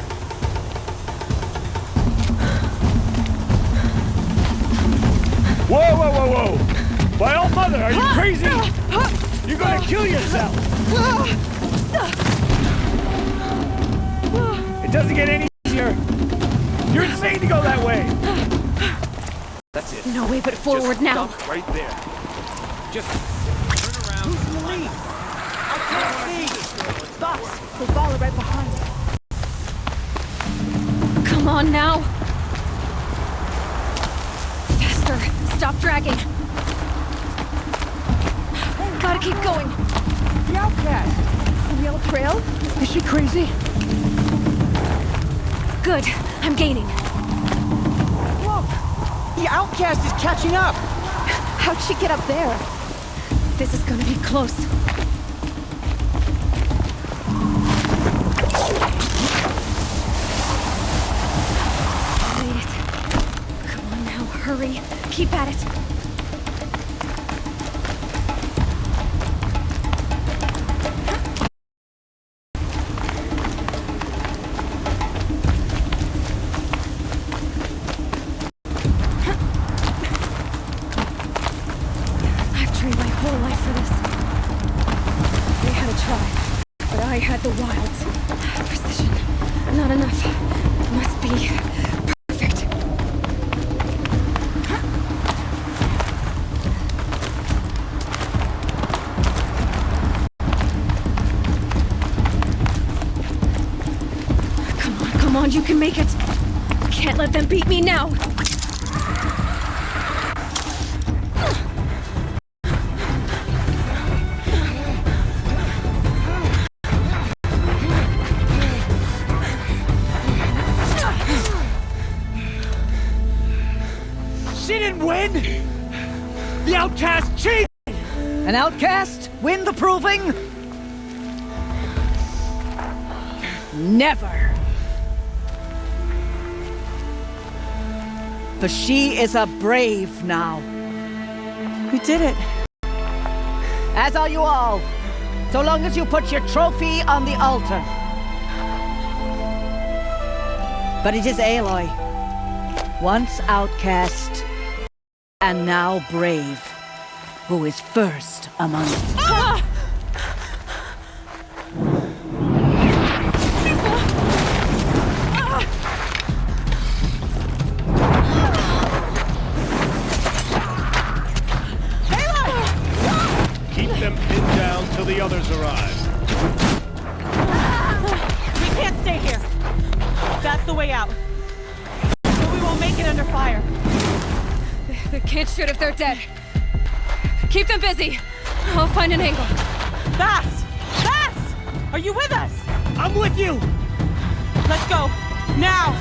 Whoa, whoa, whoa, whoa! By all mother, are you crazy? You're gonna kill yourself! It doesn't get any easier. You're insane to go that way. That's it. No way but forward now. Stop right there. Just turn around. Who's in the lead? I can't see. Boss, they follow right behind. Come on now. Faster. Stop dragging. Gotta keep going. The outcast. On Yellow Trail? Is she crazy? Good. I'm gaining. The outcast is catching up! How'd she get up there? This is gonna be close. Made it. Come on now, hurry. Keep at it. I had the wilds. Precision. Not enough. Must be perfect. Come on, you can make it. Can't let them beat me now. She didn't win! The outcast cheated! An outcast win the proving? Never. For she is a brave now. We did it. As are you all, so long as you put your trophy on the altar. But it is Aloy, once outcast, and now brave, who is first among us. Ah! Keep them pinned down till the others arrive. We can't stay here. That's the way out. But we won't make it under fire. They can't shoot if they're dead. Keep them busy. I'll find an angle. Fast! Fast! Are you with us? I'm with you! Let's go. Now!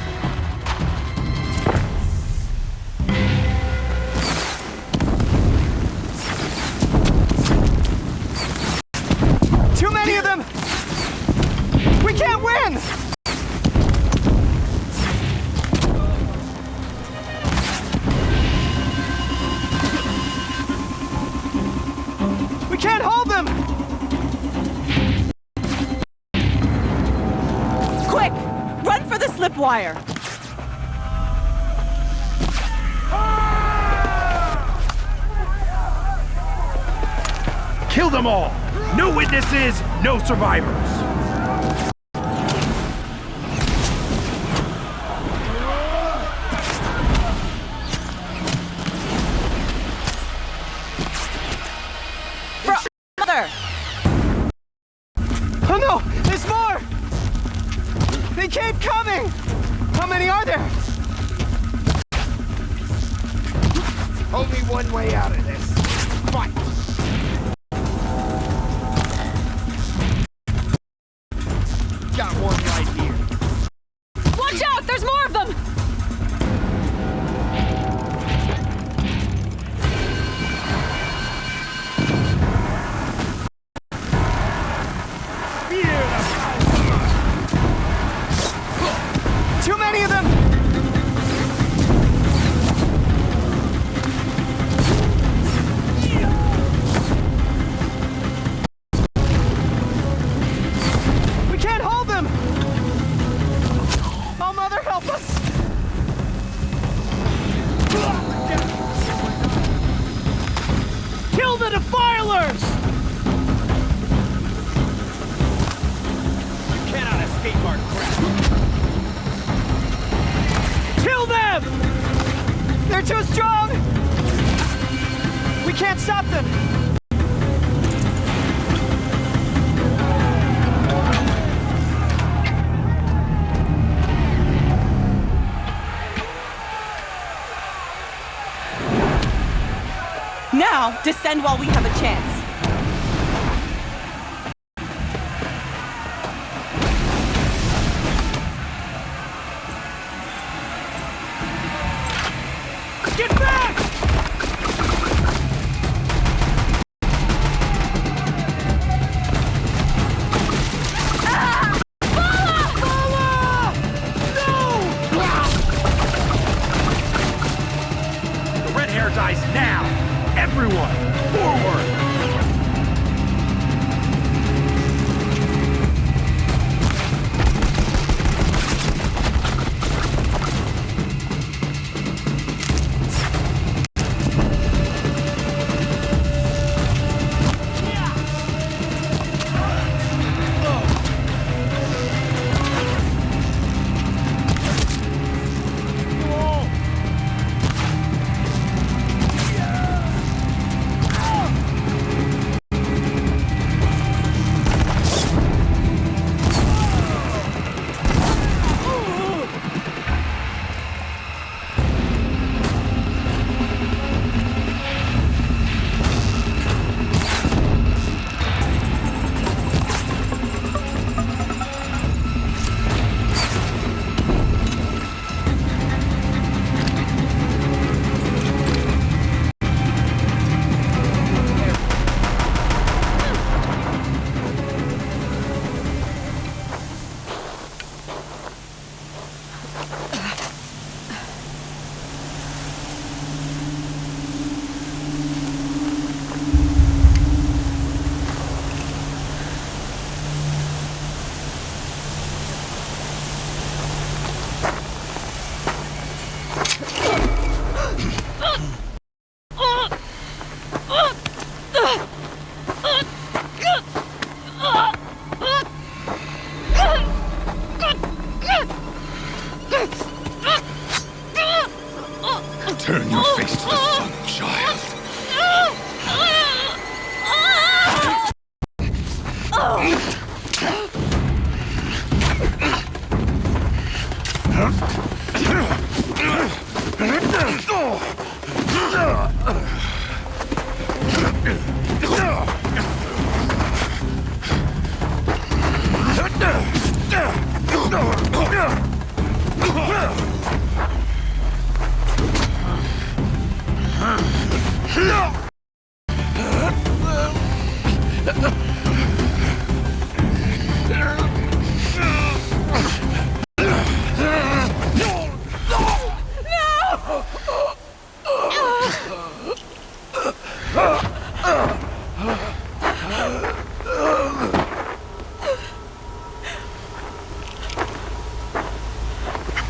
Too many of them! We can't win! We can't hold them! Quick! Run for the slip wire! Kill them all! No witnesses, no survivors! Mother! Oh no! There's more! They keep coming! How many are there? Only one way out of this. Fight! Got one right here. Watch out! There's more of them! Too many of them! We can't hold them! Oh, Mother, help us! Kill the defilers! You cannot escape our grasp. Kill them! They're too strong! We can't stop them! Now, descend while we have a chance. Get back! The red hair dies now! Everyone, forward!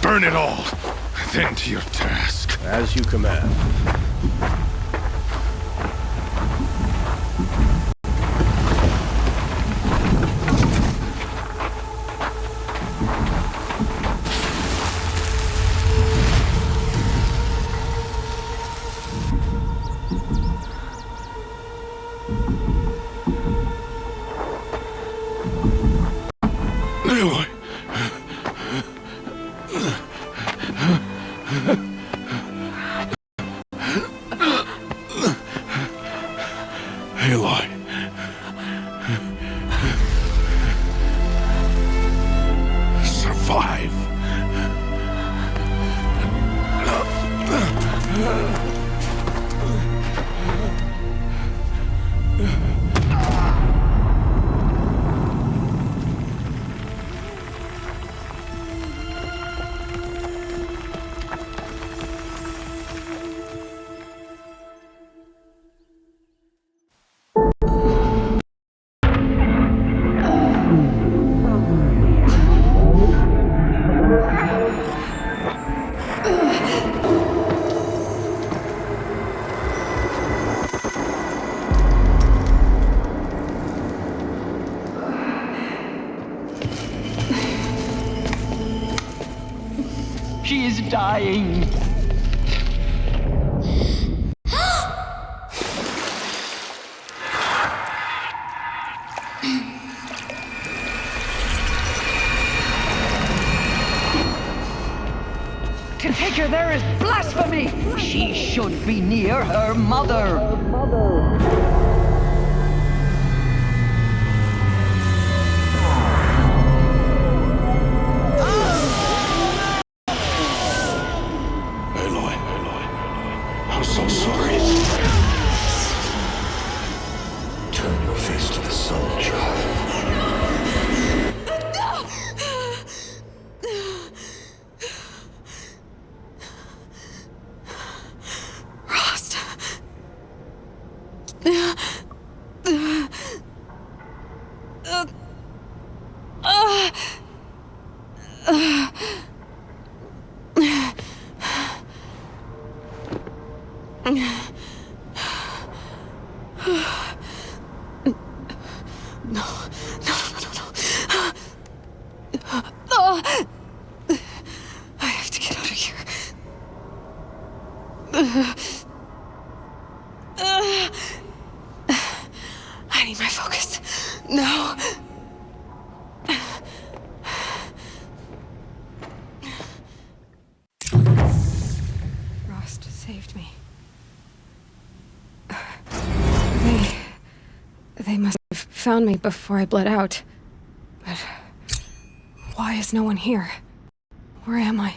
Burn it all, then to your task. As you command. Aloy! Aloy. Survive. She is dying. To take her there is blasphemy. She should be near her mother. I'm so sorry. Turn your face to the sun, child. Rost. I have to get out of here. I need my focus. No. Rost saved me. They must have found me before I bled out. But why is no one here? Where am I?